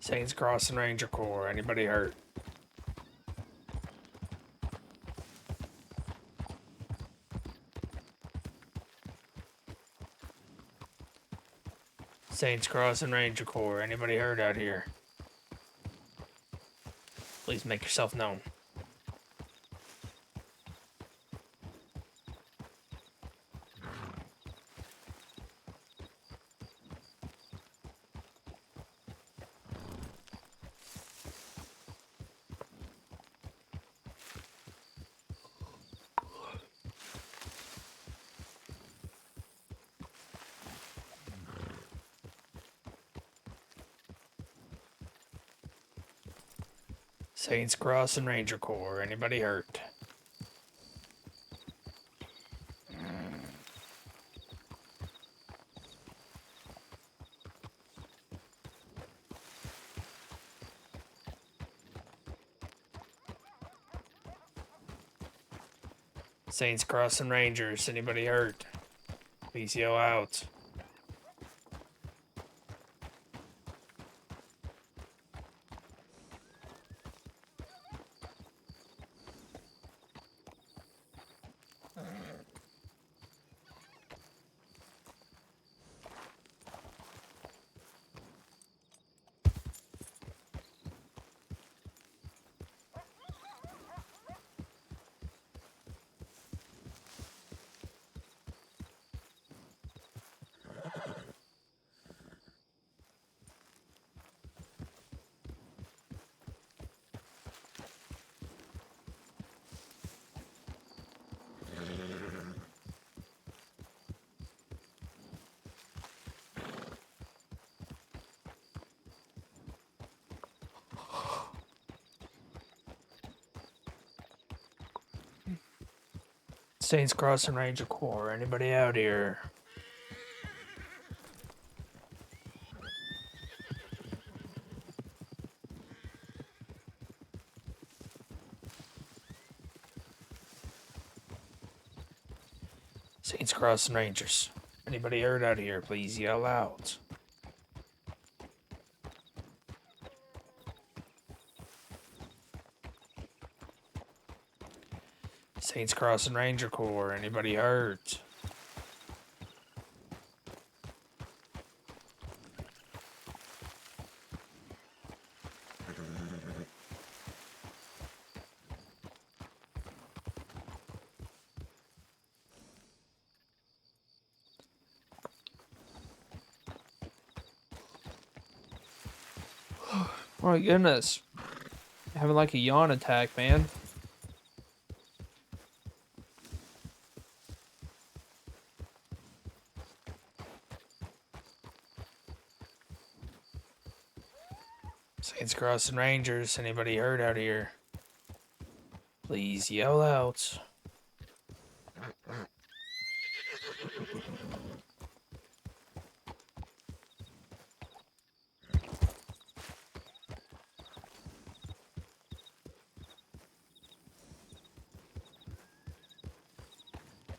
Saints Crossing Ranger Corps, anybody hurt? Saints Crossing Ranger Corps, anybody hurt out here? Please make yourself known. Saints Crossing Ranger Corps. Anybody hurt? Saints Crossing Rangers. Anybody hurt? Please yell out. Saints Crossing Ranger Corps. Anybody out here? Saints Crossing Rangers. Anybody hurt out here? Please yell out. Saints Crossing Ranger Corps. Anybody hurt? My goodness. Having like a yawn attack, man. Saints Crossing Rangers. Anybody hurt out here? Please yell out.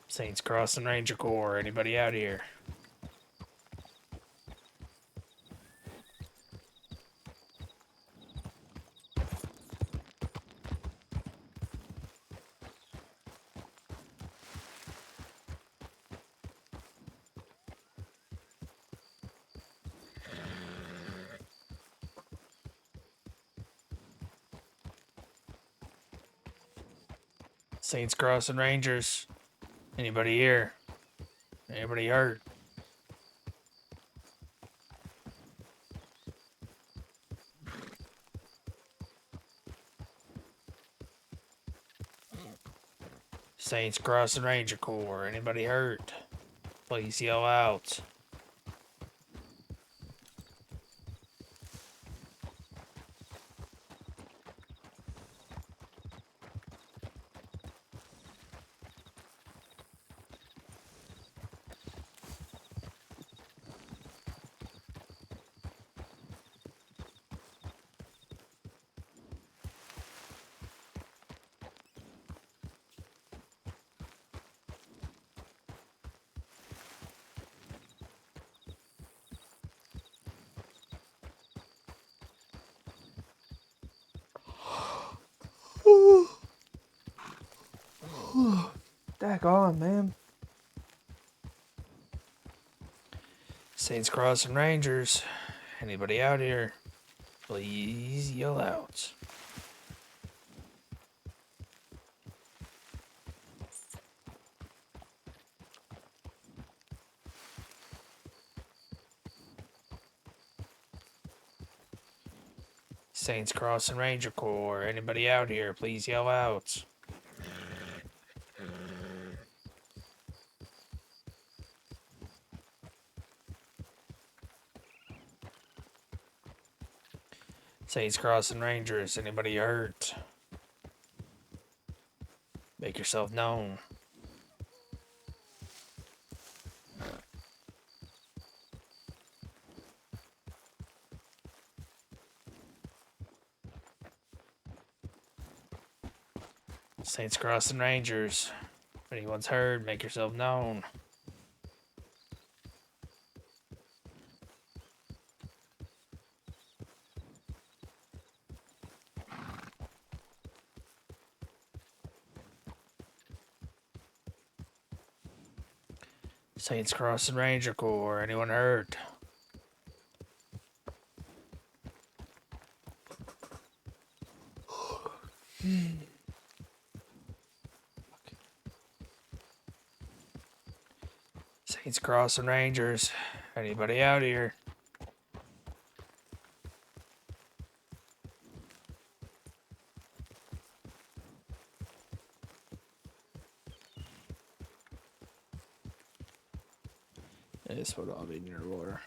Saints Crossing Ranger Corps. Anybody out here? Saints Crossing Rangers. Anybody here? Anybody hurt? Saints Crossing Ranger Corps. Anybody hurt? Please yell out. Daggone, man. Saints Crossing Rangers. Anybody out here? Please yell out. Saints Crossing Ranger Corps. Anybody out here? Please yell out. Saints Crossing Rangers, anybody hurt? Make yourself known. Saints Crossing Rangers. If anyone's heard, make yourself known. Saints Crossing Ranger Corps. Anyone hurt? Saints Crossing Rangers. Anybody out here? This would all be near water.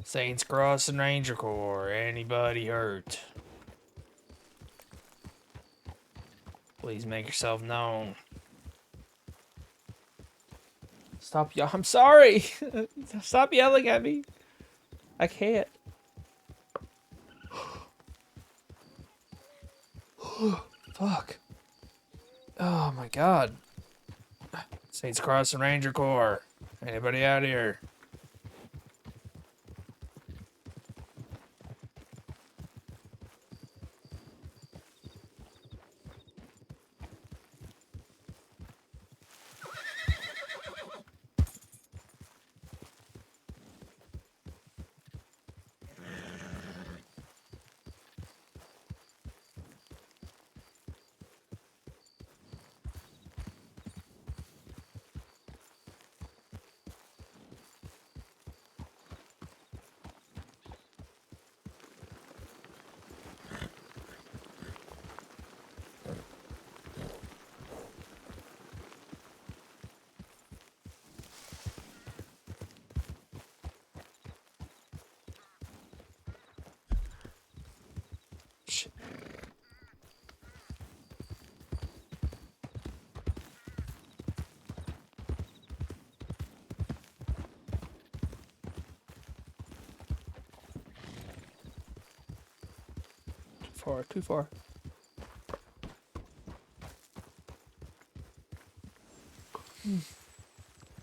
Saints Crossing Ranger Corps. Anybody hurt? Please make yourself known. Stop y'all. I'm sorry. Stop yelling at me. I can't. Fuck. Oh my god. Saints Crossing Ranger Corps. Anybody out here? Shit. Too far.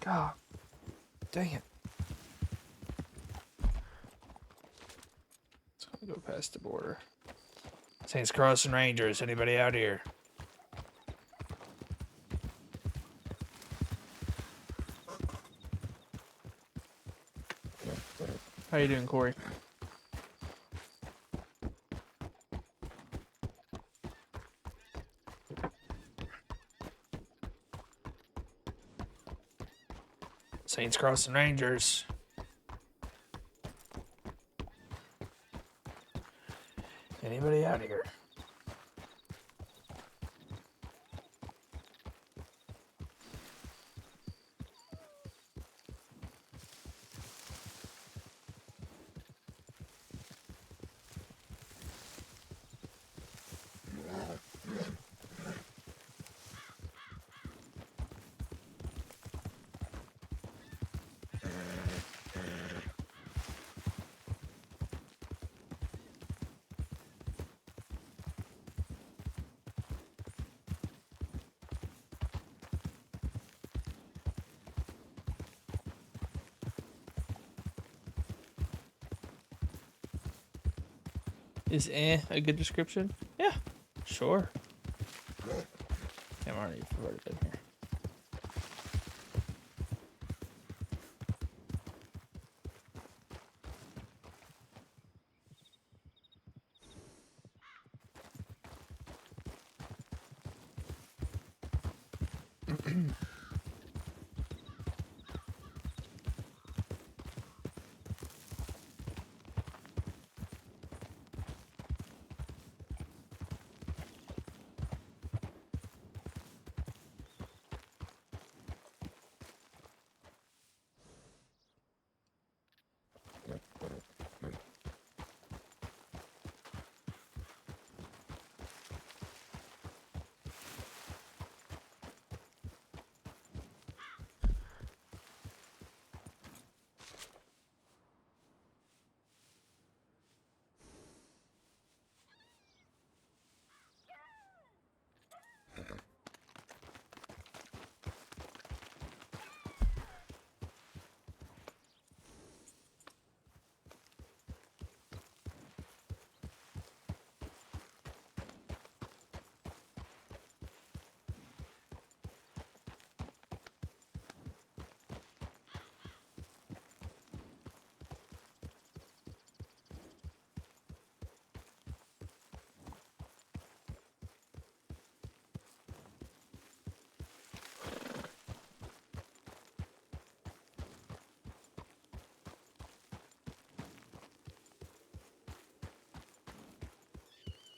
God. Dang it. It's gonna go past the border. Saints Crossing Rangers, anybody out here? How you doing, Corey? Saints Crossing Rangers. Anybody out here? Is a good description? Yeah, sure. I'm already forwarded in here.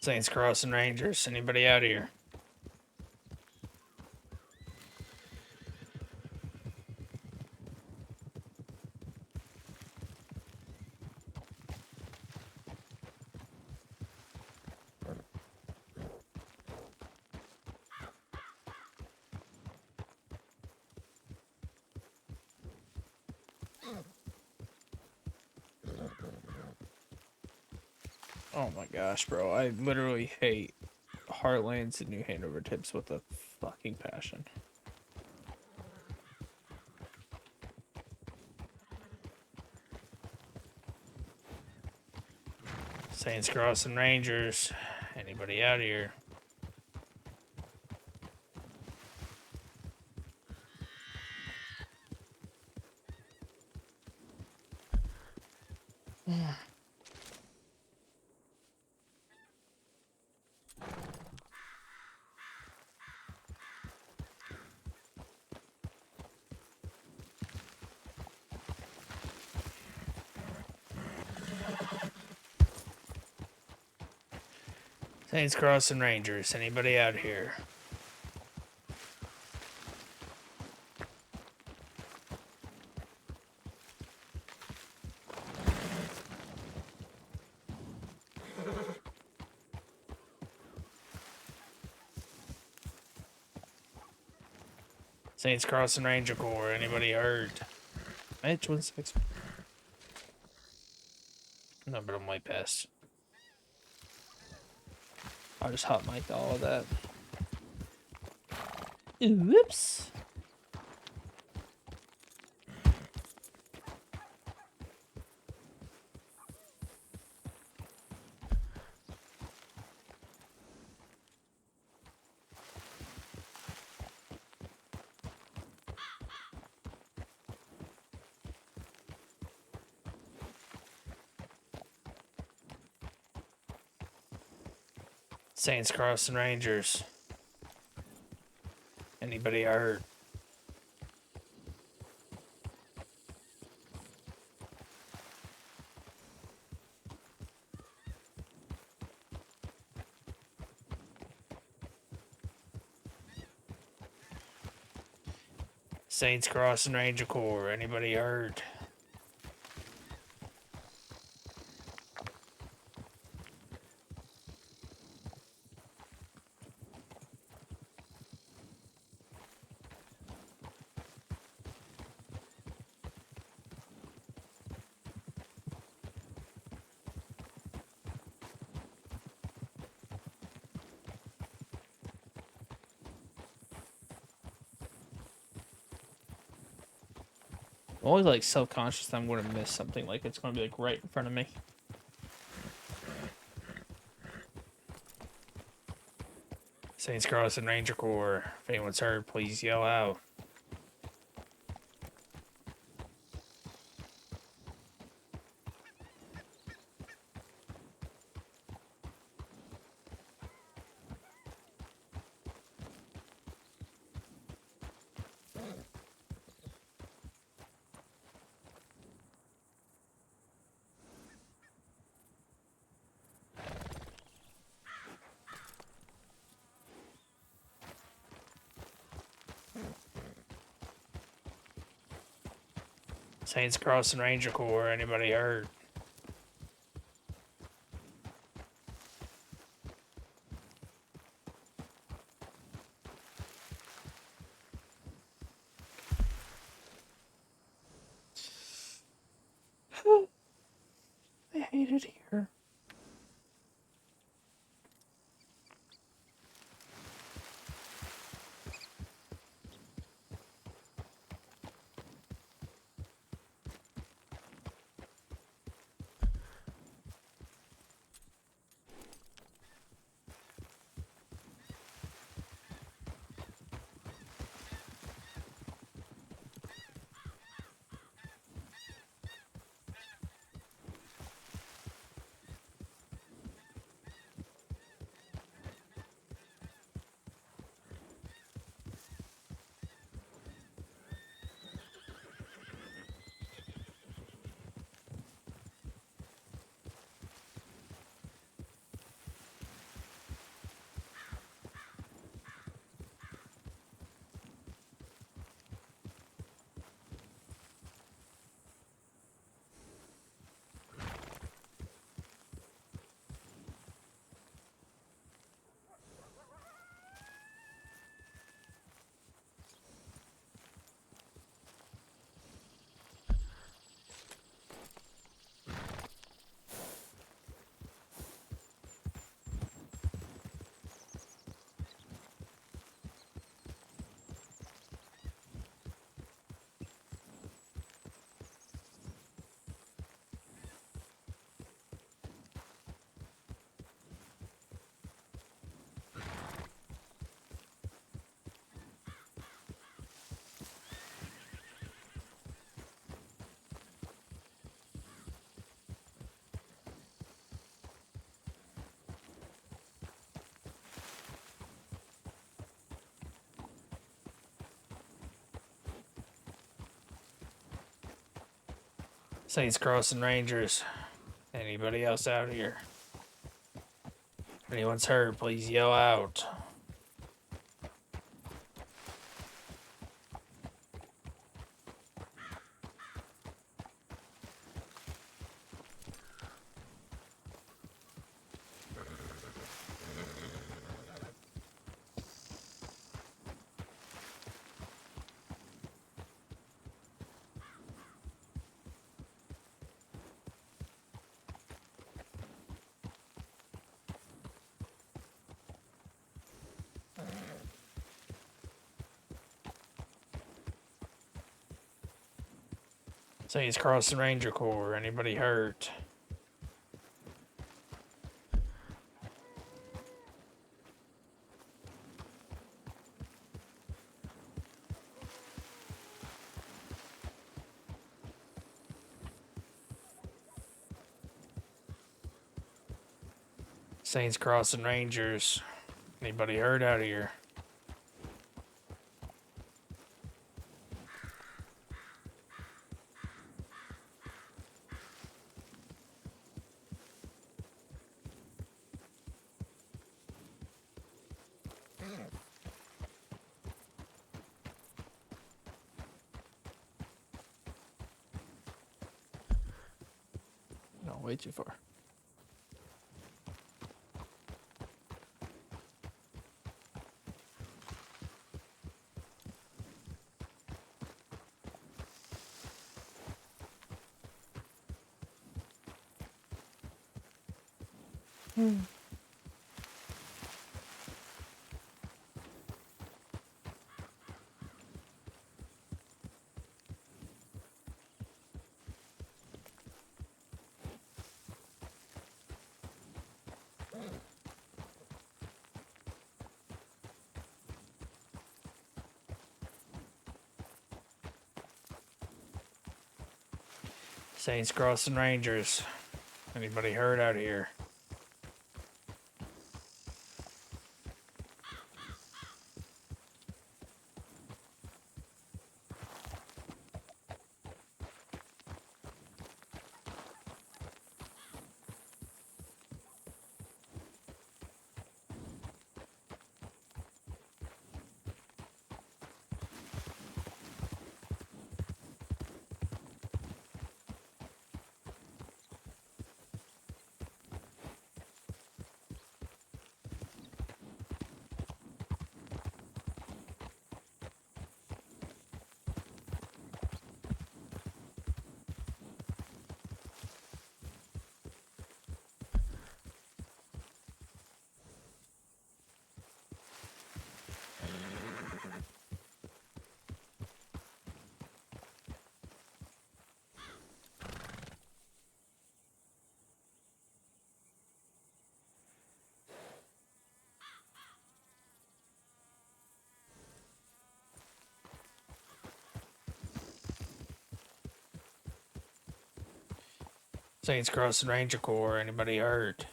Saints Crossing Rangers. Anybody out here? Oh my gosh, bro. I literally hate Heartlands and New Hanover tips with a fucking passion. Saints Crossing Rangers. Anybody out here? Saints Crossing Rangers. Anybody out here? Saints Crossing Ranger Corps. Anybody heard? Mitch 16. No, but I'm way past. I just hot mic'd all of that. Whoops. Saints Crossing Rangers. Anybody heard? Saints Crossing Ranger Corps. Anybody heard? I'm always like self-conscious that I'm going to miss something, like it's going to be like right in front of me. Saints Crossing Ranger Corps. If anyone's heard, please yell out. Saints Crossing Ranger Corps. Anybody heard? I hate it here. Saints Crossing Rangers. Anybody else out here? If anyone's hurt, please yell out. Saints Crossing Ranger Corps. Anybody hurt? Saints Crossing Rangers. Anybody hurt out here? No, way too far. Saints Crossing Rangers. Anybody hurt out here? Saints Crossing Ranger Corps. Anybody hurt?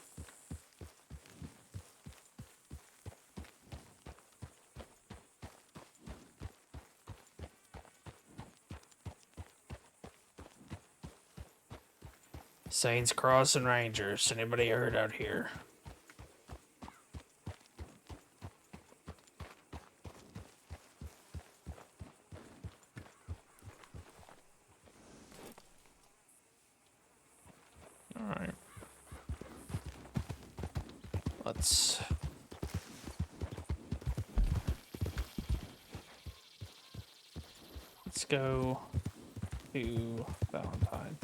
Saints Crossing Rangers. Anybody hurt out here? Alright. Let's... Let's go to Valentine.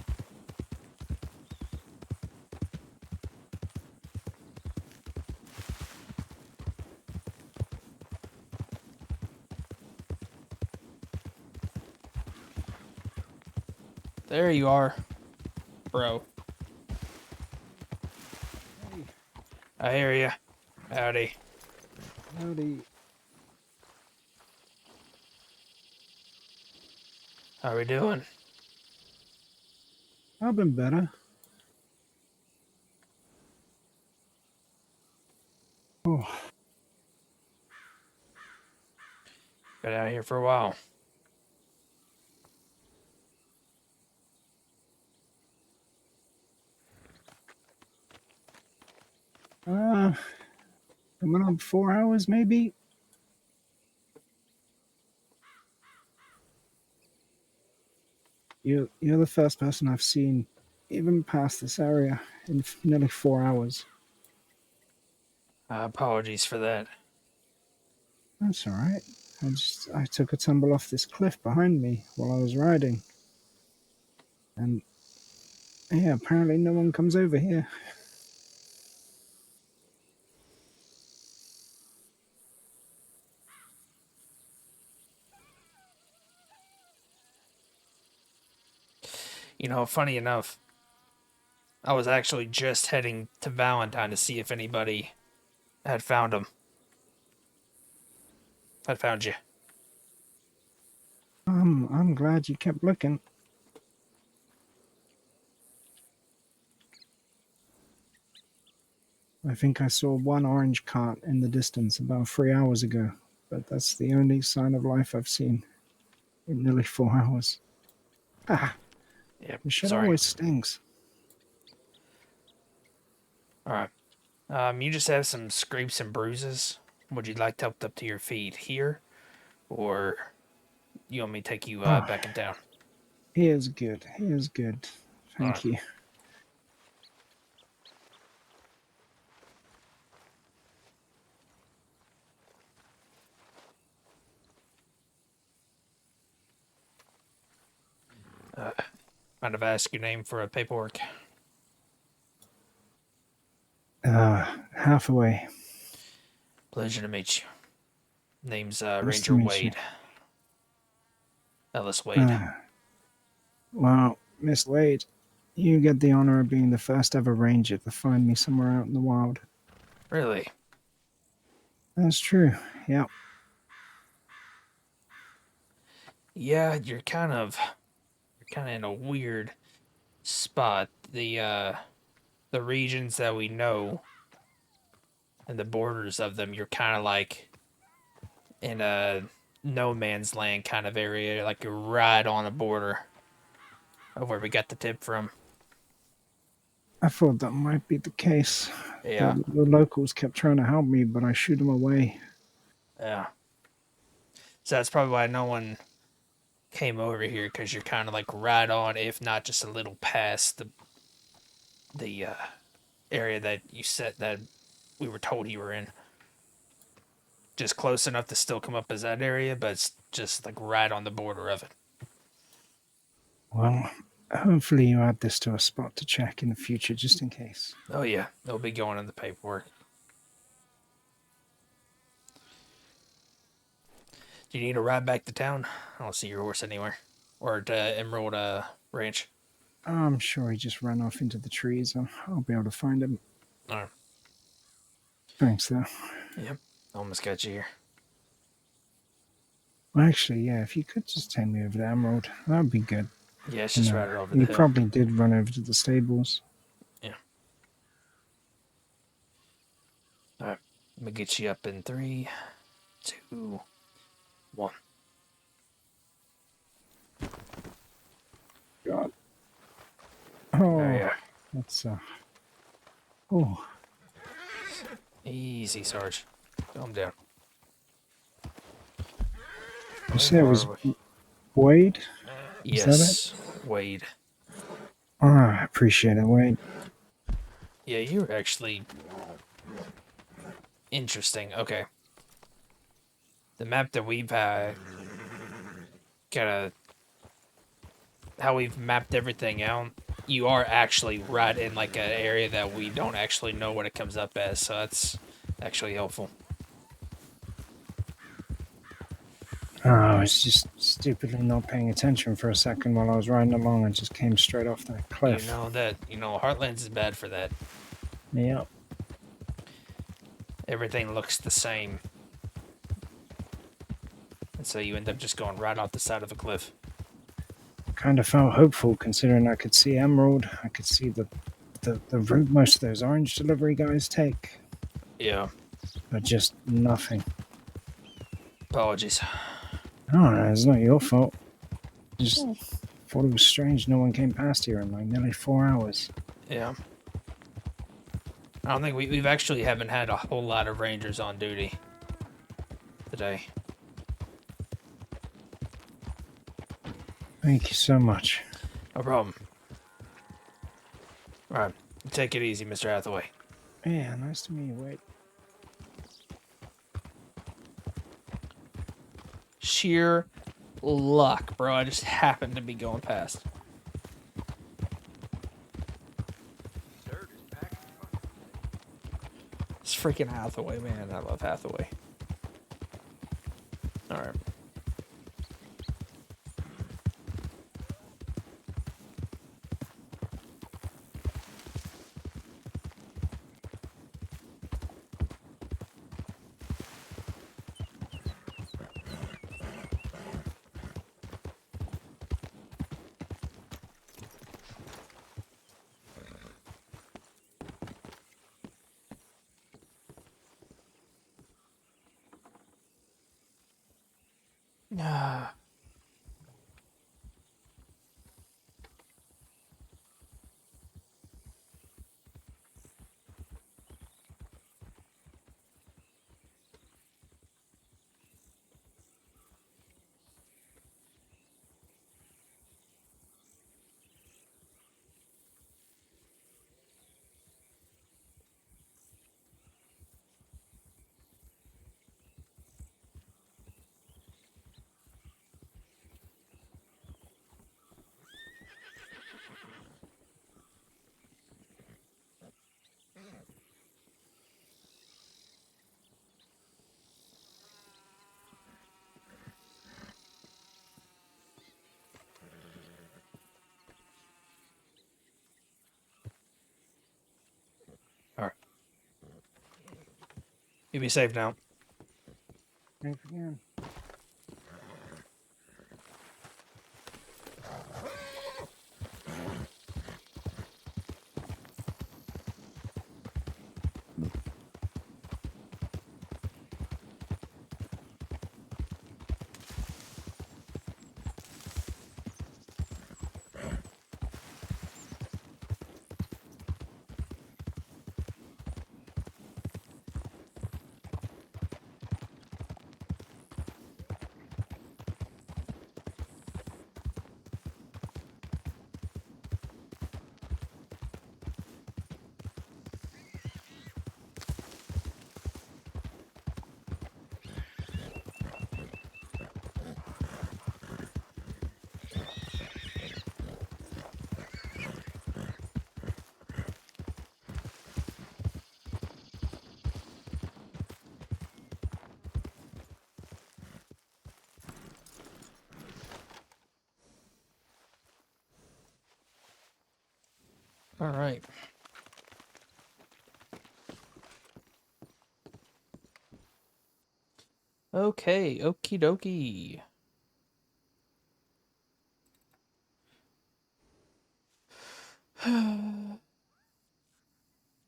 There you are, bro. Hey, I hear ya. Howdy. howdy. How we doing? I've been better. Oh, Been out here for a while. Coming on 4 hours, maybe. You're the first person I've seen even past this area in nearly 4 hours. Apologies for that. That's all right. I took a tumble off this cliff behind me while I was riding, and yeah, apparently no one comes over here. You know, funny enough, I was actually just heading to Valentine to see if anybody had found him. I found you. I'm glad you kept looking. I think I saw one orange cart in the distance about 3 hours ago, but that's the only sign of life I've seen in nearly 4 hours. Ah, Yep. the shit Sorry. always stings. All right. You just have some scrapes and bruises. Would you like help up to your feet here, or you want me to take you back in town? He is good. He is good. Thank you. Mind if I ask your name for a paperwork? Hathaway. Pleasure to meet you. Name's Nice Ranger to meet you. Wade. Ellis Wade. Well, Miss Wade, you get the honor of being the first ever ranger to find me somewhere out in the wild. Really? That's true. Yeah. Yeah, you're kind of in a weird spot. The regions that we know and the borders of them, you're kind of like in a no man's land kind of area, like you're right on the border of where we got the tip from. I thought that might be the case. Yeah. The locals kept trying to help me, but I shooed them away. Yeah. So that's probably why no one came over here, because you're kind of like right on, if not just a little past the area that you said that we were told you were in. Just close enough to still come up as that area, but it's just like right on the border of it. Well, hopefully you add this to a spot to check in the future, just in case. Oh yeah, they'll be going in the paperwork. Do you need a ride back to town? I don't see your horse anywhere. Or to Emerald Ranch. I'm sure he just ran off into the trees. I'll be able to find him. Alright. Thanks, though. Yep, almost got you here. Well, actually, yeah, if you could just take me over to Emerald, that would be good. Yeah, it's just right over the You hill. probably did run over to the stables. Yeah. Alright, let me get you up in 3, 2, 1. God. Oh, There that's oh. Easy, Sarge. Calm down. You say it was Wade? Is that Yes, Wade. I appreciate it, Wade. Yeah, you're actually interesting. Okay. The map that we've how we've mapped everything out, you are actually right in like an area that we don't actually know what it comes up as, so that's actually helpful. I was just stupidly not paying attention for a second while I was riding along and just came straight off that cliff. You know, Heartlands is bad for that. Yep. Everything looks the same. And so you end up just going right off the side of a cliff. Kind of felt hopeful considering I could see Emerald. I could see the route most of those orange delivery guys take. Yeah. But just nothing. Apologies. No, it's not your fault. Just thought it was strange no one came past here in like nearly 4 hours. Yeah. I don't think we've actually haven't had a whole lot of rangers on duty today. Thank you so much. No problem. All right, take it easy, Mr. Hathaway. Yeah, nice to meet you. Wait. Sheer luck, bro. I just happened to be going past. It's freaking Hathaway, man. I love Hathaway. All right. Ah. All right. You be safe now. Thanks again. All right. Okay, okie dokie.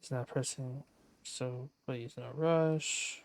He's not pressing, so please no rush.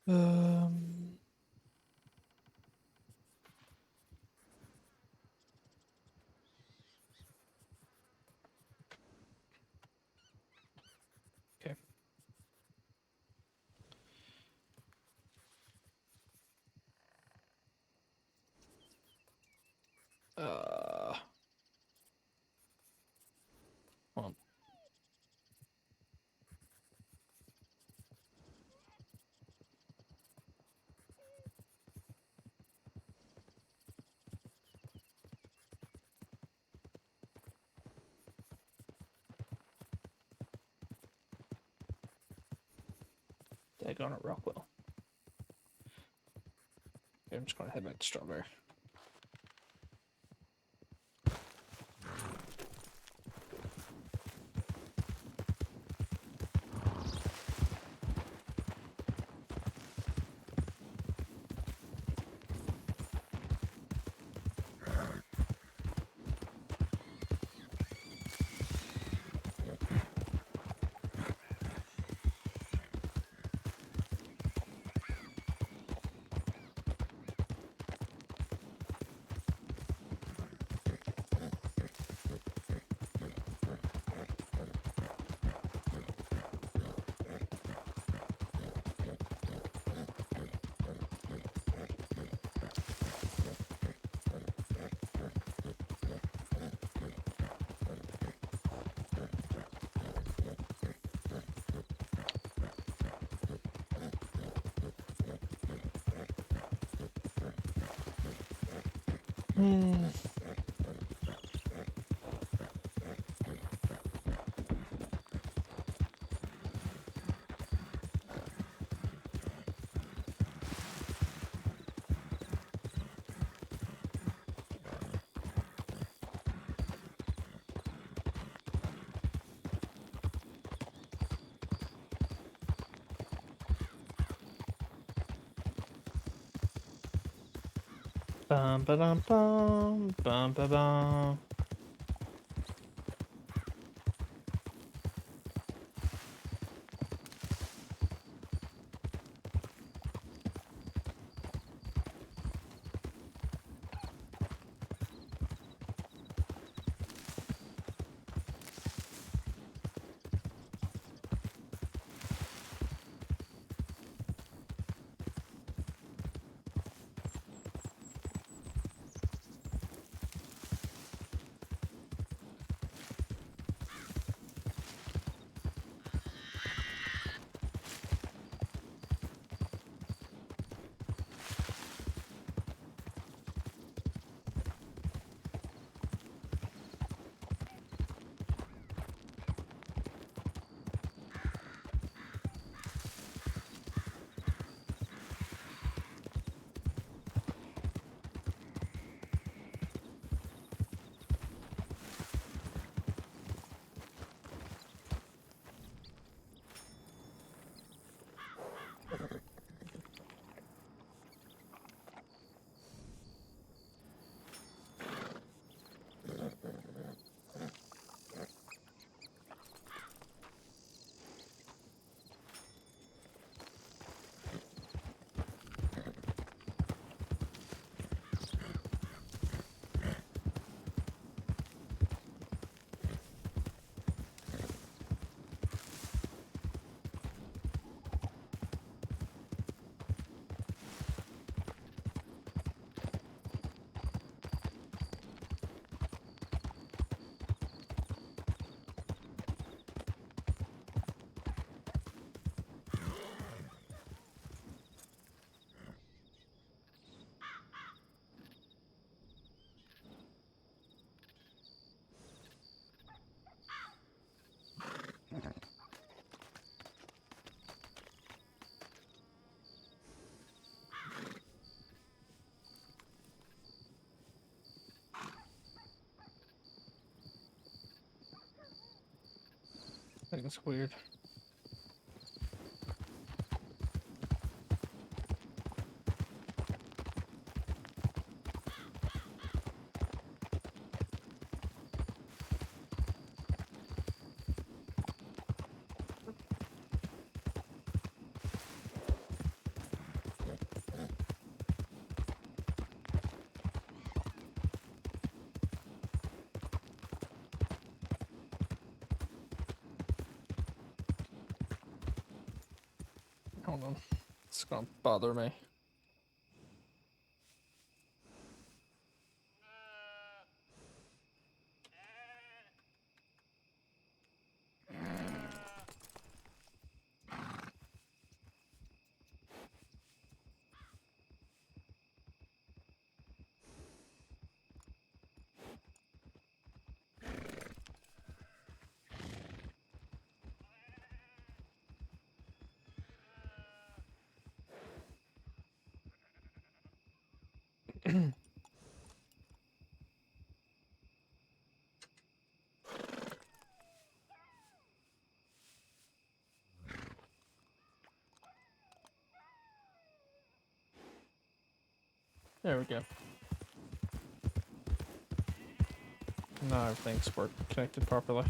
Um. Okay. Hold on. Daggone it, Rockwell. Okay, I'm just gonna head back to Strawberry. Bum ba dum bum bum ba bum. I think it's weird. Hold on. It's gonna bother me. There we go. Now everything's connected properly.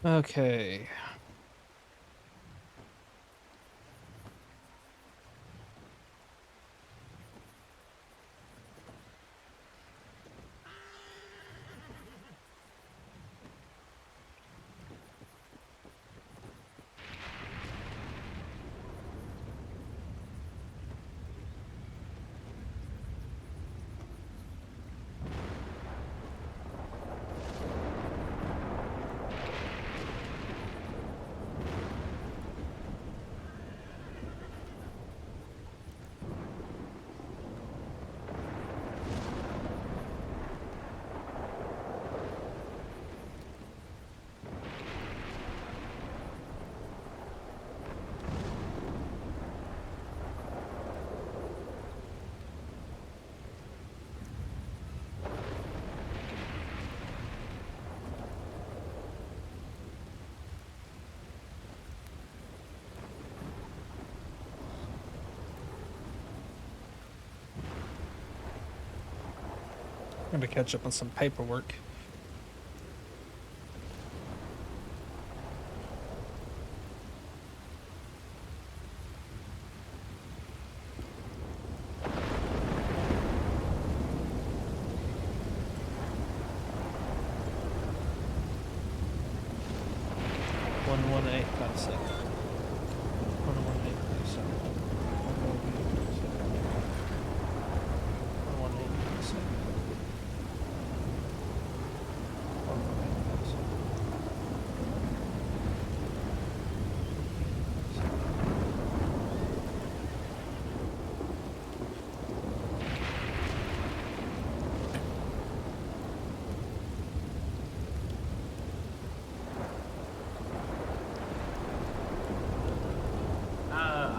Okay. I'm gonna catch up on some paperwork.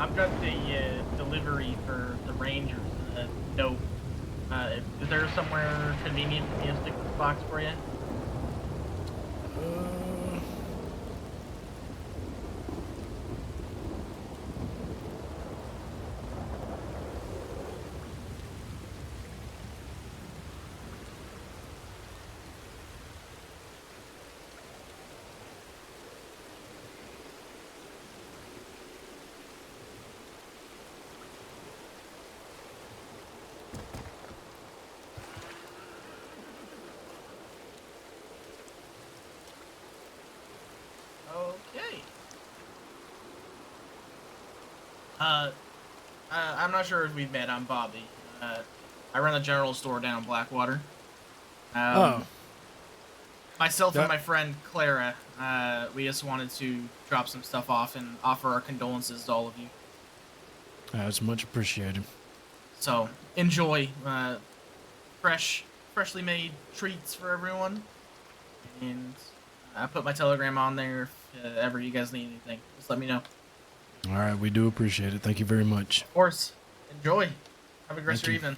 I've got the delivery for the Rangers. Dope. Is there somewhere convenient for me to stick this box for you? Okay. I'm not sure if we've met. I'm Bobby. I run a general store down in Blackwater. Myself and my friend Clara, we just wanted to drop some stuff off and offer our condolences to all of you. That's much appreciated. So, enjoy. Freshly made treats for everyone. And I put my Telegram on there if ever you guys need anything. Just let me know. All right, we do appreciate it. Thank you very much. Of course. Enjoy. Have a great Thank you. evening.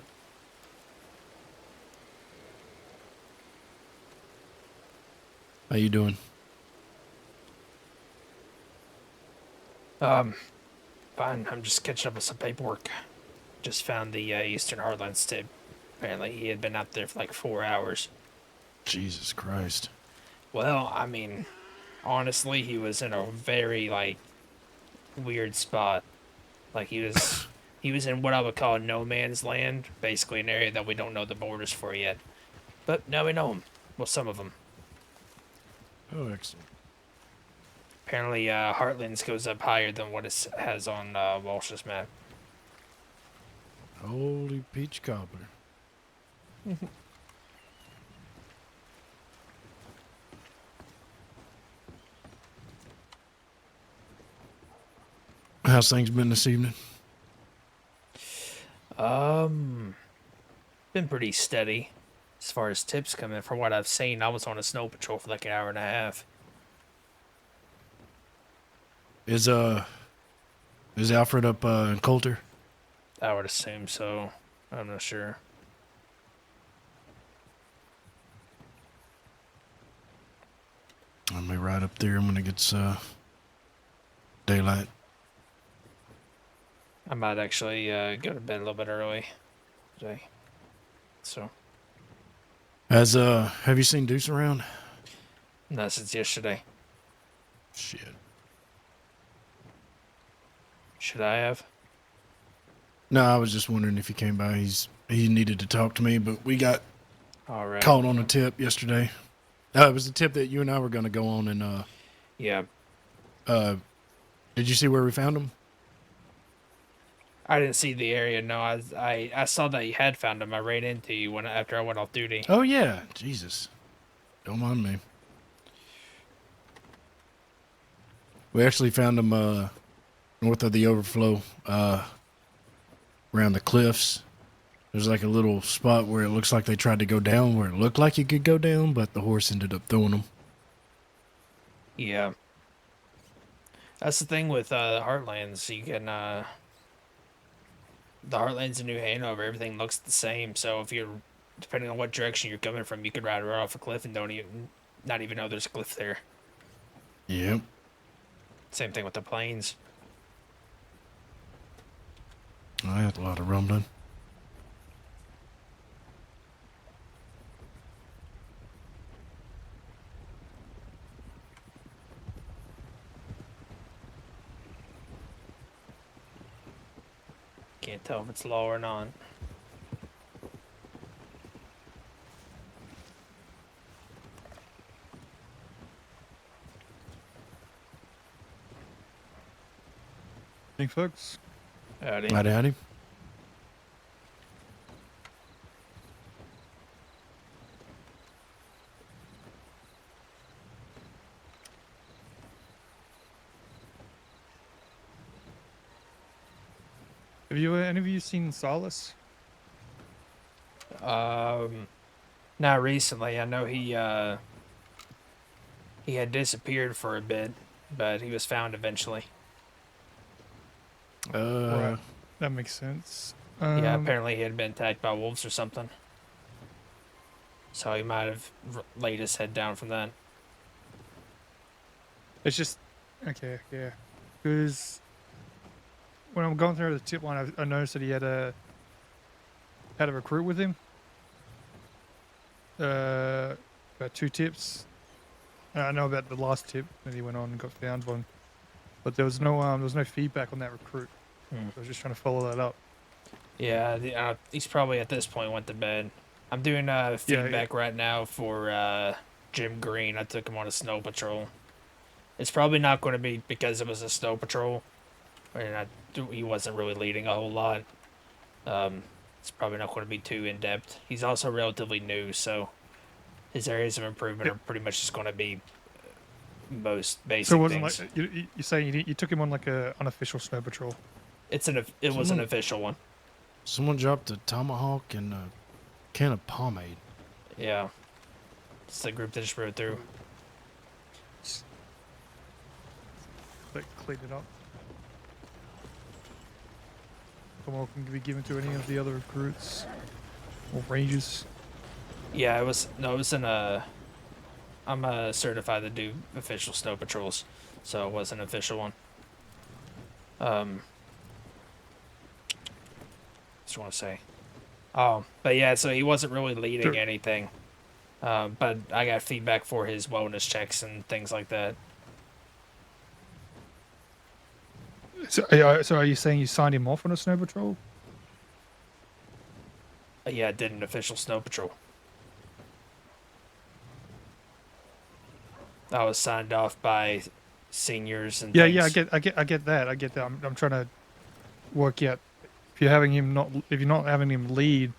How you doing? Fine. I'm just catching up with some paperwork. Just found the Eastern Heartlands tip. Apparently, he had been out there for like 4 hours. Jesus Christ. Well, I mean, honestly, he was in a very, like, weird spot. Like, he was in what I would call no man's land, basically an area that we don't know the borders for yet. But now we know them. Well, some of them. Oh, excellent. Apparently, Heartlands goes up higher than what it has on Walsh's map. Holy peach cobbler. How's things been this evening? Been pretty steady as far as tips come in. From what I've seen, I was on a snow patrol for like an hour and a half. Is Alfred up in Coulter? I would assume so. I'm not sure. I may ride up there when it gets daylight. I might actually go to bed a little bit early today. So. Have you seen Deuce around? Not since yesterday. Shit. Should I have? No, I was just wondering if he came by. He needed to talk to me, but we got All right. caught on a tip yesterday. It was a tip that you and I were going to go on, and Yeah. Did you see where we found him? I didn't see the area. No, I saw that you had found him. I ran into you after I went off duty. Oh yeah, Jesus, don't mind me. We actually found him north of the overflow, around the cliffs. There's like a little spot where it looks like they tried to go down, where it looked like you could go down, but the horse ended up throwing them. Yeah. That's the thing with Heartlands. You can the Heartlands in New Hanover, everything looks the same. So if you're depending on what direction you're coming from, you could ride right off a cliff and not even know there's a cliff there. Yep. Same thing with the plains. I had a lot of rumbling. Can't tell if it's low or not. Hey, folks. Howdy. Howdy. Have you any of you seen Silas? Not recently. I know he had disappeared for a bit, but he was found eventually. Right. That makes sense. Yeah, apparently he had been attacked by wolves or something. So he might have laid his head down from that. It's just okay, yeah. Because when I'm going through the tip line, I noticed that he had a recruit with him. About 2 tips. I know about the last tip that he went on and got found one, but there was no feedback on that recruit. So I was just trying to follow that up. Yeah, he's probably at this point went to bed. I'm doing feedback right now for Jim Green. I took him on a snow patrol. It's probably not going to be because it was a snow patrol. He wasn't really leading a whole lot. It's probably not going to be too in-depth. He's also relatively new, so his areas of improvement are pretty much just going to be most basic So it wasn't things. like you're saying you took him on like a unofficial snow patrol. It was an official one. Someone dropped a tomahawk and a can of pomade. Yeah. It's the group that just rode through. Like clean it up. Come on, can be given to any of the other recruits or rangers. Yeah, it was I'm certified to do official snow patrols, so it was an official one. Just want to say. But yeah, so he wasn't really leading anything. But I got feedback for his wellness checks and things like that. So are you saying you signed him off on a snow patrol? Yeah, I did an official snow patrol. I was signed off by seniors and Yeah, things. yeah, I get that. I'm trying to work out if you're not having him lead,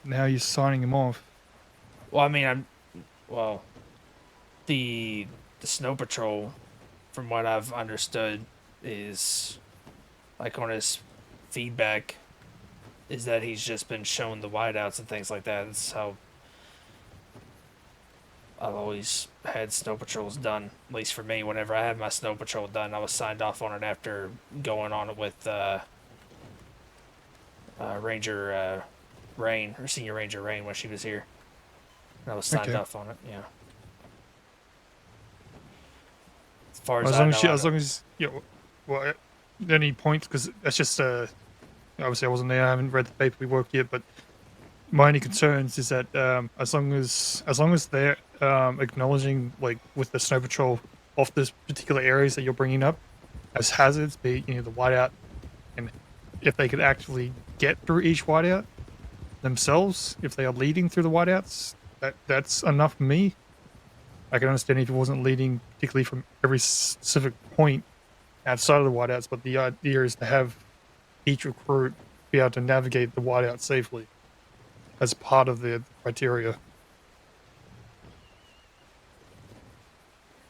now you're signing him off. Well, I mean, the snow patrol, from what I've understood, is like on his feedback, is that he's just been shown the whiteouts and things like that. That's how I've always had snow patrols done, at least for me. Whenever I had my snow patrol done, I was signed off on it after going on it with Ranger Rain, or Senior Ranger Rain when she was here. And I was signed off on it, yeah. As far as as long as well, any points, because that's just obviously I wasn't there. I haven't read the paperwork yet, but my only concerns is that as long as they're acknowledging, like with the snow patrol, off those particular areas that you're bringing up as hazards, be it, the whiteout, and if they could actually get through each whiteout themselves, if they are leading through the whiteouts, that's enough for me. I can understand if it wasn't leading particularly from every specific point outside of the whiteouts, but the idea is to have each recruit be able to navigate the whiteout safely as part of the criteria.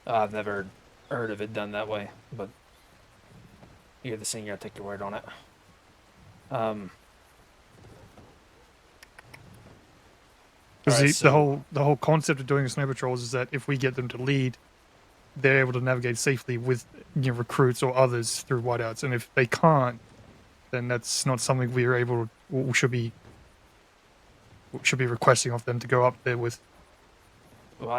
I've never heard of it done that way, but you're the senior, I'll take your word on it. Because Alright, the whole concept of doing snow patrols is that if we get them to lead, they're able to navigate safely with recruits or others through whiteouts, and if they can't, then that's not something we are able to, or should be requesting of them to go up there with. Well,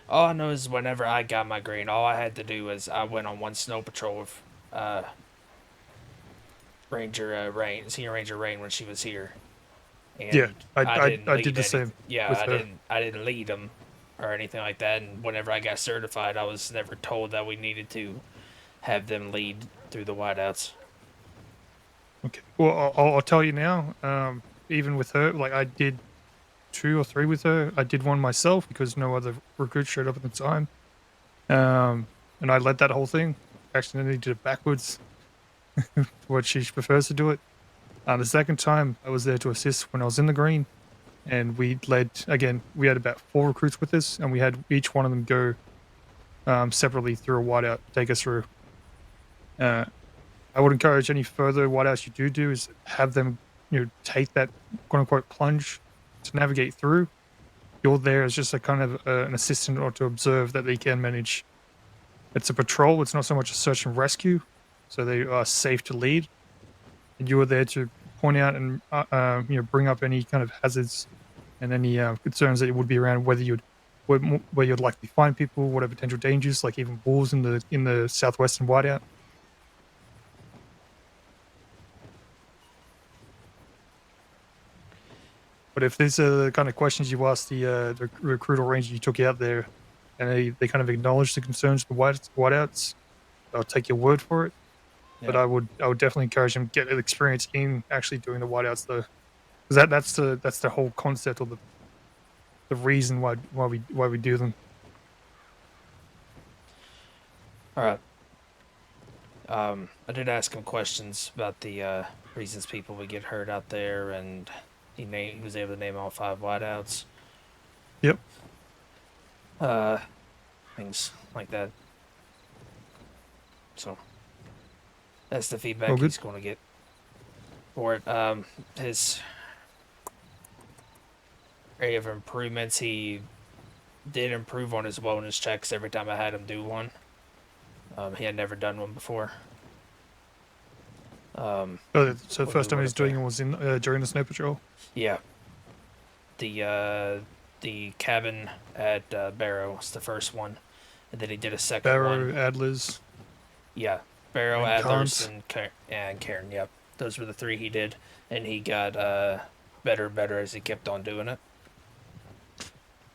all I know is whenever I got my green, all I had to do was I went on one snow patrol with Senior Ranger Rain when she was here. And Yeah, I didn't did lead the same. Yeah, with her. I didn't lead them or anything like that. And whenever I got certified, I was never told that we needed to have them lead through the whiteouts. Okay. Well, I'll tell you now. Even with her, like I did 2 or 3 with her. I did one myself because no other recruits showed up at the time. And I led that whole thing. Accidentally did it backwards, what she prefers to do it. The second time I was there to assist when I was in the green, and we led again. We had about 4 recruits with us, and we had each one of them go separately through a whiteout to take us through. I would encourage any further whiteouts you do is have them, take that quote unquote plunge to navigate through. You're there as just a kind of an assistant or to observe that they can manage. It's a patrol. It's not so much a search and rescue, so they are safe to lead. And you are there to point out and bring up any kind of hazards and any concerns that would be around where you'd likely find people, what are potential dangers, like even wolves in the southwestern whiteout. But if these are the kind of questions you asked the recruit or ranger you took out there, and they kind of acknowledge the concerns of the whiteouts, I'll take your word for it. Yeah. But I would definitely encourage them to get experience in actually doing the whiteouts, though, because that's the whole concept or the reason why we do them. All right. I did ask him questions about the reasons people would get hurt out there, and he was able to name all 5 whiteouts. Yep. Things like that. So that's the feedback he's going to get for it. His area of improvements, he did improve on his wellness checks every time I had him do one. He had never done one before. So the first time he was doing it was in during the snow patrol? Yeah. The cabin at Barrow was the first one, and then he did a second one. Barrow, Adler's. Yeah, Barrow, Adler's, Carnes. and Cairn. Yep, those were the 3 he did, and he got better and better as he kept on doing it.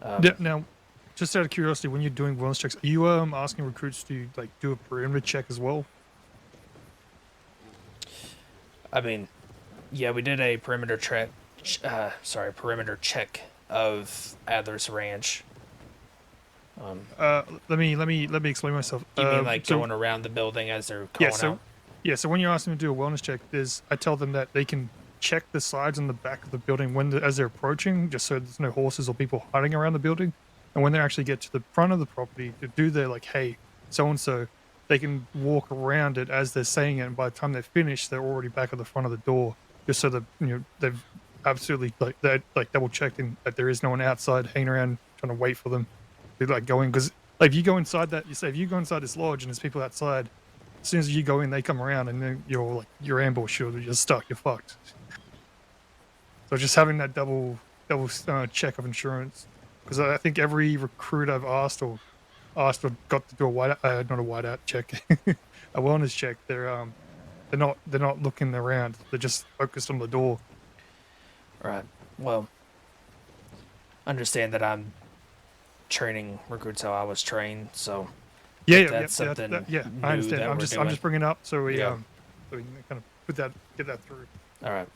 Yeah. Now, just out of curiosity, when you're doing wellness checks, are you asking recruits to do a perimeter check as well? I mean, yeah, we did a perimeter check. Perimeter check of Adler's Ranch. Let me explain myself. You mean going around the building as they're going out? Yeah. So when you're asking them to do a wellness check, I tell them that they can check the sides and the back of the building as they're approaching, just so there's no horses or people hiding around the building. And when they actually get to the front of the property, to do their hey, so and so, they can walk around it as they're saying it, and by the time they're finished, they're already back at the front of the door, just so that they've absolutely double checked and that there is no one outside hanging around trying to wait for them to going. Because if you go inside if you go inside this lodge and there's people outside, as soon as you go in, they come around and then you're ambushed, you're stuck, you're fucked. So just having that double check of insurance, because I think every recruit I've asked or got to do not a whiteout check, a wellness check, they're not looking around. They're just focused on the door. Right. Well, understand that I'm training recruits how I was trained, so Yeah, If yeah, that's yeah, something yeah. new I understand. that I'm we're just doing. bringing it up so we Yeah. so we can kind of get that through. All right.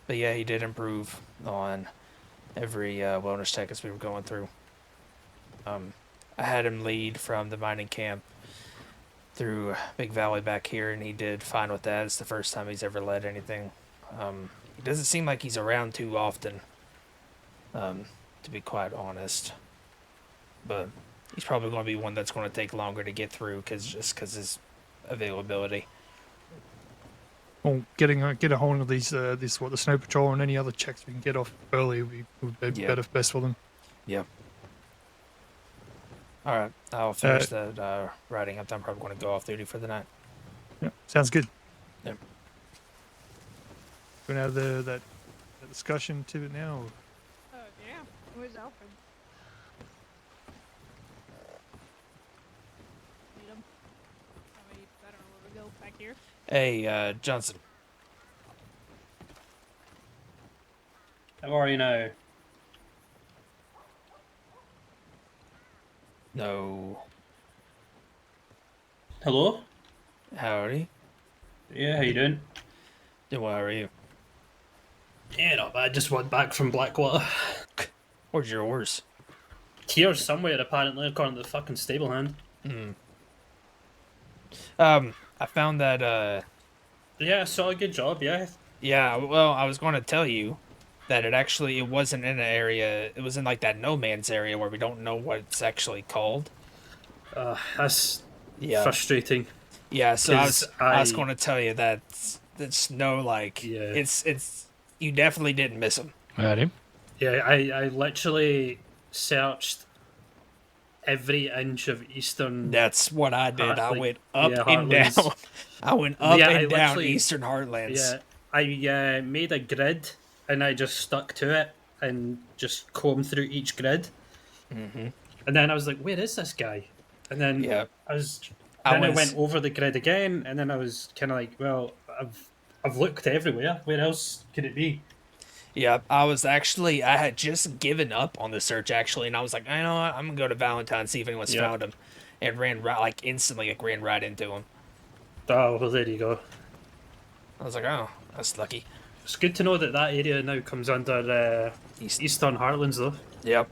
But yeah, he did improve on every wellness check as we were going through. I had him lead from the mining camp through Big Valley back here, and he did fine with that. It's the first time he's ever led anything. He doesn't seem like he's around too often, to be quite honest. But he's probably going to be one that's going to take longer to get through because his availability. Well, get a hold of the snow patrol and any other checks we can get off early would be best for them. Yep. All right, I'll finish that writing up. I'm probably going to go off duty for the night. Yeah, sounds good. Yep. Going to have that discussion to it now. Oh yeah. Where's Alfred? Need him. I don't know where we go back here. Hey, Johnson. How are you now? No. Hello? Howdy. Yeah, how you doing? Doing well, how are you? Yeah, not bad. Just went back from Blackwater. Where's your horse? Here somewhere, apparently, according to the fucking stable hand. I found that, Yeah, I saw a good job, yeah. Yeah, well, I was going to tell you that it wasn't in an area, it was in like that no man's area where we don't know what it's actually called. That's frustrating. Yeah, so I was going to tell you that it's no, like, it's you definitely didn't miss him. Howdy. Yeah, I literally searched every inch of Eastern. That's what I did. I went up yeah, and down. Heartlands. I went up Yeah, and I down literally- Eastern Heartlands. Yeah, I made a grid and I just stuck to it and just combed through each grid. Mm-hmm. And then I was like, "Where is this guy?" And then I I went over the grid again, and then I was kind of like, "Well, I've looked everywhere. Where else could it be?" Yeah, I had just given up on the search actually, and I was like, you know what, I'm gonna go to Valentine, see if anyone's found him, and ran instantly right into him. Oh, well, there you go. I was like, oh, that's lucky. It's good to know that area now comes under Eastern Heartlands, though. Yep.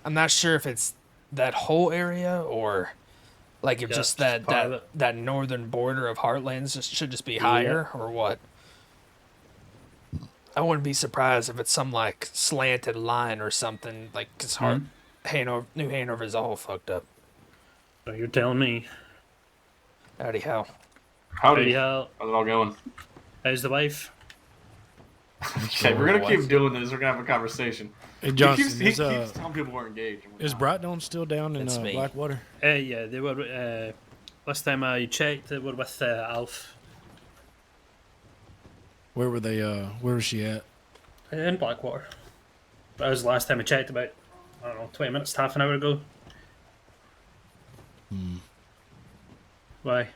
I'm not sure if it's that whole area or like if just that northern border of Heartlands should just be higher or what. I wouldn't be surprised if it's some like slanted line or something like because New Hanover is all fucked up. So you're telling me. Howdy how. Howdy. How. How's it all going? How's the wife? Okay, we're gonna keep doing this. We're gonna have a conversation. Hey, Johnson, he keeps telling people we're engaged. Is Brightdon still down in Blackwater? Yeah, they were. Last time I checked, they were with Alf. Where were they? Where was she at? In Blackwater. That was the last time I checked, about, I don't know, 20 minutes, half an hour ago. Why?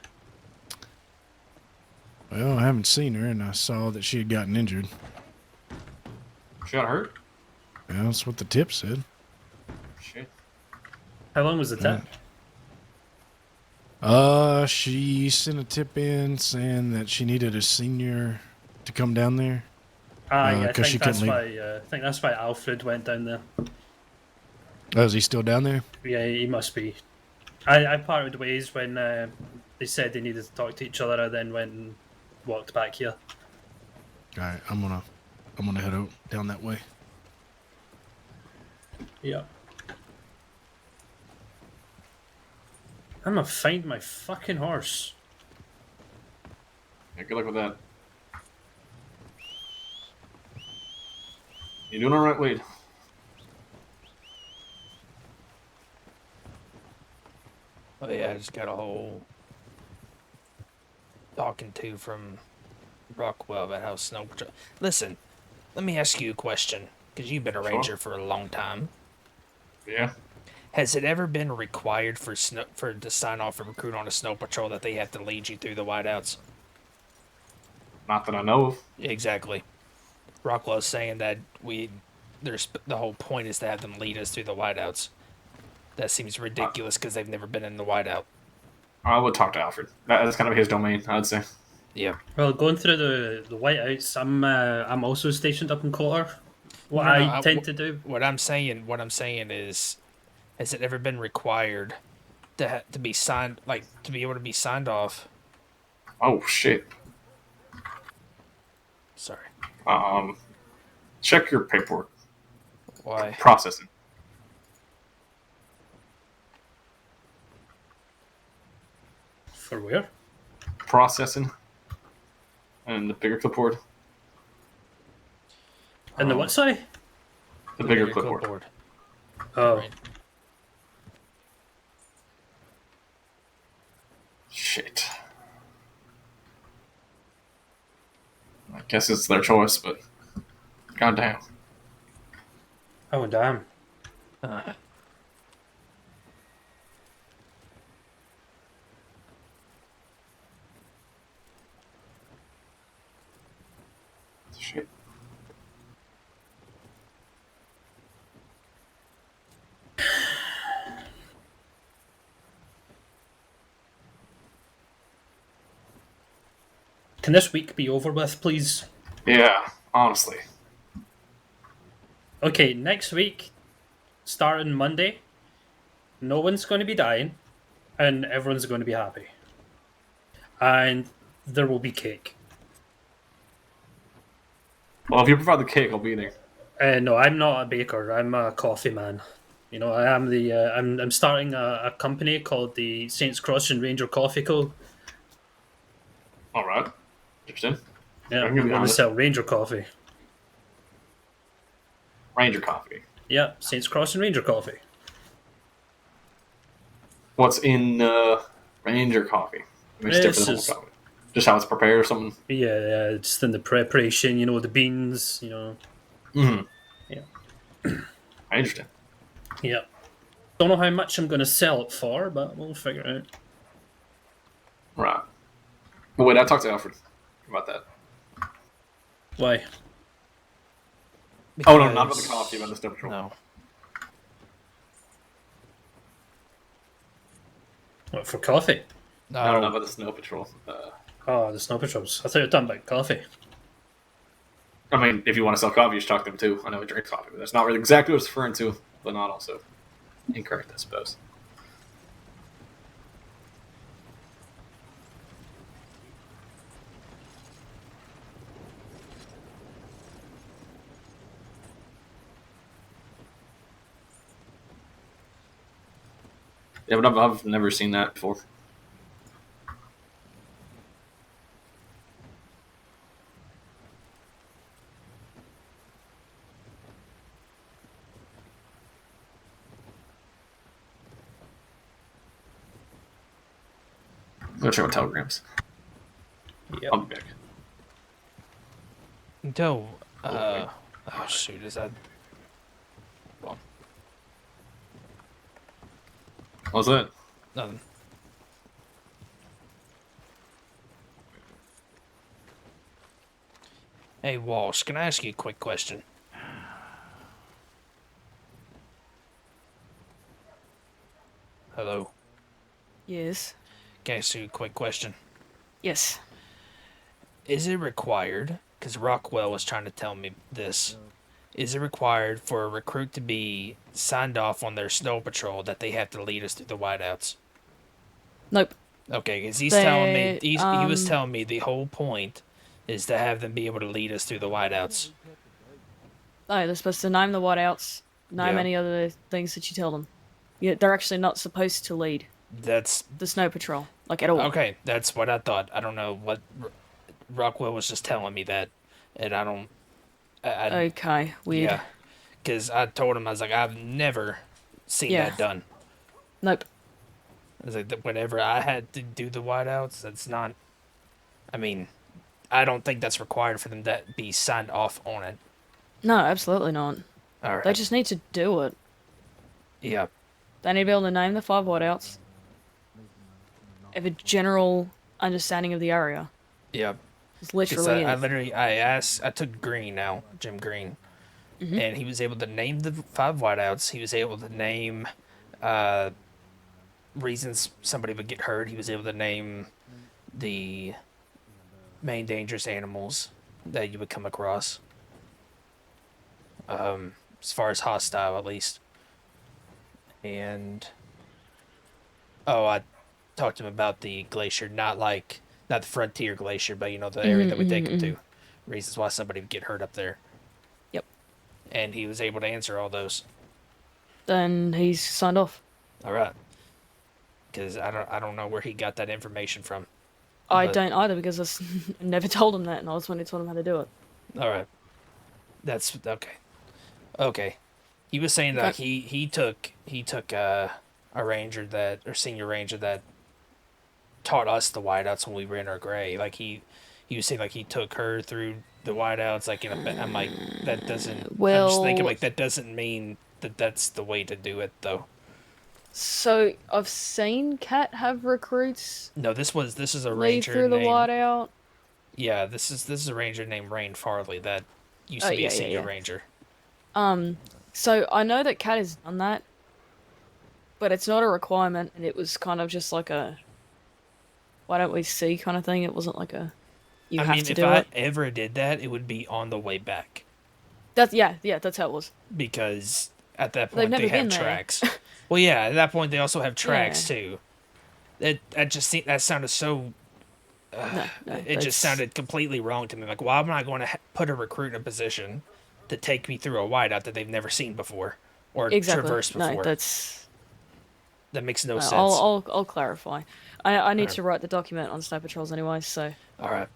Well, I haven't seen her, and I saw that she had gotten injured. She got hurt? Yeah, that's what the tip said. Shit. How long was the tip? She sent a tip in saying that she needed a senior to come down there. Yeah, I she think that's couldn't why. leave. I think that's why Alfred went down there. Oh, is he still down there? Yeah, he must be. I parted ways when they said they needed to talk to each other. I then went and walked back here. All right, I'm gonna head out down that way. Yeah. I'm gonna find my fucking horse. Yeah, good luck with that. You doing all right, Wade? Oh yeah, I just got a whole talking to from Rockwell about how snow patrol. Listen, let me ask you a question, because you've been a ranger for a long time. Yeah. Has it ever been required to sign off a recruit on a snow patrol that they have to lead you through the whiteouts? Not that I know of. Exactly. Rockwell's saying that the whole point is to have them lead us through the whiteouts. That seems ridiculous because they've never been in the whiteout. I would talk to Alfred. That's kind of his domain, I'd say. Yeah. Well, going through the whiteouts, I'm also stationed up in Cotter. What No, no, I tend to do. What I'm saying is, has it ever been required to be signed, like to be able to be signed off? Oh shit. Sorry. Check your paperwork. Why? Processing. For where? Processing. And the bigger clipboard. And the what, sorry? The bigger clipboard. Oh. Right. Shit. I guess it's their choice, but goddamn. Oh, damn. Shit. Can this week be over with, please? Yeah, honestly. Okay, next week, starting Monday, no one's going to be dying, and everyone's going to be happy. And there will be cake. Well, if you provide the cake, I'll be there. No, I'm not a baker. I'm a coffee man. You know, I am the. I'm starting a company called the Saints Cross and Ranger Coffee Co. All right. Interesting. Yeah, I'm I'm gonna be going to honest. sell Ranger Coffee. Ranger coffee. Yeah, Saints Cross and Ranger Coffee. What's in Ranger coffee? I mean, it's different than This normal coffee. Just how it's prepared or something. Yeah, just in the preparation, you know, the beans, you know. Mm-hmm. Yeah. Interesting. Yeah. Don't know how much I'm going to sell it for, but we'll figure it out. Right. Well, wait, I talked to Alfred about that. Why? Oh, no, not about the coffee, about the snow patrol. No. What, for coffee? No, not about the snow patrol. Oh, the snow patrols. I thought you were talking about coffee. I mean, if you want to sell coffee, you should talk to him too. I know he drinks coffee, but that's not really exactly what it's referring to, but not also incorrect, I suppose. Yeah, but I've never seen that before. I'm gonna check my telegrams. Yep. I'll be back. No. Oh shoot, is that? Well, What's that? nothing. Hey Walsh, can I ask you a quick question? Hello. Yes. Can I ask you a quick question? Yes. Is it required, because Rockwell was trying to tell me this, is it required for a recruit to be signed off on their snow patrol that they have to lead us through the whiteouts? Nope. Okay, because he's telling me, he was um, telling me the whole point is to have them be able to lead us through the whiteouts. No, they're supposed to name the whiteouts, name Yeah. any other things that you tell them. Yeah, they're actually not supposed to lead That's the snow patrol, like at all. okay. That's what I thought. I don't know what Rockwell was just telling me that, and I don't. Okay, weird. Yeah, because I told him I was like, I've never seen Yeah. that done. Nope. I was like, whenever I had to do the whiteouts, that's not. I mean, I don't think that's required for them to be signed off on it. No, absolutely not. All right. They just need to do it. Yeah. They need to be able to name the 5 whiteouts. Have a general understanding of the area. Yeah. It's 'Cause literally I took Green now, Jim Green, Mhm. and he was able to name the 5 whiteouts. He was able to name reasons somebody would get hurt. He was able to name the main dangerous animals that you would come across. As far as hostile, at least. And I talked to him about the glacier, not the frontier glacier, but the area that we take him to. Reasons why somebody would get hurt up there. Yep. And he was able to answer all those. Then he's signed off. All right. Because I don't know where he got that information from. I don't either, because I never told him that, and I was the one who told him how to do it. All right. That's okay. Okay. He was saying that he took a ranger senior ranger that taught us the whiteouts when we were in our gray. Like he was saying like he took her through the whiteouts. Like I'm like that doesn't. Well, I'm just thinking like that doesn't mean that that's the way to do it though. So I've seen Cat have recruits. No, this is a lead ranger through the named, whiteout. Yeah, this is a ranger named Rain Farley that used to be a senior ranger. So I know that Cat has done that, but it's not a requirement, and it was kind of just like a why don't we see kind of thing. It wasn't like a you have to do it. If I ever did that, it would be on the way back. That's that's how it was. Because at that point they have tracks. There. Well, yeah, at that point they also have tracks too. That sounded so. It just sounded completely wrong to me. Like, why am I going to put a recruit in a position to take me through a whiteout that they've never seen before or traversed before? No, that makes no sense. I'll clarify. I need to write the document on sniper patrols anyway, so. All right.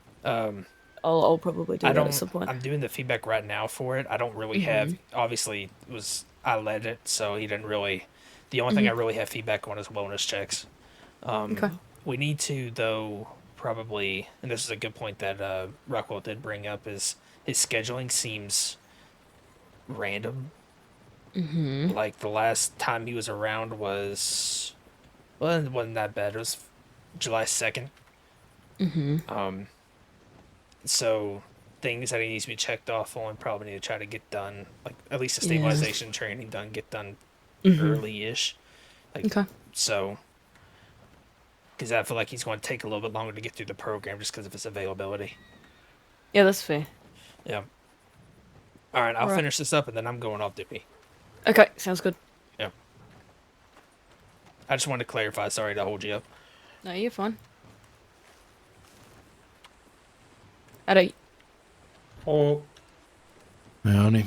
I'll probably do that at some point. I'm doing the feedback right now for it. I don't really have. Obviously, I led it, so he didn't really. The only thing I really have feedback on is wellness checks. Okay. We need to though probably, and this is a good point that Rockwell did bring up, is his scheduling seems random. Like the last time he was around it wasn't that bad. It was July 2nd. So things that he needs to be checked off on probably need to try to get done, like at least the stabilization training get done early-ish. So, because I feel like he's going to take a little bit longer to get through the program just because of his availability. Yeah, that's fair. Yeah. All right, I'll finish this up and then I'm going off duty. Okay, sounds good. Yeah. I just wanted to clarify. Sorry to hold you up. No, you're fine. Howdy. Oh. Howdy.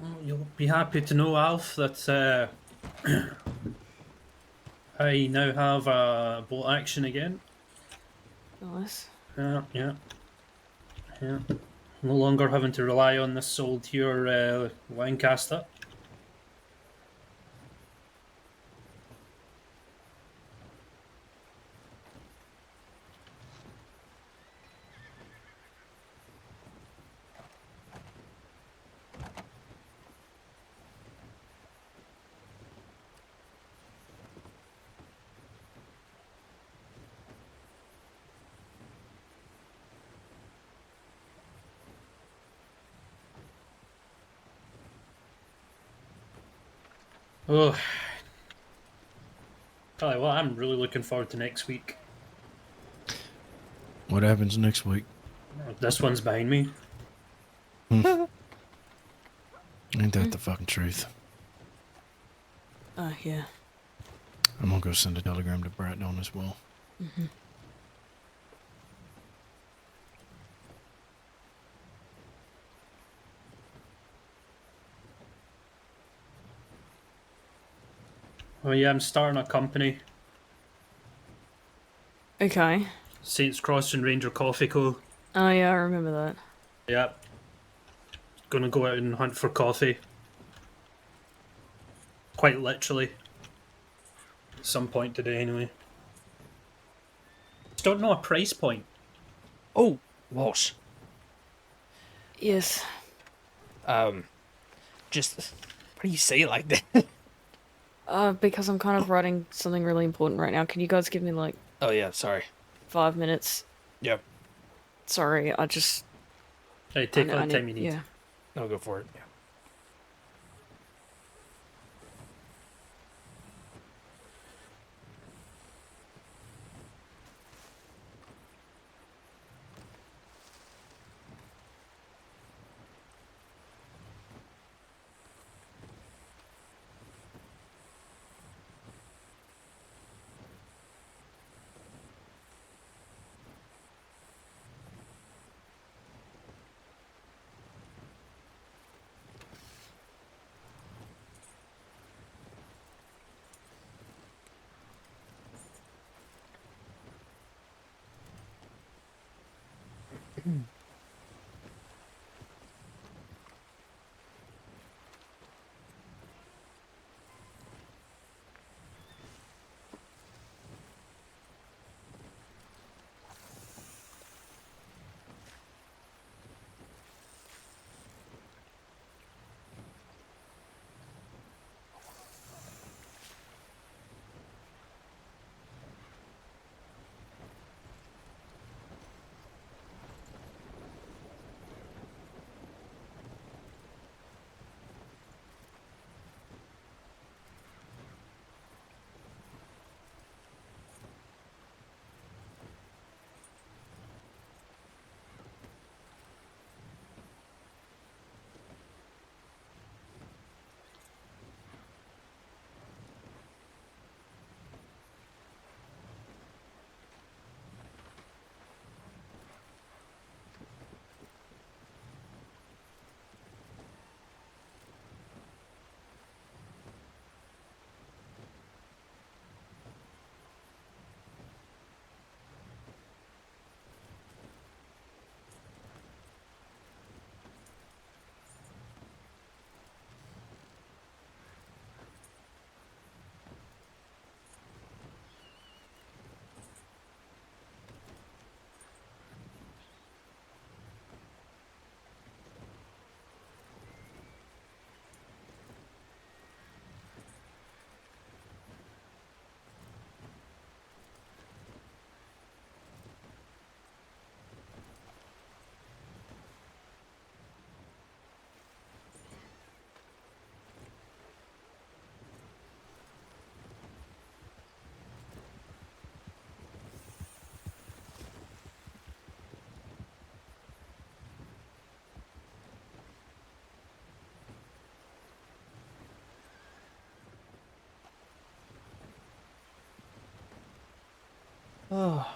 Well, you'll be happy to know, Alf, that I now have a bolt action again. Nice. Yeah. No longer having to rely on this old here Lancaster. Oh, tell you what, I'm really looking forward to next week. What happens next week? This one's behind me. Ain't that the fucking truth? Yeah. I'm gonna go send a telegram to Bratton on as well. Oh yeah, I'm starting a company. Okay. Saints Crossing Ranger Coffee Co. Oh yeah, I remember that. Yep. Gonna go out and hunt for coffee. Quite literally. At some point today, anyway. just don't know a price point. Oh, Walsh. Yes. Just why do you say it like that? Because I'm kind of writing something really important right now. Can you guys give me like Oh yeah, sorry. 5 minutes? Yep. Sorry, I just. Hey, take all I the time you need. Yeah. I'll go for it. Yeah. Oh.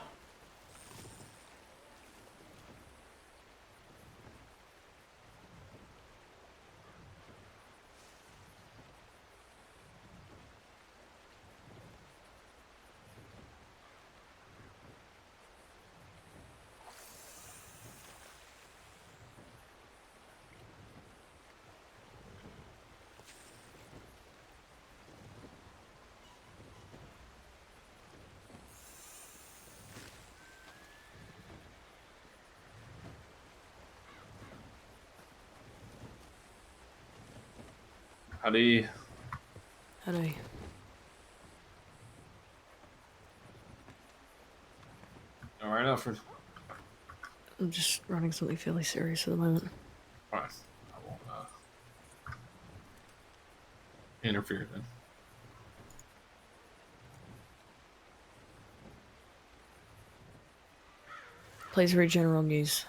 Howdy. Howdy. All right, Alfred. I'm just running something fairly serious at the moment. All right. I won't interfere then. Please read general news.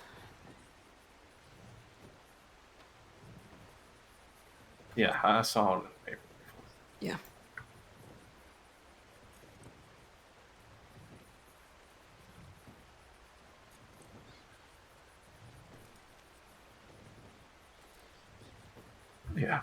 Yeah, I saw it in the paper before. Yeah. Yeah.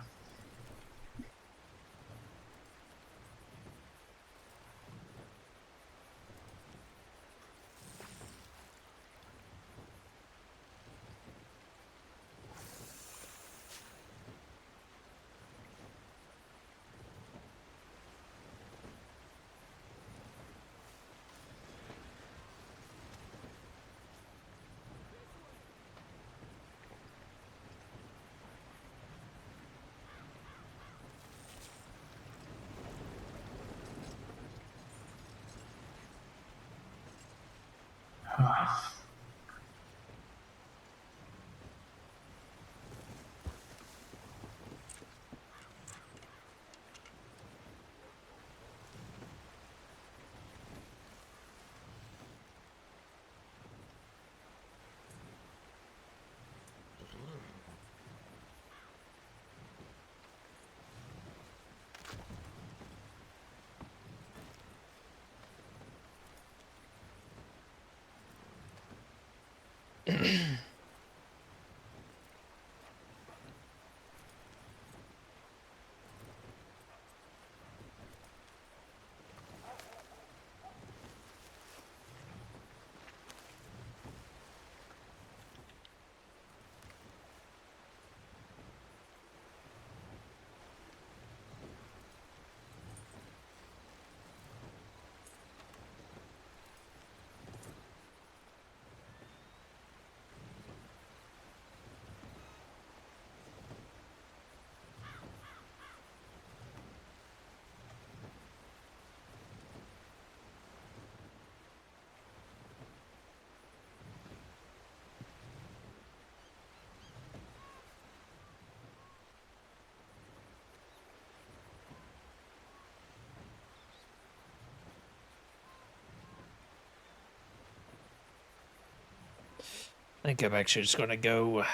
I think I'm actually just gonna go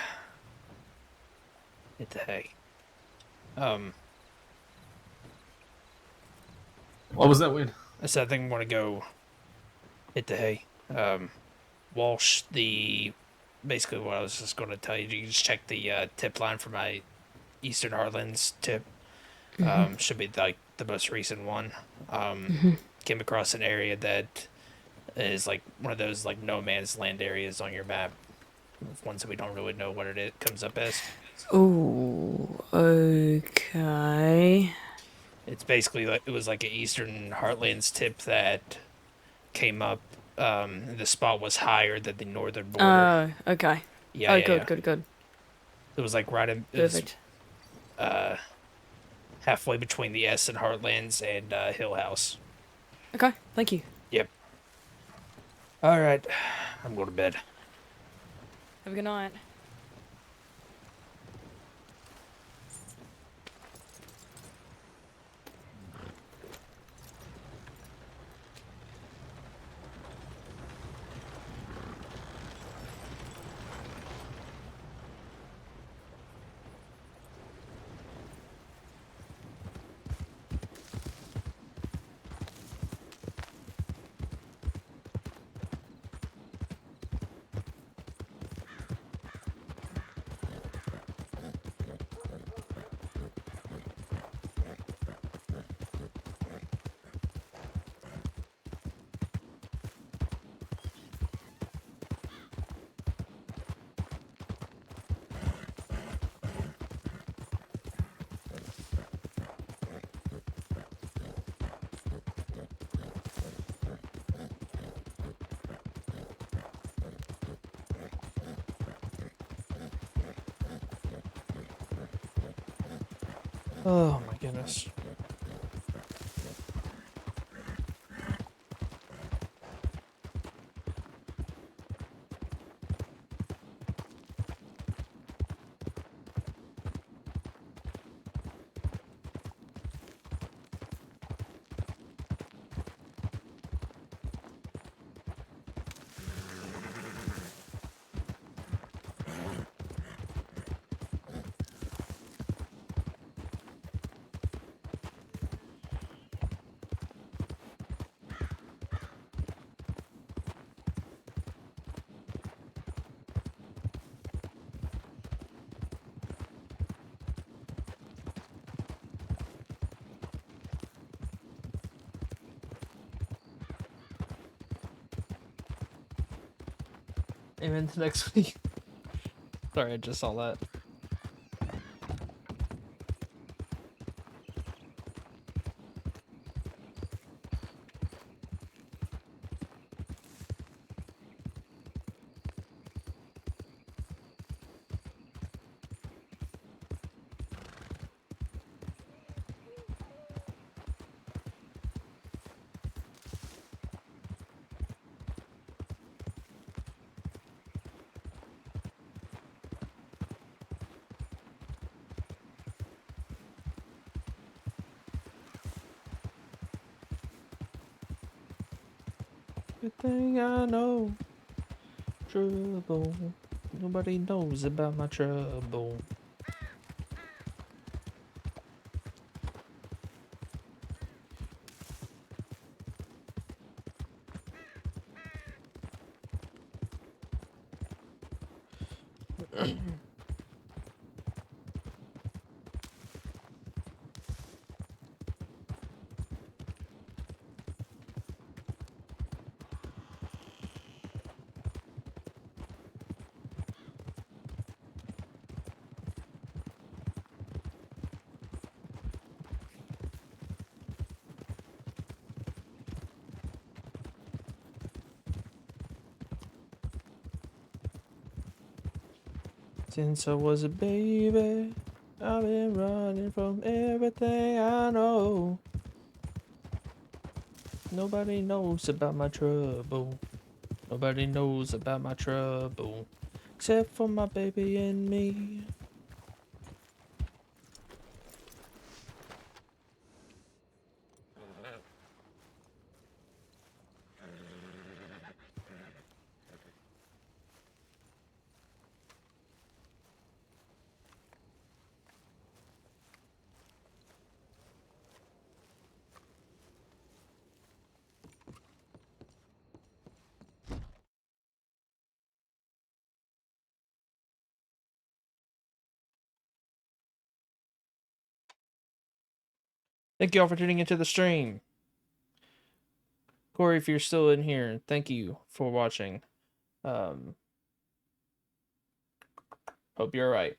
hit the hay. What was that, Wade? I said I think I'm gonna go hit the hay. Walsh, basically what I was just gonna tell you, you can just check the tip line for my Eastern Heartlands tip. Should be like the most recent one. Came across an area that is like one of those like no man's land areas on your map. Ones that we don't really know what it comes up as. Oh, okay. It's basically like it was like an Eastern Heartlands tip that came up. The spot was higher than the northern border. Oh, okay. Yeah, Oh, yeah, good, yeah. good, good. It was like right in. It was, Perfect. halfway between the Essen Heartlands and Hill House. Okay, thank you. Yep. All right, I'm going to bed. Have a good night. Oh my goodness. Amen to next week. Sorry, I just saw that. Everything I know. Trouble. Nobody knows about my trouble. Since I was a baby, I've been running from everything I know. Nobody knows about my trouble. Nobody knows about my trouble. Except for my baby and me. Thank you all for tuning into the stream. Corey, if you're still in here, thank you for watching. Hope you're alright.